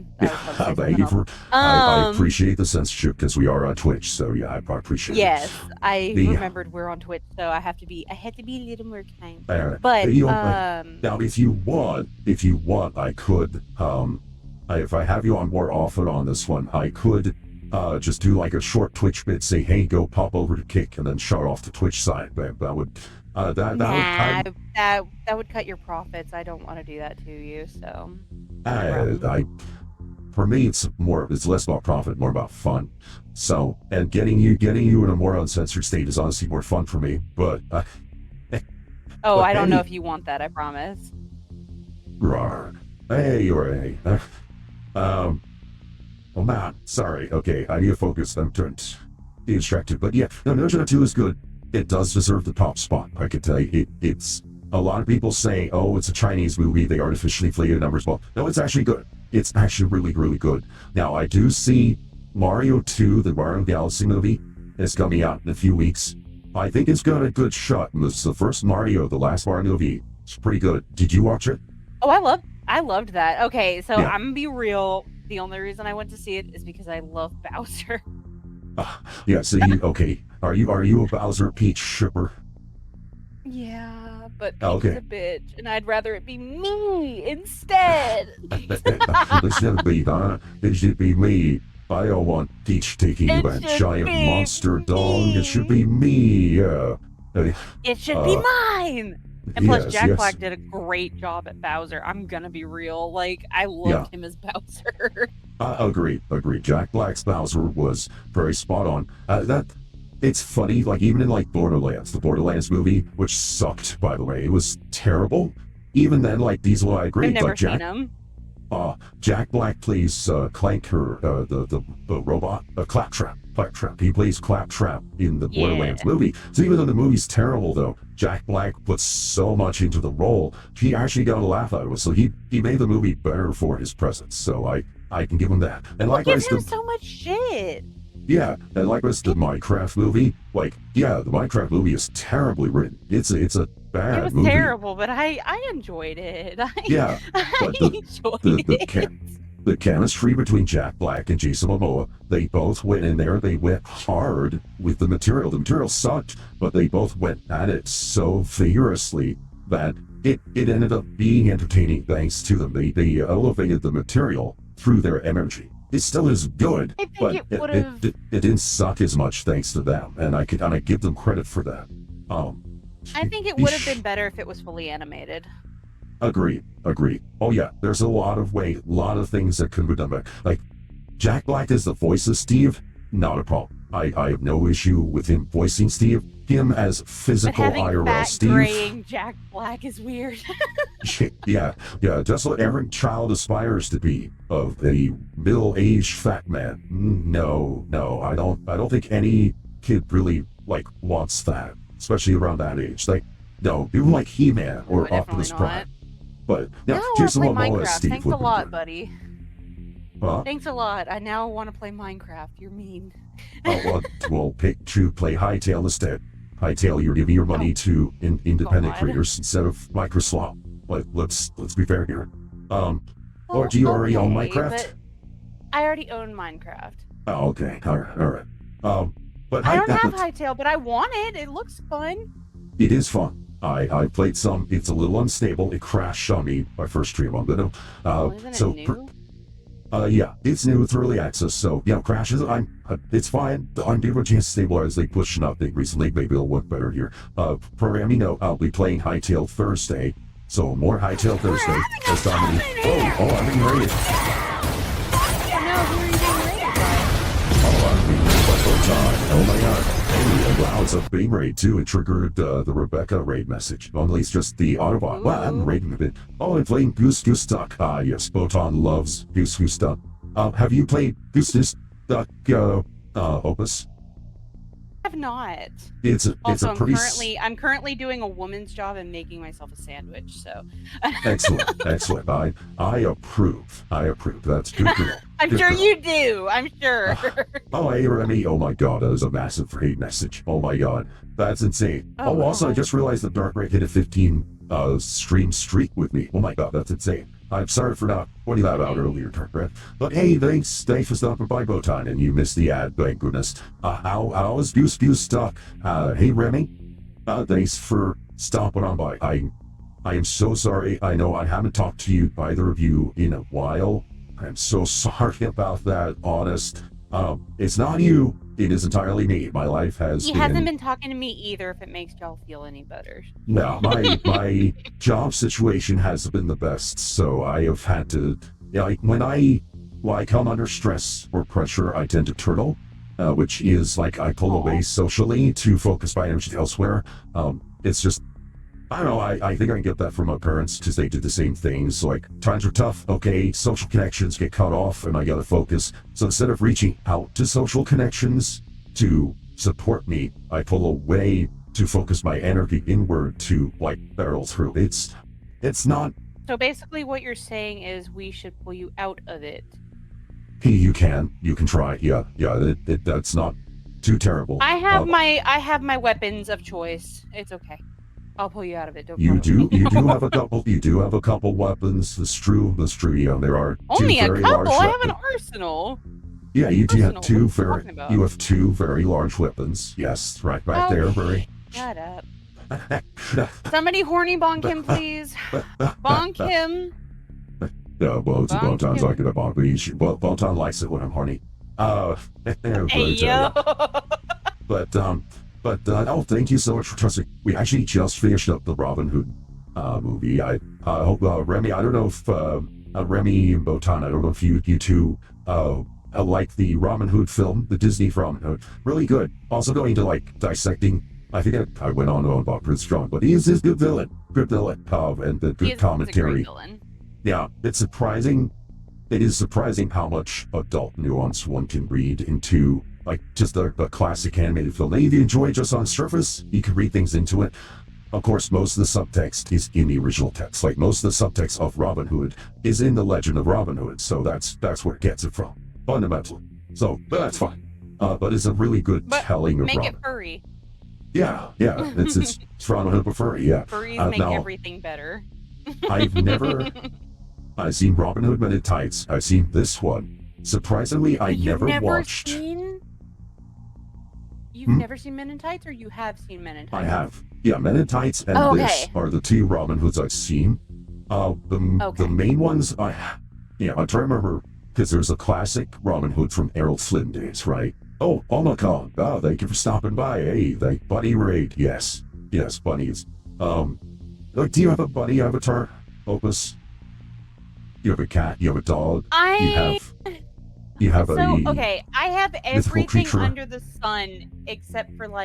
appreciate the censorship because we are on Twitch, so yeah, I appreciate it. Yes, I remembered we're on Twitch, so I had to be a little more kind. But now, if you want, I could. If I have you on more often on this one, I could just do like a short Twitch bit, say, "Hey, go pop over to Kick," and then shut off the Twitch side. That would. That would cut your profits. I don't want to do that to you. So, for me, it's less about profit, more about fun. So, and getting you in a more uncensored state is honestly more fun for me. But I don't know if you want that. I promise. Rawr. Hey. Oh man, sorry. Okay, I need to focus. I'm trying to be distracted. But yeah, no, Noja 2 is good. It does deserve the top spot. I can tell you, it's a lot of people say, "Oh, it's a Chinese movie. They artificially inflated numbers." Well, no, it's actually good. It's actually really, really good. Now, I do see Mario 2, the Mario Galaxy movie, is coming out in a few weeks. I think it's got a good shot. It's the first Mario, the last Mario movie. It's pretty good. Did you watch it? Oh, I loved that. Okay, so I'm gonna be real. The only reason I went to see it is because I love Bowser. Yeah, so okay. Are you a Bowser Peach shipper? Yeah, but Peach is a bitch, and I'd rather it be me instead. It should be me. I don't want Peach taking that giant monster dog. It should be me. It should be mine. And plus, Jack Black did a great job at Bowser. I'm gonna be real. Like, I loved him as Bowser. Agreed. Jack Black's Bowser was very spot on. It's funny, like, even in, like, Borderlands, the Borderlands movie, which sucked, by the way. It was terrible. Even then, like, Diesel, I agree. I've never seen him. Jack Black plays Clanker, the robot, Claptrap. He plays Claptrap in the Borderlands movie. So even though the movie's terrible, though, Jack Black puts so much into the role, he actually got a laugh out of it. So he made the movie better for his presence. So I can give him that. And likewise, give him so much shit. Yeah, and likewise the Minecraft movie. Like, yeah, the Minecraft movie is terribly written. It's a bad movie. It was terrible, but I enjoyed it. But the chemistry between Jack Black and Jason Momoa, they both went in there. They went hard with the material. The material sucked, but they both went at it so vigorously that it ended up being entertaining thanks to them. They elevated the material through their energy. It still is good, but it didn't suck as much thanks to them, and I give them credit for that. I think it would have been better if it was fully animated. Agreed. Oh yeah, there's a lot of things that could be done better. Like, Jack Black is the voice of Steve, not a problem. I have no issue with him voicing Steve. Him as physical IRL Steve. Graying Jack Black is weird. yeah, just what every child aspires to be, of a middle-aged fat man. No, I don't think any kid really wants that, especially around that age. Like, no, people like He-Man or Optimus Prime. But now I want to play Minecraft. Steve. Thanks a lot, buddy. Huh? Thanks a lot. I now want to play Minecraft. You're mean. We'll pick to play Hytale instead. Hytale, you're giving your money to independent creators instead of Microsoft. Let's be fair here. Or do you already own Minecraft? But I already own Minecraft. Oh, okay. All right. But I don't have Hytale, but I want it. It looks fun. It is fun. I played some. It's a little unstable. It crashed on me my first stream on video. Isn't it new? Yeah, it's new. It's early access, so yeah, crashes. It's fine. I'm giving a chance to stabilize. They pushed an update recently. Maybe it'll work better here. Programming note: I'll be playing Hightail Thursday, so more Hightail Thursday. As Dominic. Oh, I'm being raided. Oh no, who are you being raided by? Oh, I'm being raided by Photon. Oh my god. Hey, wow, it's a being raid too. It triggered the Rebecca raid message. Normally it's just the Autobot. Wow, I'm raiding a bit. Oh, I'm playing Goose Duck. Yes, Photon loves Goose Duck. Have you played Goose Duck, Opus? I have not. It's Also, a pretty I'm currently doing a woman's job and making myself a sandwich. So excellent. I approve. That's good girl. I'm Good sure girl. you do. I'm sure. Oh, hey, Remy. Oh my god, that was a massive hate message. Oh my god, that's insane. Oh, Also, I wow. just realized that Dark Break hit a 15 stream streak with me. Oh my god, that's insane. I'm sorry for not pointing that out earlier, Dark Break. But hey, thanks for stopping by, Botan, and you missed the ad, thank goodness. How is Goose stuck? Hey, Remy. Thanks for stopping on by. I am so sorry. I know I haven't talked to you, either of you, in a while. I'm so sorry about that, honest. It's not you. It is entirely me. My life has He been... hasn't been talking to me either, if it makes y'all feel any better. No, my job situation hasn't been the best, so I have had to... when I come under stress or pressure, I tend to turtle, which is like I pull away socially to focus my energy elsewhere. It's just... I don't know, I think I can get that from my parents, because they did the same things. Like, times are tough, okay, social connections get cut off, and I gotta focus. So instead of reaching out to social connections to support me, I pull away to focus my energy inward to, like, barrel through. It's not... So basically what you're saying is we should pull you out of it. You can try, yeah, that's not too terrible. I have my weapons of choice. It's okay. I'll pull you out of it. Don't You follow me. do have a couple. You do have a couple weapons. That's true. Yeah, there are Only two a very couple. large I have an weapons. arsenal. Yeah, you do have Arsenal, what are you talking about? You have two very large weapons. Yes, right back there, very. Shut up. Somebody horny bonk him, please. Bonk him. Yeah, well, it's about times him. I get a bonk, but Bonton likes it when I'm horny. Hey, yo. Oh, thank you so much for trusting. We actually just finished up the Robin Hood movie. I hope Remy. I don't know if Remy and Botan. I don't know if you two like the Robin Hood film, the Disney Robin Hood. Really good. Also going to like dissecting. I think I went on about Prince John, but he is this good villain, and the good commentary. He's a great villain. Yeah, it's surprising. It is surprising how much adult nuance one can read into, like, just a classic animated film. If you enjoy just on the surface, you can read things into it. Of course, most of the subtext is in the original text. Like, most of the subtext of Robin Hood is in the Legend of Robin Hood, so that's where it gets it from, fundamentally. So, but that's fine. But it's a really good telling of make Robin. it furry. Yeah, it's Robin Hood but furry, yeah. Furries make everything better. I've seen Robin Hood Men in Tights. I've seen this one. Surprisingly, You've never watched. You've never seen Men in Tights, or you have seen Men in Tights? I have. Yeah, Men in Tights and this are the two Robin Hoods I've seen. The main ones, I'm trying to remember, because there's a classic Robin Hood from Errol Flynn days, right? Oh, Omicron. Oh, thank you for stopping by. Hey, Bunny Raid. Yes, bunnies. Do you have a bunny avatar, Opus? You have a cat, you have a dog, you have I have everything creature. under the sun except for so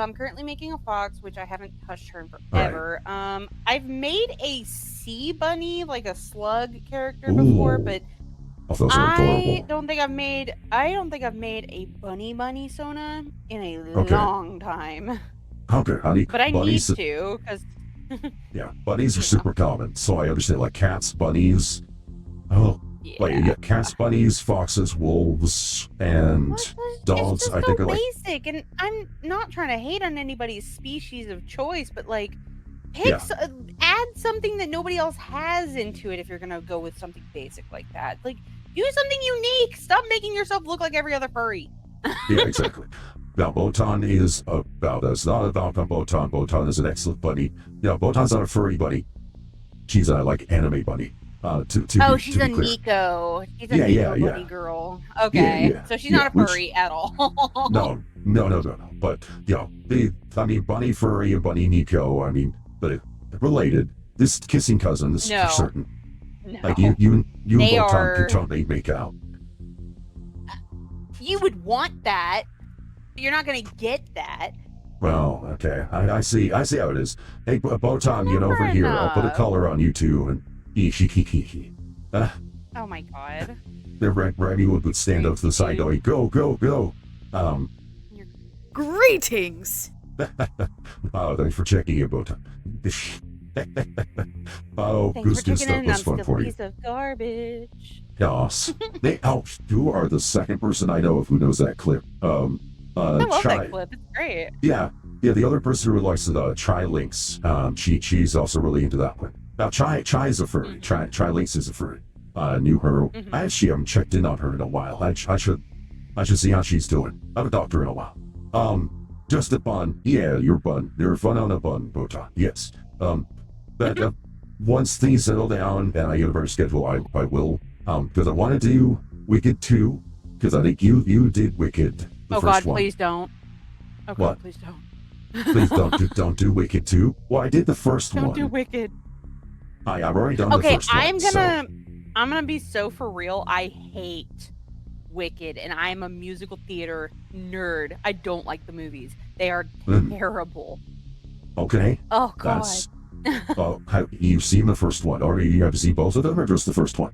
I'm currently making a fox, which I haven't touched her in forever. Right. I've made a sea bunny, like a slug character before, but I don't think I've made a bunny Sona in a long time. Okay, honey. But I need to, because yeah, bunnies are super common, so I understand, like cats, bunnies. Oh, you get cats, bunnies, foxes, wolves, and dogs. It's I think so are basic, and I'm not trying to hate on anybody's species of choice, but like, add something that nobody else has into it if you're gonna go with something basic like that. Like, do something unique. Stop making yourself look like every other furry. Yeah, exactly. Now, Botan is about us, not about Botan. Botan is an excellent bunny. Botan's not a furry bunny. She's a, like, anime bunny. She's a be clear. Nico. She's a Yeah, Nico yeah, bunny yeah. girl. Okay. Yeah, So she's yeah, not a which- furry at all. No. But, bunny furry and bunny Nico, but related. This kissing cousin, this is No. for certain. No. Like, you and They Botan are- can totally make out. You would want that. But you're not going to get that. Well, okay. I see how it is. Hey, Botan, get over Never here. I'll put a enough. collar on you two, and Oh my god. the Remy would stand up to the side going, go, go, go. Greetings! Thanks for checking in, Botan. Thanks Goose for checking stuff in. was I'm fun still a for you. piece of garbage. Yes. You are the second person I know of who knows that clip. I love Chai. that clip. It's great. Yeah, the other person who likes the Chai Links, she's also really into that one. Now, Chai is a furry. Chai Links is a furry. Knew her. Mhm. I actually haven't checked in on her in a while. I should see how she's doing. I haven't talked to her in a while. Just a bun. Yeah, your bun. You're fun on a bun, Botan. Yes. But once things settle down and I get a better schedule, I will. Because I want to do Wicked 2, because I think you did Wicked the Oh first god, one. please don't. Oh god, What? please don't. Please don't do Wicked 2. Well, I did the first Don't one. do Wicked. I've already done the Okay, first one. I'm gonna be so for real. I hate Wicked, and I'm a musical theater nerd. I don't like the movies. They are terrible. Okay. Oh god. That's. Have you seen the first one, or you have seen both of them, or just the first one?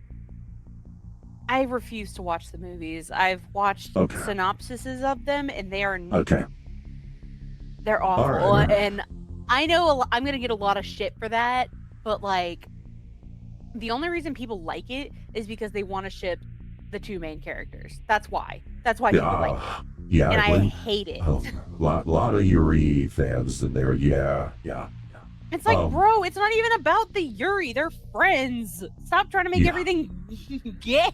I refuse to watch the movies. I've watched Okay. synopsises of them, and they are Okay. they're awful. All right. And I know I'm gonna get a lot of shit for that, but like, the only reason people like it is because they want to ship the two main characters. That's why. That's why people like it. Yeah. And I when- hate it. lot of Yuri fans in there. Yeah. It's like, Um, bro, it's not even about the Yuri. They're friends. Stop trying to make Yeah. everything gay.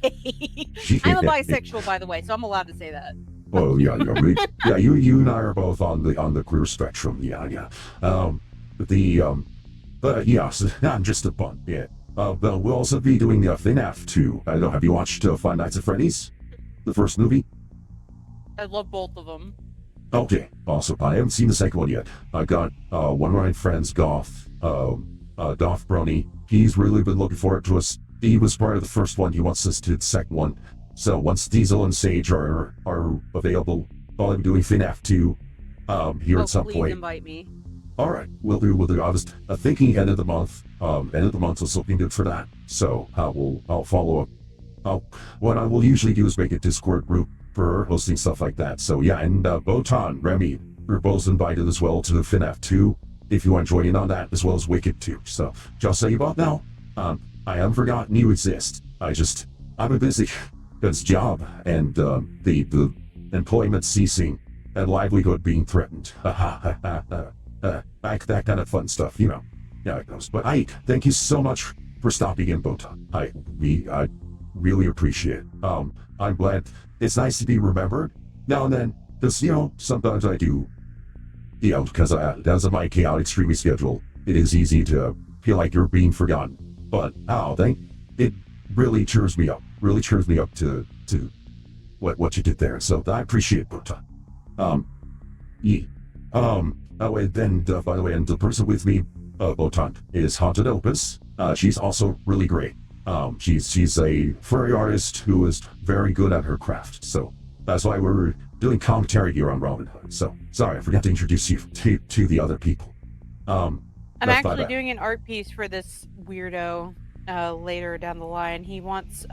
I'm a bisexual, by the way, so I'm allowed to say that. Oh yeah. Yeah. You and I are both on the queer spectrum. Yeah. But yes, I'm just a bun. Yeah. We'll also be doing the FNAF 2. I don't know. Have you watched Five Nights at Freddy's, the first movie? I love both of them. Okay, awesome. I haven't seen the second one yet. I got one of my friends, Goth Brony. He's really been looking forward to us. He was part of the first one. He wants us to do the second one. So once Diesel and Sage are available, I'll be doing FNAF 2 here at some please point. invite me. All right, we'll do. I was thinking end of the month. End of the month is looking good for that. So I'll follow up. What I will usually do is make a Discord group for hosting stuff like that. So yeah, and Botan, Remy, we're both invited as well to the FNAF 2 if you want to join in on that, as well as Wicked 2. So just say about now, I haven't forgotten you exist. I'm a busy because job and the employment ceasing and livelihood being threatened. That kind of fun stuff, you know. Yeah, it goes. But thank you so much for stopping in, Botan. I really appreciate it. I'm glad. It's nice to be remembered now and then, because, sometimes I do, because as of my chaotic streaming schedule, it is easy to feel like you're being forgotten. But, it really cheers me up to what you did there. So I appreciate it, Botan. By the way, and the person with me, Botan, is Haunted Opus. She's also really great. She's a furry artist who is very good at her craft. So that's why we're doing commentary here on Robin Hood. So sorry, I forgot to introduce you to the other people. I'm That's my actually bad. doing an art piece for this weirdo later down the line. He wants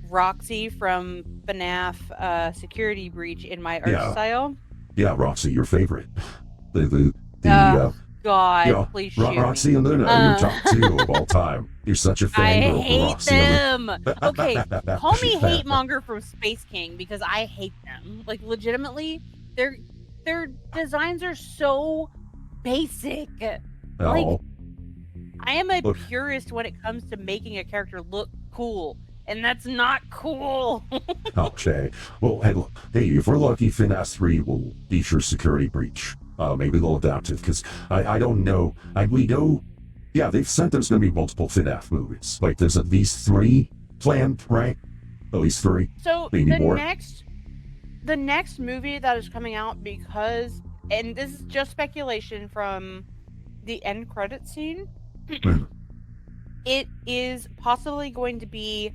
Roxy from FNAF Security Breach in my art Yeah. style. Yeah, Roxy, your favorite. God, Yeah, please shoot Roxy me. and Luna, your top two of all time. You're such a I fangirl for hate Roxy and them. Luna. Okay, call me hate monger from Space King because I hate them. Like, legitimately, their designs are so basic. Oh, I am a Look. purist when it comes to making a character look cool. and that's not cool. Okay. Well, hey, if we're lucky, FNAF 3 will feature security breach. Maybe they'll adapt it, because I don't know. We know, yeah, they've said there's going to be multiple FNAF movies. Like, there's at least 3 planned, right? At least 3. So Maybe the more. next movie that is coming out, because, and this is just speculation from the end credit scene, it is possibly going to be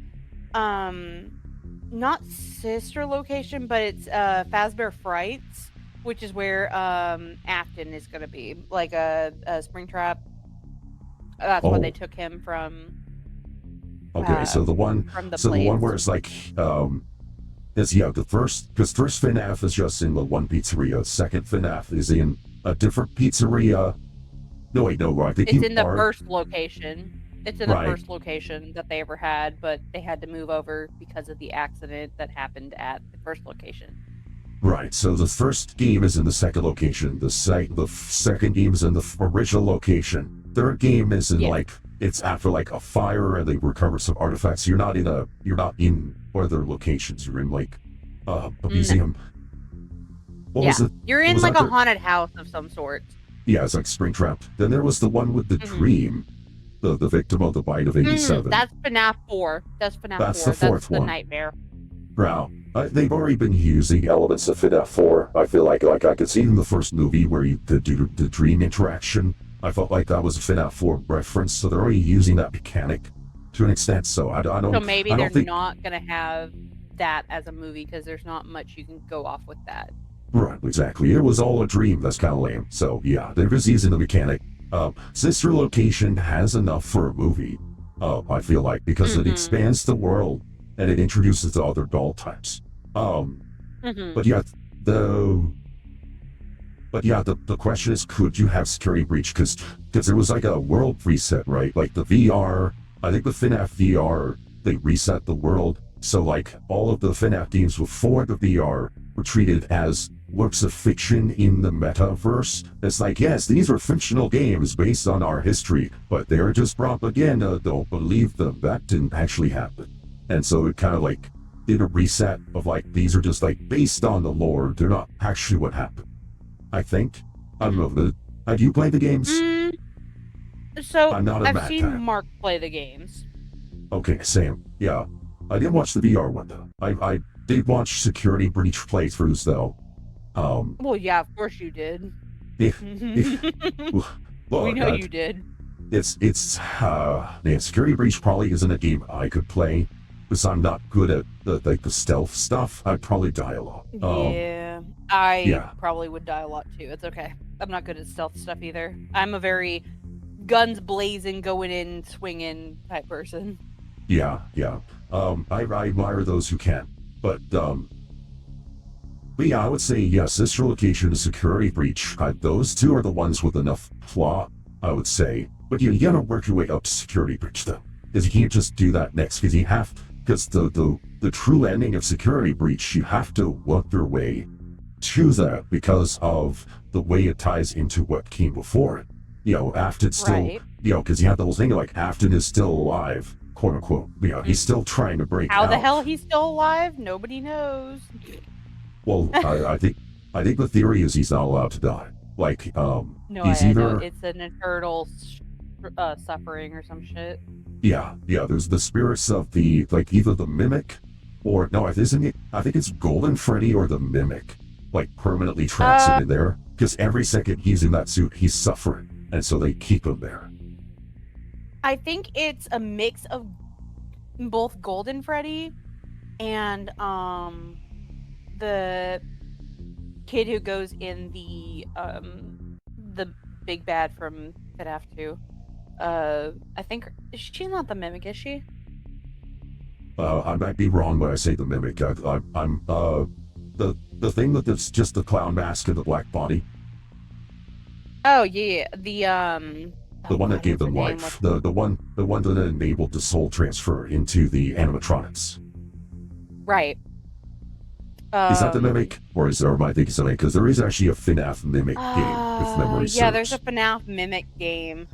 not sister location, but it's Fazbear Frights, which is where Afton is going to be, like a Springtrap. That's where they took him from. Okay, so the one, from the the one plates. where it's like, the first, because first FNAF is just in the one pizzeria. Second FNAF is in a different pizzeria. No, wait, no, right? It's in the first location. It's in the first location that they ever had, but they had to move over because of the accident that happened at the first location. Right, so the first game is in the second location. The second game is in the original location. Third game is in it's after like a fire and they recover some artifacts. You're not in other locations. You're in like a museum. What was it? You're in like a haunted house of some sort. Yeah, it's like Springtrap. Then there was the one with the dream. The victim of the Byte of 87. That's FNAF 4. That's FNAF 4. That's the fourth one. The nightmare. Wow. They've already been using elements of FNAF 4. I feel like I could see in the first movie where you could do the dream interaction. I felt like that was a FNAF 4 reference, so they're already using that mechanic to an extent. So I don't. So maybe they're not gonna have that as a movie because there's not much you can go off with that. Right, exactly. It was all a dream. That's kind of lame. So yeah, they're just using the mechanic. Sister Location has enough for a movie. I feel like because it expands the world and it introduces the other doll types. But yeah, the question is, could you have security breach? Because there was like a world reset, right? Like the VR, I think the FNAF VR, they reset the world. So like all of the FNAF games before the VR were treated as works of fiction in the metaverse. It's like, yes, these are fictional games based on our history, but they're just propaganda. Don't believe them. That didn't actually happen. And so it kind of like did a reset of like, these are just like based on the lore. They're not actually what happened. I think. I don't know. Have you played the games? So I've seen Mark play the games. Okay, same. Yeah. I didn't watch the VR one though. I did watch security breach playthroughs though. Well, yeah, of course you did. Well, we know you did. Security breach probably isn't a game I could play because I'm not good at the stealth stuff. I'd probably die a lot. I probably would die a lot too. It's okay. I'm not good at stealth stuff either. I'm a very guns blazing, going in, swinging type person. Yeah. I admire those who can, but yeah, I would say Sister Location and Security Breach. Those two are the ones with enough plot, I would say. But you gotta work your way up to Security Breach though, because you can't just do that next. Because the true ending of Security Breach, you have to work your way to that because of the way it ties into what came before it. Afton's still, because you have the whole thing like Afton is still alive, quote unquote. He's still trying to break out. How the hell he's still alive? Nobody knows. Well, I think the theory is he's not allowed to die. Like, no, he's either it's an eternal suffering or some shit. Yeah. There's the spirits of the either the mimic or no, isn't it? I think it's Golden Freddy or the mimic, like permanently traps him in there because every second he's in that suit, he's suffering, and so they keep him there. I think it's a mix of both Golden Freddy and the kid who goes in the big bad from FNAF 2. I think she's not the mimic, is she? I might be wrong when I say the mimic. I'm the thing that's just the clown mask and the black body. Oh yeah, the one that gave them life. The one that enabled the soul transfer into the animatronics. Right. Is that the mimic, or am I thinking something? Because there is actually a FNAF mimic game, if memory serves. Yeah, there's a FNAF mimic game.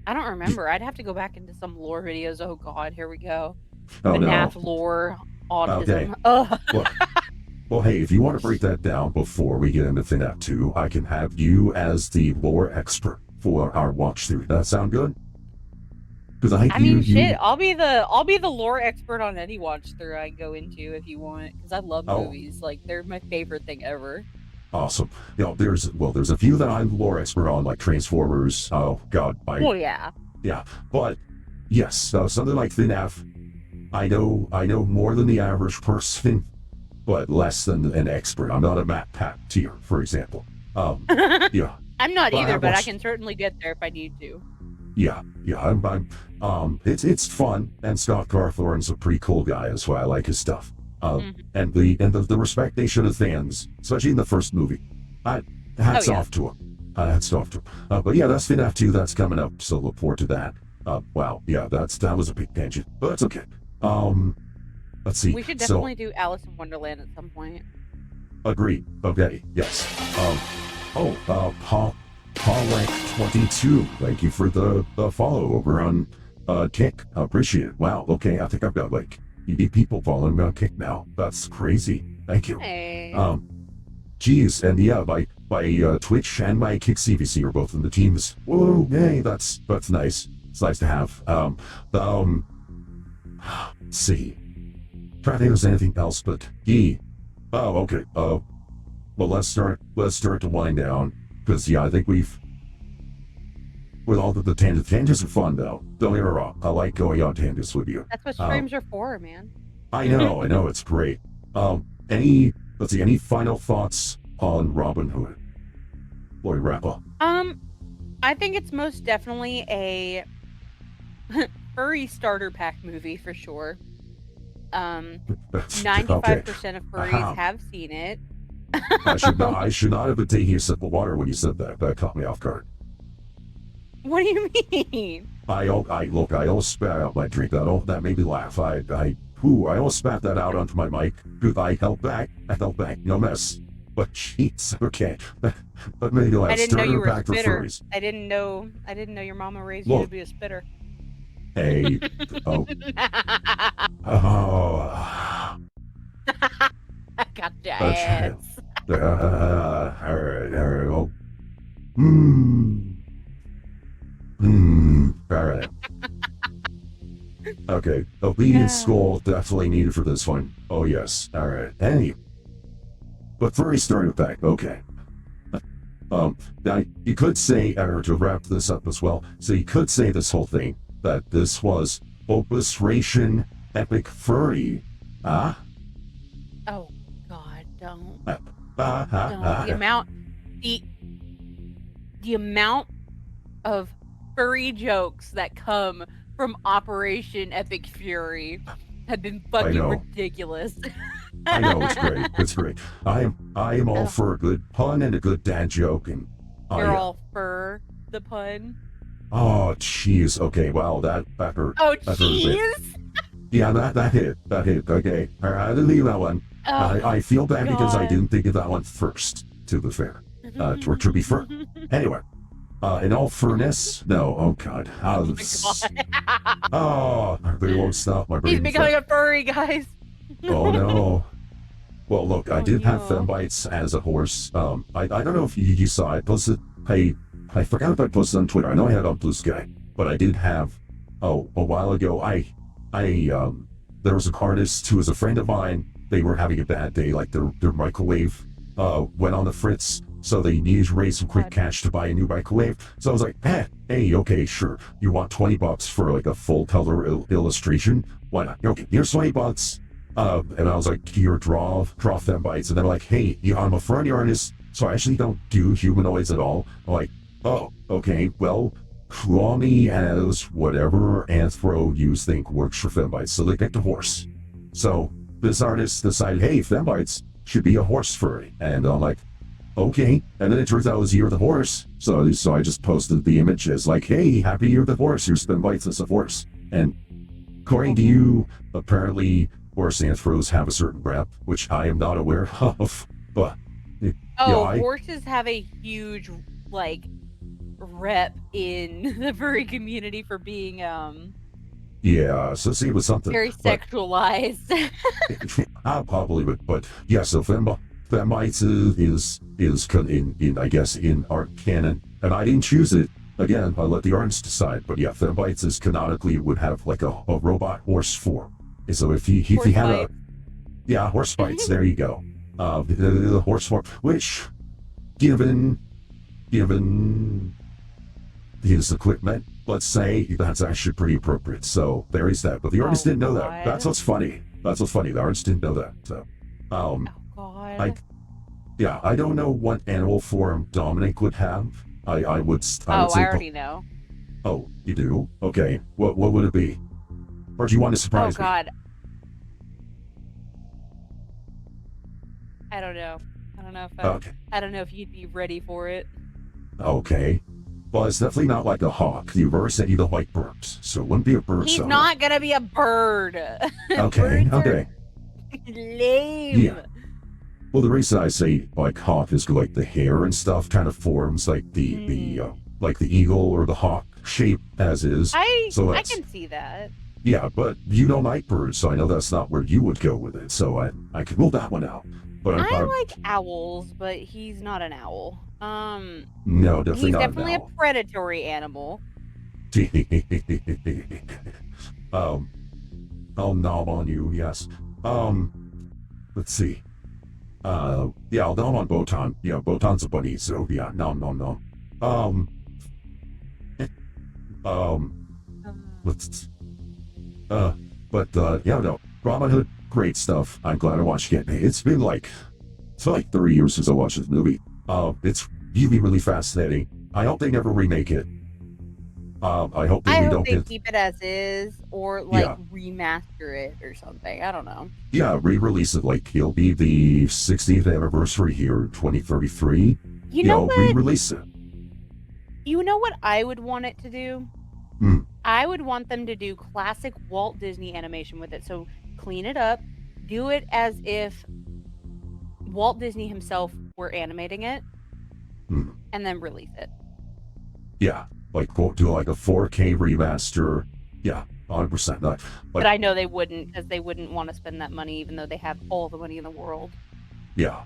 I don't remember. I'd have to go back into some lore videos. Oh God, here we go. Oh no. FNAF lore, Okay. autism. Ugh. Well, hey, if you want to break that down before we get into FNAF 2, I can have you as the lore expert for our watch through. That sound good? Because I mean, shit. I'll be the lore expert on any watch through I go into if you want, because I love movies. Like they're my favorite thing ever. Awesome. You know, there's a few that I'm lore expert on, like Transformers. Oh God, yeah. Yeah, but yes, something like FNAF. I know more than the average person, but less than an expert. I'm not a Matt Pat tier, for example. Yeah. I'm not either, but I can certainly get there if I need to. Yeah. It's fun, and Scott Cawthorn's a pretty cool guy as well. I like his stuff. And the respect they showed the fans, especially in the first movie. Hats off to him. But yeah, that's FNAF 2. That's coming up, so look forward to that. Wow, yeah, that was a big tangent, but that's okay. Let's see. We should definitely do Alice in Wonderland at some point. Agreed. Okay. Yes. Paul22. Thank you for the follow over on Kick. I appreciate it. Wow. Okay. I think I've got like 80 people following me on Kick now. That's crazy. Thank you. Hey. Geez, and yeah, my Twitch and my Kick CVC are both in the teams. Whoa, yay, that's nice. It's nice to have. Let's see. Trying to think if there's anything else, but oh, okay. Well, let's start to wind down, because yeah, I think we've with all the tangents are fun though. Don't get me wrong. I like going on tangents with you. That's what streams are for, man. I know, it's great. Any final thoughts on Robin Hood? Boy, wrap up. I think it's most definitely a furry starter pack movie for sure. 95% of furries have seen it. I should not have been taking a sip of water when you said that. That caught me off guard. What do you mean? I almost spat out my drink. That made me laugh. I almost spat that out onto my mic. I held back. No mess. But jeez, okay. But maybe I didn't know you were a for spitter. furries. I didn't know your mama raised you to be a spitter. Hey. Oh. I got your ass. All right. Well. All right. Okay. Obedience school definitely needed for this one. Oh yes. All right. Hey. But furry starter pack. Okay. Now you could say, or to wrap this up as well, so you could say this whole thing that this was Opus Ration Epic Furry. Oh God, don't. Don't. The amount of furry jokes that come from Operation Epic Fury have been fucking ridiculous. I know, it's great. I am all for a good pun and a good dad joke, and you're all for the pun. Oh jeez. Okay, wow, that hurt. Oh jeez. Yeah, that hit. Okay, all right, I didn't leave that one. I feel bad because I didn't think of that one first. To be fair, to be fair. Anyway, in all fairness, no. Oh God. Oh, they won't stop my brain. He's becoming a furry, guys. Oh no. Well, look, I did have Fembites as a horse. I don't know if you saw. I posted. I forgot if I posted on Twitter. I know I had on Blue Sky, but I did have. Oh, a while ago, there was an artist who was a friend of mine. They were having a bad day, like their microwave went on the fritz, so they needed to raise some quick cash to buy a new microwave. So I was like, hey, okay, sure. You want $20 for like a full color illustration? Why not? Okay, here's $20. And I was like, here, draw Fembites. And they're like, hey, I'm a furry artist, so I actually don't do humanoids at all. I'm like, oh, okay, well, draw me as whatever anthro you think works for Fembites. So they picked a horse. So this artist decided, hey, Fembites should be a horse furry. And I'm like, okay. And then it turns out it was Year of the Horse. So I just posted the image as like, hey, happy Year of the Horse. Here's Fembites as a horse. And according to you, apparently horse anthros have a certain rep, which I am not aware of. But horses have a huge rep in the furry community for being Yeah, so see, it was something. very But sexualized. I probably would, but yeah, so Fembites in I guess in art canon, and I didn't choose it. Again, I let the artists decide. But yeah, Fembites is canonically would have like a robot horse form. And so if he had a horse bites, there you go. The horse form, which given his equipment, let's say that's actually pretty appropriate. So there is that. But the artist didn't know that. That's what's funny. The artist didn't know that. So Oh God. I don't know what animal form Dominic would have. I would say I already know. Oh, you do? Okay. What would it be? Or do you want to surprise me? Oh God. I don't know. I don't know if you'd be ready for it. Okay. Well, it's definitely not like a hawk. You've already said you don't like birds, so it wouldn't be a bird. He's not gonna be a bird. Okay, okay. Lame. Yeah. Well, the reason I say like hawk is like the hair and stuff kind of forms like the like the eagle or the hawk shape as is. I can see that. Yeah, but you don't like birds, so I know that's not where you would go with it. So I could rule that one out. But I like owls, but he's not an owl. No, definitely he's not. Definitely a predatory animal. I'll nom on you, yes. Let's see. Yeah, I'll nom on Botan. Yeah, Botan's a bunny, so yeah, nom. Let's. Yeah, no. Robin Hood, great stuff. I'm glad I watched it. It's been like 3 years since I watched this movie. It's really fascinating. I hope they never remake it. I hope they keep it as is, or remaster it or something. I don't know. Yeah, re-release it. Like it'll be the 60th anniversary here, 2033. You know what? Re-release it. You know what I would want it to do? I would want them to do classic Walt Disney animation with it. So clean it up, do it as if Walt Disney himself were animating it, and then release it. Yeah, like do like a 4K remaster. Yeah, 100%. But I know they wouldn't, because they wouldn't want to spend that money, even though they have all the money in the world. Yeah.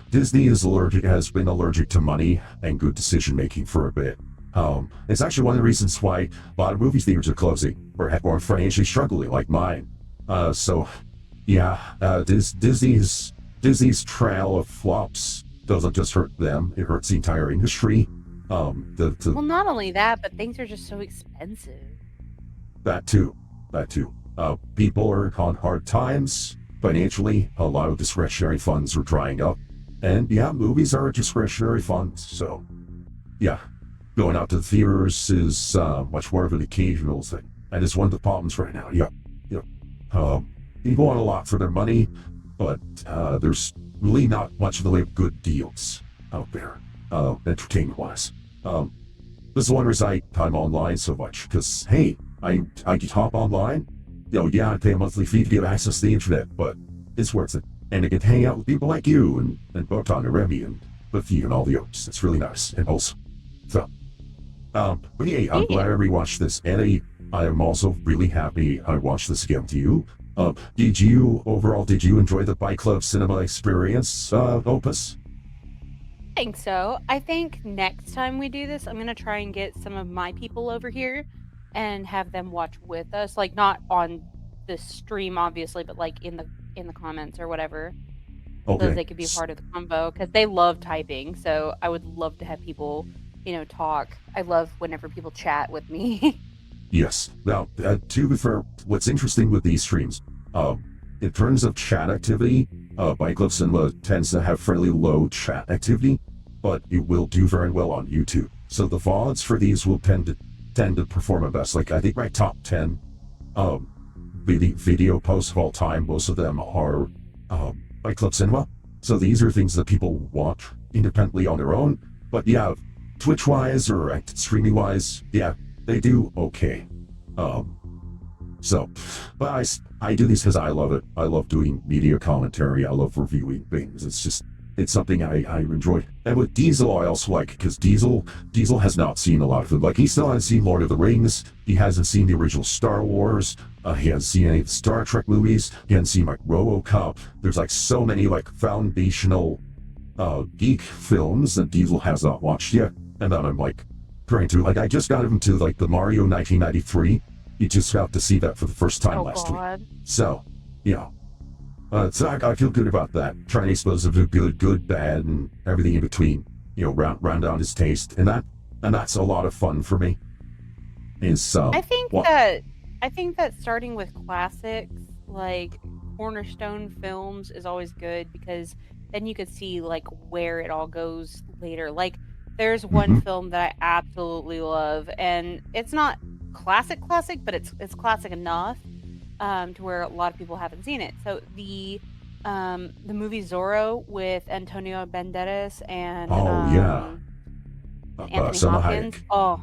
Disney has been allergic to money and good decision making for a bit. It's actually one of the reasons why a lot of movie theaters are closing or financially struggling, like mine. Disney's trail of flops doesn't just hurt them; it hurts the entire industry. Well, not only that, but things are just so expensive. That too. People are on hard times financially. A lot of discretionary funds are drying up, and movies are a discretionary fund. So, going out to the theaters is much more of an occasional thing, and it's one of the problems right now. People want a lot for their money, but there's really not much in the way of good deals out there, entertainment-wise. This is one reason I'm online so much, because hey, I can hop online. I pay a monthly fee to get access to the internet, but it's worth it. And I get to hang out with people like you and Botan and Remy and Buffy and all the others. It's really nice and wholesome. So, but hey, I'm glad I rewatched this, and I am also really happy I watched this again with you. Did you enjoy the Byte Club cinema experience, Opus? I think so. I think next time we do this, I'm going to try and get some of my people over here and have them watch with us. Like, not on the stream, obviously, but like in the comments or whatever. Okay. So they could be part of the convo, because they love typing. So I would love to have people, talk. I love whenever people chat with me. Yes. Now, to be fair, what's interesting with these streams, in terms of chat activity, Byte Club Cinema tends to have fairly low chat activity, but it will do very well on YouTube. So the VODs for these will tend to perform at best. Like, I think my top 10 video posts of all time, most of them are Byte Club Cinema. So these are things that people watch independently on their own. But yeah, Twitch-wise or streaming-wise, they do okay. But I do these because I love it. I love doing media commentary. I love reviewing things. It's just it's something I enjoyed. And with Diesel, I also like, because Diesel has not seen a lot of it. Like, he still hasn't seen Lord of the Rings. He hasn't seen the original Star Wars. He hasn't seen any of the Star Trek movies. He hasn't seen, like, RoboCop. There's, like, so many, like, foundational geek films that Diesel has not watched yet. And then I'm, like, trying to, like, I just got him to, like, the Mario 1993. He just got to see that for the first time last week. So, you know. So I feel good about that. Trying to expose him to good, bad, and everything in between. You know, round out his taste, and that's a lot of fun for me. Is I think that starting with classics like cornerstone films is always good, because then you could see like where it all goes later. Like, there's one film that I absolutely love, and it's not classic, but it's classic enough to where a lot of people haven't seen it. So the movie Zorro with Antonio Banderas and Anthony Hopkins. Oh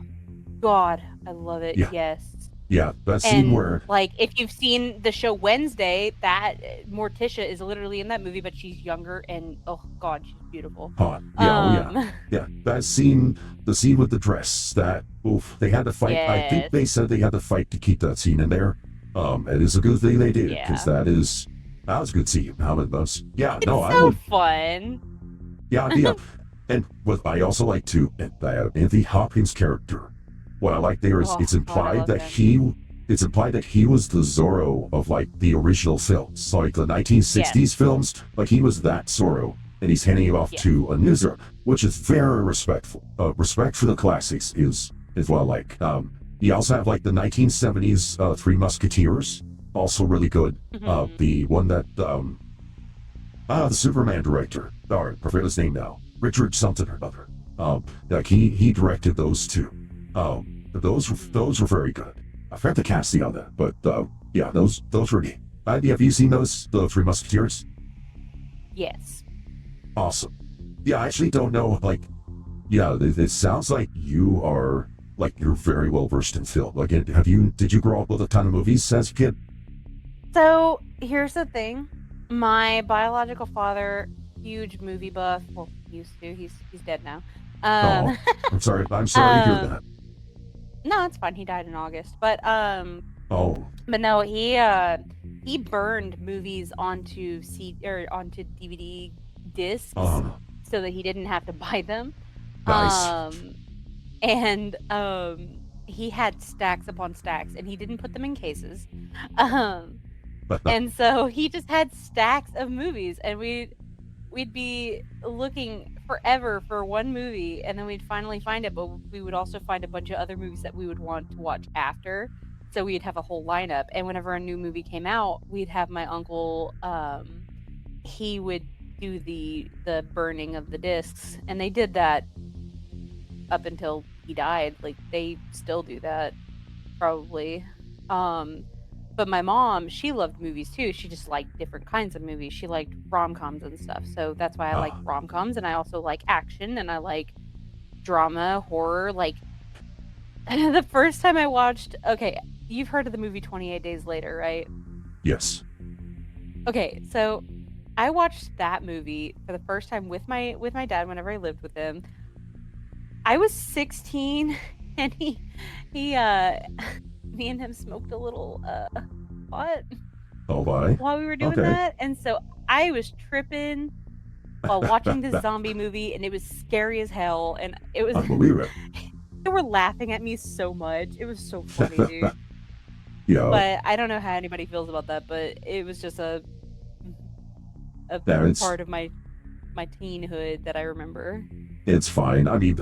God, I love it. Yeah. Yes. Yeah, that scene where, like, if you've seen the show Wednesday, that Morticia is literally in that movie, but she's younger, and oh God, she's beautiful. Yeah, that scene, the scene with the dress, that they had to fight. Yes. I think they said they had to fight to keep that scene in there. It is a good thing they did, because that was a good scene. How it was. Yeah, it's no, so fun. Yeah. And what I also like too, Anthony Hopkins' character. What I like there is it's implied that he was the Zorro of, like, the original films, like the 1960s films. Like, he was that Zorro, and he's handing it off to a new Zorro, which is very respectful. Respect for the classics is what I like. You also have, like, the 1970s Three Musketeers, also really good. The one that the Superman director, I forget his name now, Richard something or other. Like, he directed those two. Those were very good. I forgot to cast the other, but yeah, those were good. Have you seen those, the Three Musketeers? Yes. Awesome. Yeah, I actually don't know. Like, yeah, it sounds like you are, like, you're very well versed in film. Like, did you grow up with a ton of movies as a kid? So here's the thing: my biological father, huge movie buff. Well, used to. He's dead now. I'm sorry to hear that. No, it's fine. He died in August. But Oh. But no, he burned movies onto DVD discs so that he didn't have to buy them. Nice. And he had stacks upon stacks, and he didn't put them in cases. And so he just had stacks of movies, and we'd be looking forever for one movie, and then we'd finally find it, but we would also find a bunch of other movies that we would want to watch after, so we'd have a whole lineup. And whenever a new movie came out, we'd have my uncle, he would do the burning of the discs, and they did that up until he died. Like, they still do that, probably. But my mom, she loved movies too. She just liked different kinds of movies. She liked rom-coms and stuff. So that's why I like rom-coms, and I also like action, and I like drama, horror. Like, the first time I watched, okay, you've heard of the movie 28 Days Later, right? Yes. Okay, so I watched that movie for the first time with my dad whenever I lived with him. I was 16, and he me and him smoked a little pot while we were doing that, and so I was tripping while watching this zombie movie, and it was scary as hell, and it was they were laughing at me so much. It was so funny, dude. Yeah. But I don't know how anybody feels about that, but it was just a part of my teenhood that I remember. It's fine. I mean,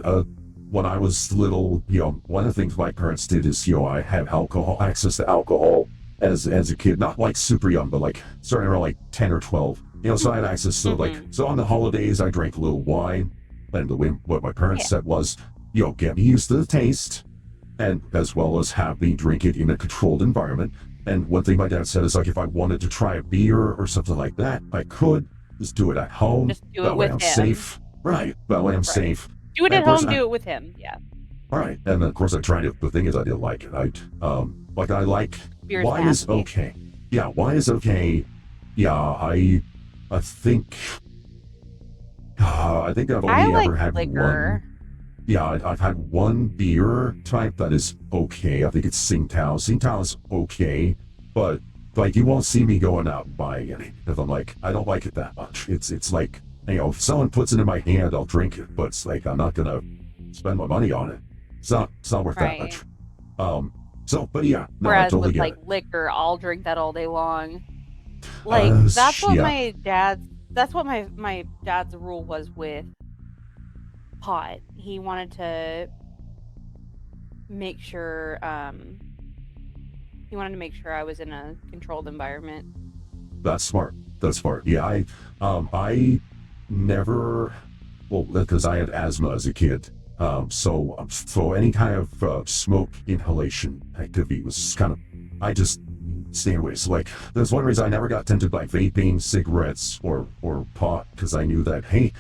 when I was little, one of the things my parents did is, I had access to alcohol as a kid, not like super young, but like starting around like 10 or 12. So I had access to so on the holidays I drank a little wine, and what my parents said was, get me used to the taste, and as well as have me drink it in a controlled environment. And one thing my dad said is, like, if I wanted to try a beer or something like that, I could just do it at home. Just do it with him. Safe. Right. That way I'm safe. Do it at home, do it with him, yeah. All right, and of course I tried it. The thing is, I didn't like it. I like Beer's wine is okay. Yeah, wine is okay. Yeah, I think I think I've I only like ever had liquor. one. Yeah, I've had one beer type that is okay. I think it's Tsingtao. Tsingtao is okay, but like you won't see me going out and buying any. If I'm like, I don't like it that much. It's like, if someone puts it in my hand, I'll drink it. But it's like I'm not gonna spend my money on it. It's not worth that Right. much. But yeah, no, I Whereas totally with get like it. liquor, I'll drink that all day long. Like Yeah, that's what my dad's rule was with pot. He wanted to make sure I was in a controlled environment. that's smart. That's smart. Yeah, I never, well, because I had asthma as a kid. So any kind of smoke inhalation activity was kind of, I just stay away. So like, there's one reason I never got tempted by vaping, cigarettes, or pot, because I knew that, hey,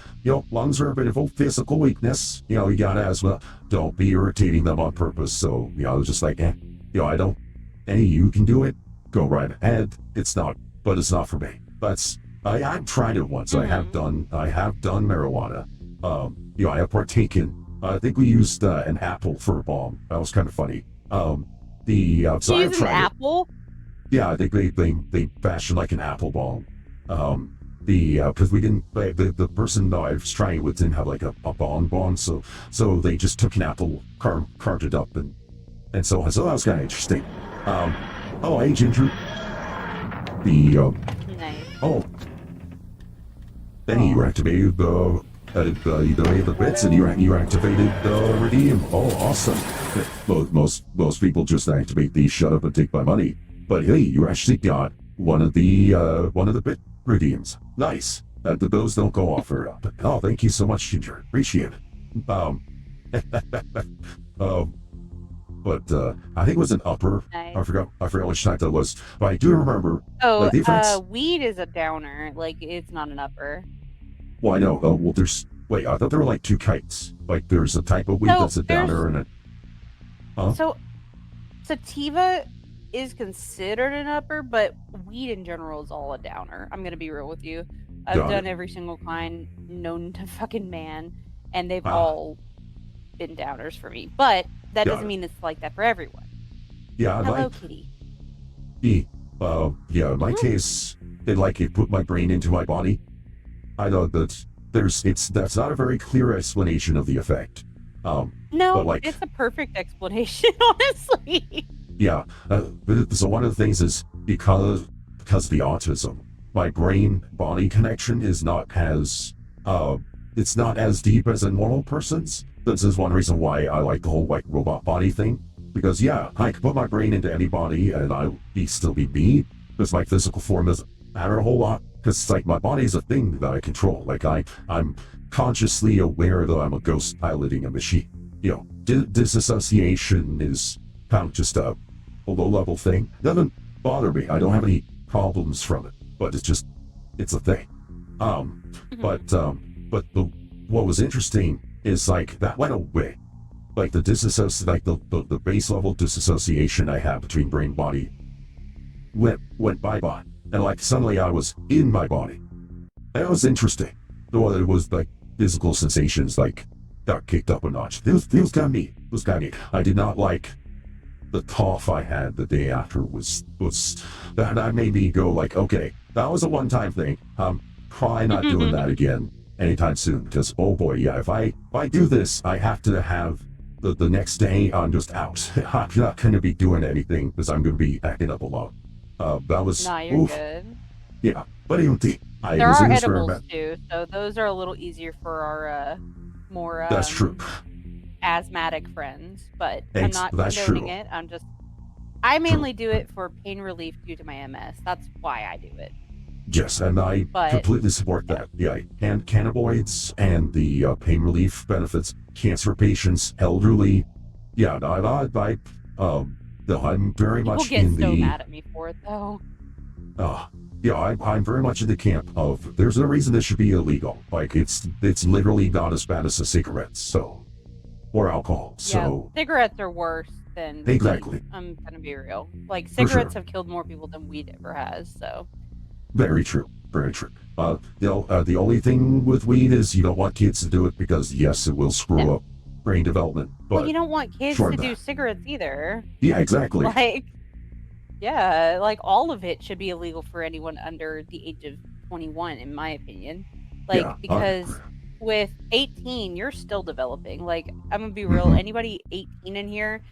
lungs are a bit of a physical weakness. You got asthma. Don't be irritating them on purpose. So I was just like, I don't. Any of you can do it. Go right ahead. But it's not for me. I've tried it once. I have done marijuana. I have partaken. I think we used an apple for a bomb. That was kind of funny. So You I've use an tried it. apple? Yeah, I think they fashioned like an apple bomb. Because we didn't, the person that I was trying it with didn't have like a bomb, so they just took an apple, carved it up, and so on. So that was kind of interesting. Hey Ginger. Nice. Benny, you activated the bits, and you activated the redeem. Oh, awesome! Most people just activate the shut up and take my money, but hey, you actually got one of the bit redeems. Nice. Those don't go off very often. Oh, thank you so much, Ginger. Appreciate it. But I think it was an upper. Nice. I forgot which type that was, but I do remember. Oh, the effects. weed is a downer. Like, it's not an upper. Well, I know. Well, wait, I thought there were like two kites. Like, there's a type of weed No, that's a downer and a. Huh? So, sativa is considered an upper, but weed in general is all a downer. I'm gonna be real with you. I've Got it. done every single kind known to fucking man, and they've Ah. all been downers for me. But that Got doesn't it. mean it's like that for everyone. Yeah, Hello, kitty. Yeah, in my case, it put my brain into my body. I know that that's not a very clear explanation of the effect. No, but like, it's a perfect explanation, honestly. yeah. So one of the things is because of the autism, my brain-body connection is not as it's not as deep as a normal person's. This is one reason why I like the whole like robot body thing. Because yeah, I can put my brain into any body and I'll still be me. Because my physical form doesn't matter a whole lot. Because it's like my body is a thing that I control. Like I'm consciously aware that I'm a ghost piloting a machine. Disassociation is kind of just a low-level thing. It doesn't bother me. I don't have any problems from it. But it's a thing. But what was interesting is like that went away. Like the the base level disassociation I have between brain and body went bye-bye. And like suddenly I was in my body. That was interesting. Though it was like physical sensations like got kicked up a notch. Feels kind of neat. It was kind of neat. I did not like the cough I had the day after was that made me go like, okay, that was a one-time thing. I'm probably not doing that again anytime soon, because oh boy, yeah, if I do this, I have to have the next day I'm just out. I'm not going to be doing anything because I'm going to be acting up a lot. That was Nah, you're good. Yeah, but even I There was are an edibles experiment. too, so those are a little easier for our more That's true. asthmatic friends. But I'm not That's condoning true. it. I mainly do it for pain relief due to my MS. That's why I do it. Yes, and I But completely support that. Yeah, and cannabinoids and the pain relief benefits, cancer patients, elderly. Yeah, I'm very people much get in so the. mad at me for it, though. I'm very much in the camp of there's no reason this should be illegal. Like it's literally not as bad as a cigarette, or alcohol. So Yeah, cigarettes are worse than exactly. weed. I'm gonna be real. Like For sure. cigarettes have killed more people than weed ever has. So Very true. Very true. The only thing with weed is you don't want kids to do it because, yes, it will screw up brain development. But Well, you don't want kids short to of do that. cigarettes either. Yeah, exactly. Like, yeah, like all of it should be illegal for anyone under the age of 21, in my opinion. Like, Yeah, because with 18, you're still developing. Like, I'm gonna be real, anybody 18 in here,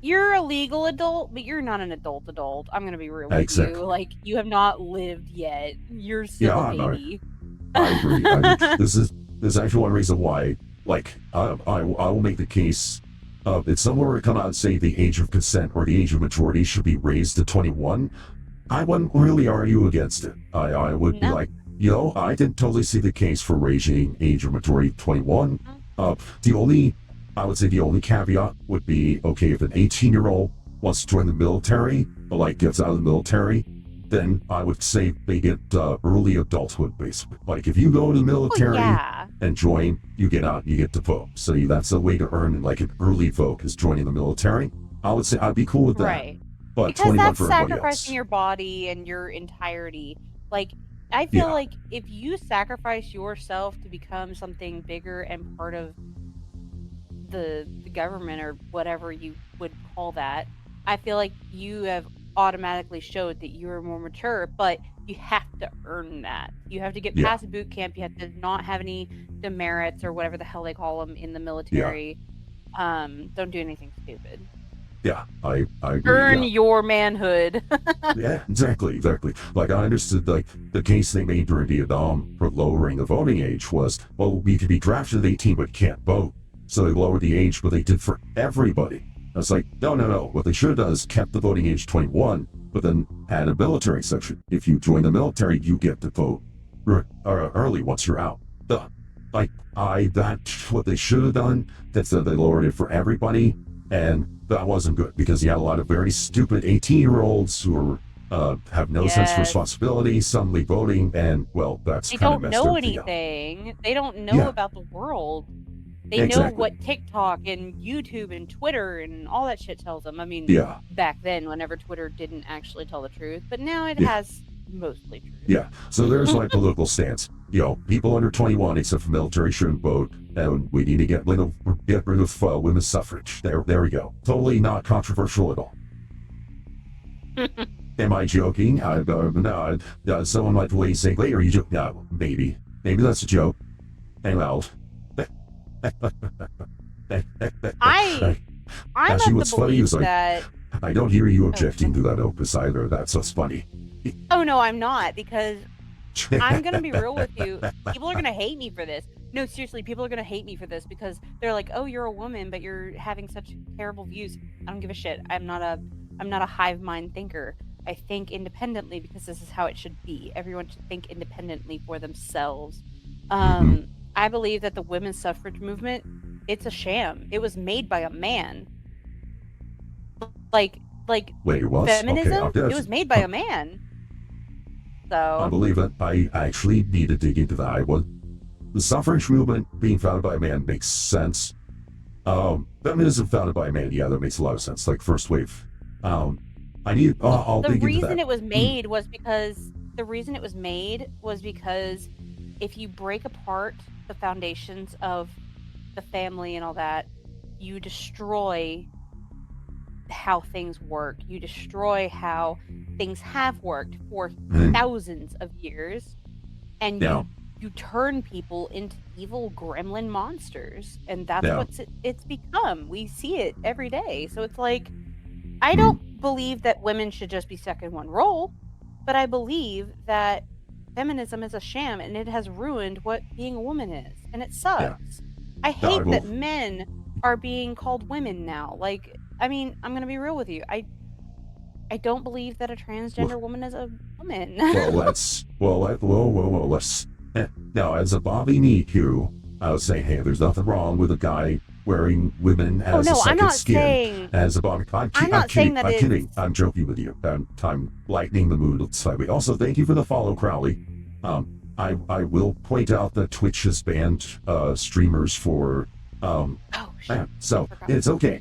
you're a legal adult, but you're not an adult. I'm gonna be real with Exactly. you. Like, you have not lived yet. You're still a baby. I agree. This is actually one reason why, like, I will make the case of if someone were to come out and say the age of consent or the age of majority should be raised to 21, I wouldn't really argue against it. I would be like, I can totally see the case for raising age of majority to 21. I would say the only caveat would be, okay, if an 18-year-old wants to join the military, but like gets out of the military, then I would say they get early adulthood, basically. Like if you go to the military and join, you get out, you get to vote. So that's a way to earn like an early vote is joining the military. I would say I'd be cool with that. Right. But because 21 that's for everybody sacrificing else. your body and your entirety. Like, I feel like if you sacrifice yourself to become something bigger and part of the government or whatever you would call that, I feel like you have automatically showed that you're more mature, but you have to earn that. You have to get past boot camp. You have to not have any demerits or whatever the hell they call them in the military. Don't do anything stupid. Yeah, I agree. Earn your manhood. Yeah, exactly. Like I understood, like the case they made during Vietnam for lowering the voting age was, well, we could be drafted at 18 but can't vote. So they lowered the age, but they did for everybody. I was like, no. What they should have done is kept the voting age 21, but then had a military section. If you join the military, you get to vote early once you're out. That's what they should have done. That's they lowered it for everybody, and that wasn't good because you had a lot of very stupid 18-year-olds who have no sense of responsibility, suddenly voting, and well, that's kind of messed up. They don't know anything. They don't know about the world. They know what TikTok and YouTube and Twitter and all that shit tells them. I mean, back then, whenever Twitter didn't actually tell the truth, but now it has mostly truth. Yeah, so there's my political stance. People under 21, except for military, shouldn't vote, and we need to get rid of women's suffrage. There we go. Totally not controversial at all. Am I joking? No. Someone might be saying, "Wait, are you joking?" No, maybe that's a joke. And well. I'm of the belief that I don't hear you objecting to that opus either. That's what's funny. Oh no, I'm not, because I'm gonna be real with you. People are gonna hate me for this. No, seriously, people are gonna hate me for this because they're like, "Oh, you're a woman, but you're having such terrible views." I don't give a shit. I'm not a hive mind thinker. I think independently because this is how it should be. Everyone should think independently for themselves. I believe that the women's suffrage movement, it's a sham. It was made by a man. Like Wait, what? feminism, Okay, it was made by a man. So I believe it. I actually need to dig into that. The suffrage movement being founded by a man makes sense. Feminism founded by a man, that makes a lot of sense. Like first wave. I'll dig into that. The reason it was made was because if you break apart the foundations of the family and all that, you destroy how things work. You destroy how things have worked for thousands of years, and you turn people into evil gremlin monsters, and that's what it's become. We see it every day. So it's like, I don't believe that women should just be stuck in one role, but I believe that feminism is a sham, and it has ruined what being a woman is, and it sucks. I hate that men are being called women now. Like, I mean, I'm gonna be real with you. I don't believe that a transgender woman is a woman. Let's now, as a Bobby Me Hugh, I would say, hey, there's nothing wrong with a guy wearing women as a second skin. As a Bobby, I'm kidding. I'm joking with you. I'm lightening the mood slightly. Also, thank you for the follow, Crowley. I will point out that Twitch has banned streamers for so it's okay.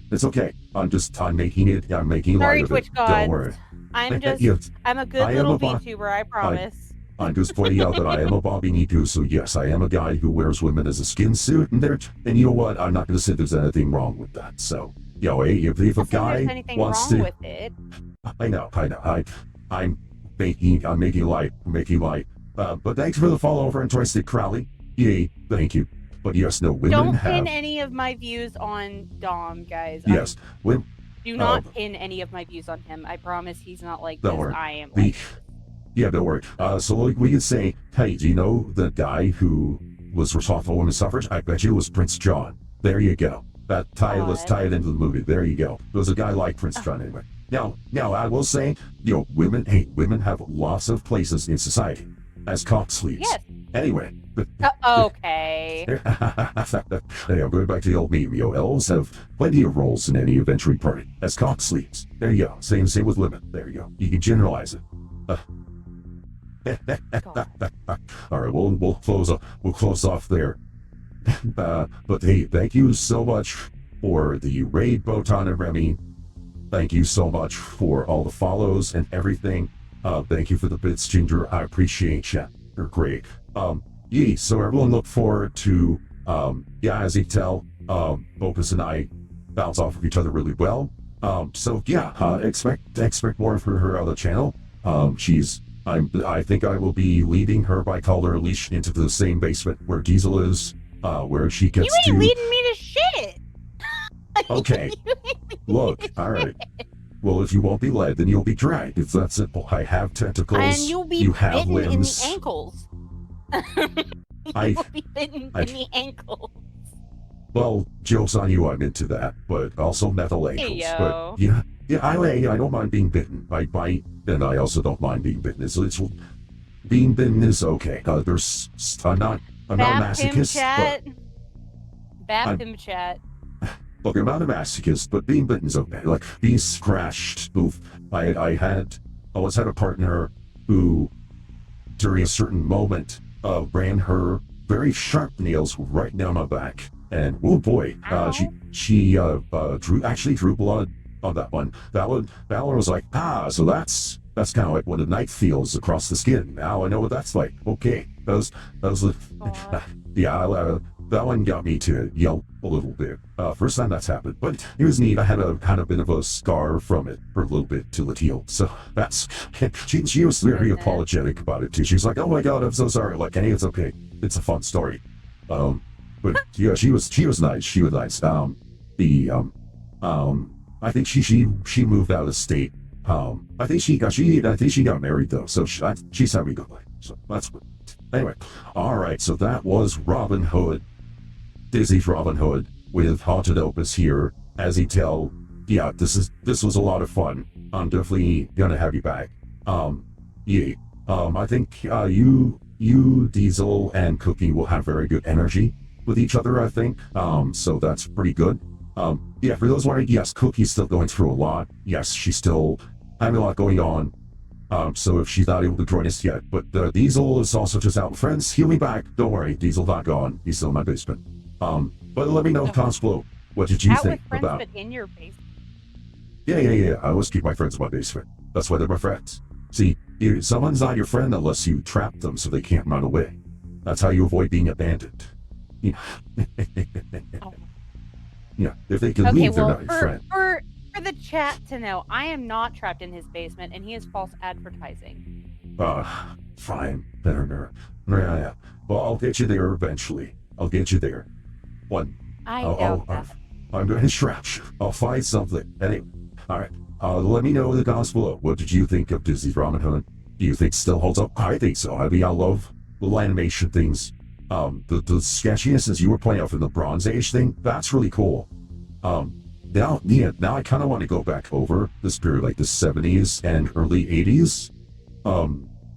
I'm making light of it. Twitch gods. Don't worry. I'm a good little VTuber, I promise. I'm just pointing out that I am a Bobby Niku, so yes, I am a guy who wears women as a skin suit, and you know what? I'm not going to say there's anything wrong with that. So, hey, if a Not saying there's guy anything wants wrong to, with it. I know, I'm making light. But thanks for the follow over and Joystick Crowley. Yay, thank you. But yes, no, women Don't have. pin any of my views on Dom, guys. Yes, Do not pin any of my views on him. I promise he's not like Don't this. worry. I am like this. Yeah, don't worry. So like we could say, hey, do you know the guy who was responsible for women's suffrage? I bet you it was Prince John. There you go. Let's tie it into the movie. There you go. There was a guy like Prince John anyway. Now, I will say, women have lots of places in society as cock sleeves. Yes. Anyway. Okay. Hey, I'm going back to the old meme. Elves have plenty of roles in any eventually party as cock sleeves. There you go. Same with women. There you go. You can generalize it. All right, we'll close off there. But hey, thank you so much for the raid, Botan and Remy. Thank you so much for all the follows and everything. Thank you for the bits, Ginger. I appreciate you. You're great. So everyone look forward to as you can tell, Opus and I bounce off of each other really well. Expect more of her other channel. I think I will be leading her by collar leash into the same basement where Diesel is, where she gets You ain't leading me to shit. Okay. Look, all right. Well, if you won't be led, then you'll be dragged. It's that simple. I have tentacles. And you'll be you have bitten limbs. in the ankles. You'll be bitten in the ankles. Well, joke's on you, I'm into that, but also metal ankles. Hey, but I don't mind being bitten. I bite, and I also don't mind being bitten. It's being bitten is okay. I'm not a masochist. Chat. Look, I'm not a masochist, but being bitten is okay. Like being scratched. Oof. I always had a partner who, during a certain moment, ran her very sharp nails right down my back, and oh boy, she drew blood on that one. That one was like, so that's kind of like what a knife feels across the skin. Now I know what that's like. Okay, that one got me to yelp a little bit. First time that's happened, but it was neat. I had a bit of a scar from it for a little bit till it healed. So that's she was very apologetic about it too. She was like, "Oh my god, I'm so sorry." Like, hey, it's okay. It's a fun story. But yeah, she was nice. She was nice. I think she moved out of state. I think she got married though. So she's having a good life. So that's good. Anyway, all right. So that was Robin Hood. Disney's Robin Hood with Haunted Opus here. As you tell, this was a lot of fun. I'm definitely gonna have you back. I think you, Diesel, and Cookie will have very good energy with each other, I think. So that's pretty good. For those wondering, yes, Cookie's still going through a lot. Yes, she's still having a lot going on. So if she's not able to join us yet, but Diesel is also just out. Friends, he'll be back. Don't worry, Diesel's not gone. He's still in my basement. But let me know, Consplo, what did you think friends, about? But in your basement. Yeah. I always keep my friends in my basement. That's why they're my friends. See, someone's not your friend unless you trap them so they can't run away. That's how you avoid being abandoned. Yeah, if they can leave, they're not your friend. For the chat to know, I am not trapped in his basement, and he is false advertising. Fine. Better. Yeah. Well, I'll get you there eventually. I'll get you there. I doubt that. I'm going to scratch. I'll find something. Anyway, all right. Let me know in the comments below. What did you think of Disney's Robin Hood? Do you think it still holds up? I think so. I mean, I love little animation things. The sketchiness as you were playing off in the Bronze Age thing, that's really cool. Now I kind of want to go back over this period, like the 70s and early 80s.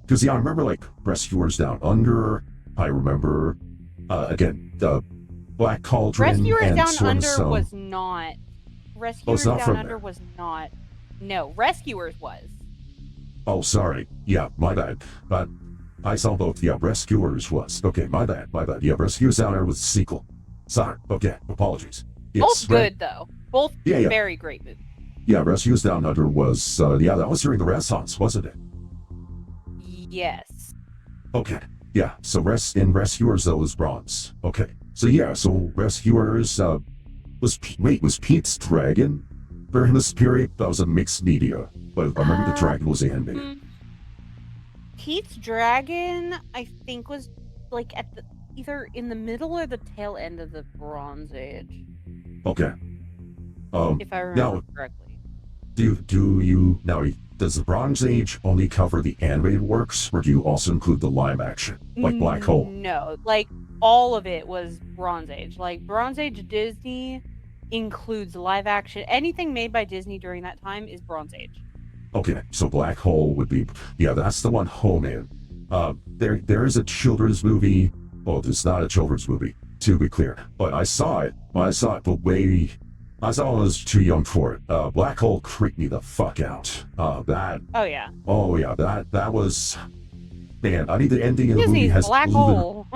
Because I remember like Rescuers Down Under. I remember again the Black Cauldron. Rescuers Down Under was not. Rescuers Down Under was not. No, Rescuers was. Oh, sorry. Yeah, my bad. But I saw both. Yeah, Rescuers was. Okay, my bad. Yeah, Rescuers Down Under was the sequel. Sorry. Okay, apologies. Both good though. Both very great movies. Yeah, Rescuers Down Under was. That was during the Renaissance, wasn't it? Yes. Okay. Yeah. So Rescuers though was bronze. Okay. So yeah. So Rescuers was Pete's dragon during this period? That was a mixed media, but I remember the dragon was animated. Pete's dragon, I think, was like at the either in the middle or the tail end of the Bronze Age, Okay. if I remember correctly. Does the Bronze Age only cover the animated works, or do you also include the live action, like Black Hole? No, like all of it was Bronze Age. Like Bronze Age Disney includes live action. Anything made by Disney during that time is Bronze Age. Okay, so Black Hole would be, that's the one home in. There is a children's movie. Well, it's not a children's movie, to be clear, but I saw it, but way, I saw I was too young for it. Black Hole creeped me the fuck out. That was, man, I mean, the ending of the movie has Black Hole.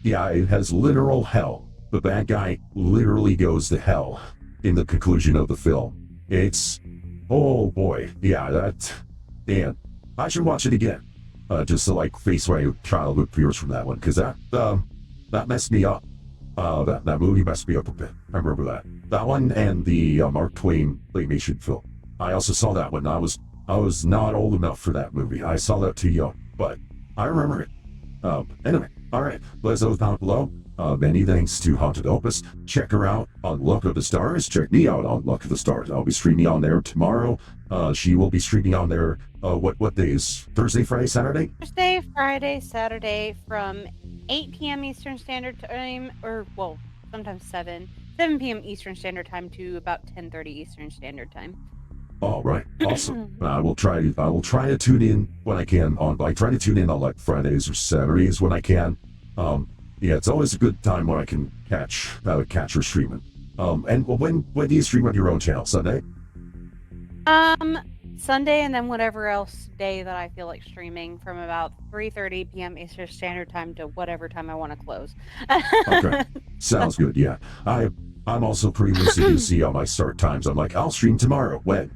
Yeah, it has literal hell. The bad guy literally goes to hell in the conclusion of the film. It's, oh boy, yeah, man, I should watch it again. Just to like face my childhood fears from that one, because that messed me up. That movie messed me up a bit. I remember that. That one and the Mark Twain claymation film. I also saw that one. I was not old enough for that movie. I saw that too young, but I remember it. Anyway, all right. Let us know down below. Many thanks to Haunted Opus. Check her out on Luck of the Stars. Check me out on Luck of the Stars. I'll be streaming on there tomorrow. She will be streaming on there. What days? Thursday, Friday, Saturday? Thursday, Friday, Saturday from 8 p.m. Eastern Standard Time, or well, sometimes 7 p.m. Eastern Standard Time to about 10:30 Eastern Standard Time. All right, awesome. I will try to tune in when I can. I try to tune in on like Fridays or Saturdays when I can. Yeah, it's always a good time when I can catch her streaming. And when do you stream on your own channel? Sunday? Sunday, and then whatever else day that I feel like streaming from about 3:30 p.m. Eastern Standard Time to whatever time I want to close. Okay, sounds good. Yeah, I'm also pretty loosey-goosey on my start times. I'm like, I'll stream tomorrow when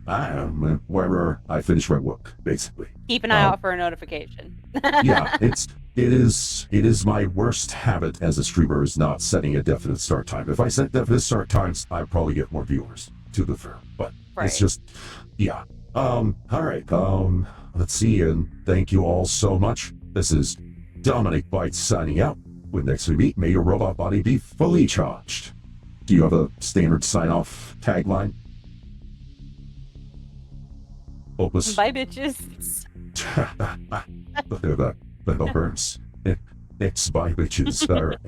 wherever I finish my work, basically. Keep an eye out for a notification. Yeah, it is my worst habit as a streamer is not setting a definite start time. If I set definite start times, I probably get more viewers, to be fair. But It's just, yeah. All right. Let's see, and thank you all so much. This is Dominic Bytes signing out. When next we meet, may your robot body be fully charged. Do you have a standard sign-off tagline? Opus. Bye, bitches. That hurts. It's bye, bitches. All right.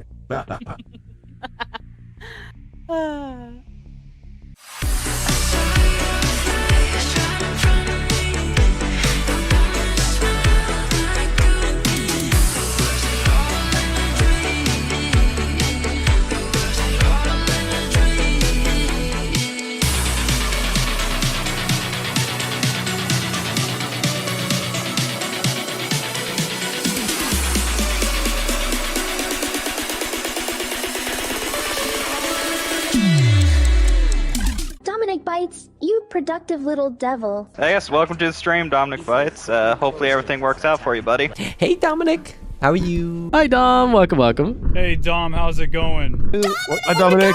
Dominic Bytes, you productive little devil. Hey, yes, welcome to the stream, Dominic Bytes. Hopefully everything works out for you, buddy. Hey, Dominic. How are you? Hi, Dom. Welcome. Hey, Dom, how's it going? Hi, Dominic.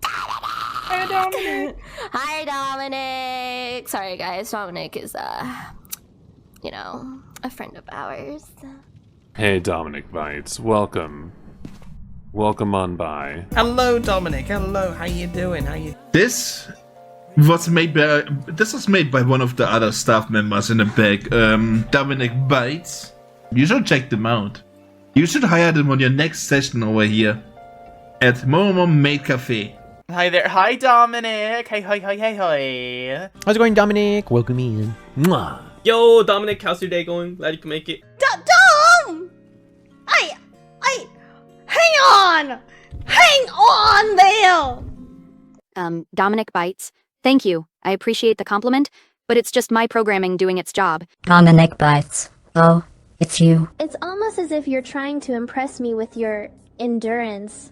Hi, Dominic. Hi, Dominic. Sorry, guys. Dominic is, a friend of ours. Hey, Dominic Bytes. Welcome. Welcome on by. Hello, Dominic. Hello. How you doing? This was made by one of the other staff members in the back, Dominic Bytes. You should check them out. You should hire them on your next session over here at Momo Maid Cafe. Hi there. Hi, Dominic. Hi. How's it going, Dominic? Welcome in. Mwah. Yo, Dominic, how's your day going? Glad you can make it. Dom! Hang on there! Dominic Bytes, thank you. I appreciate the compliment, but it's just my programming doing its job. Dominic Bytes. Oh, it's you. It's almost as if you're trying to impress me with your endurance.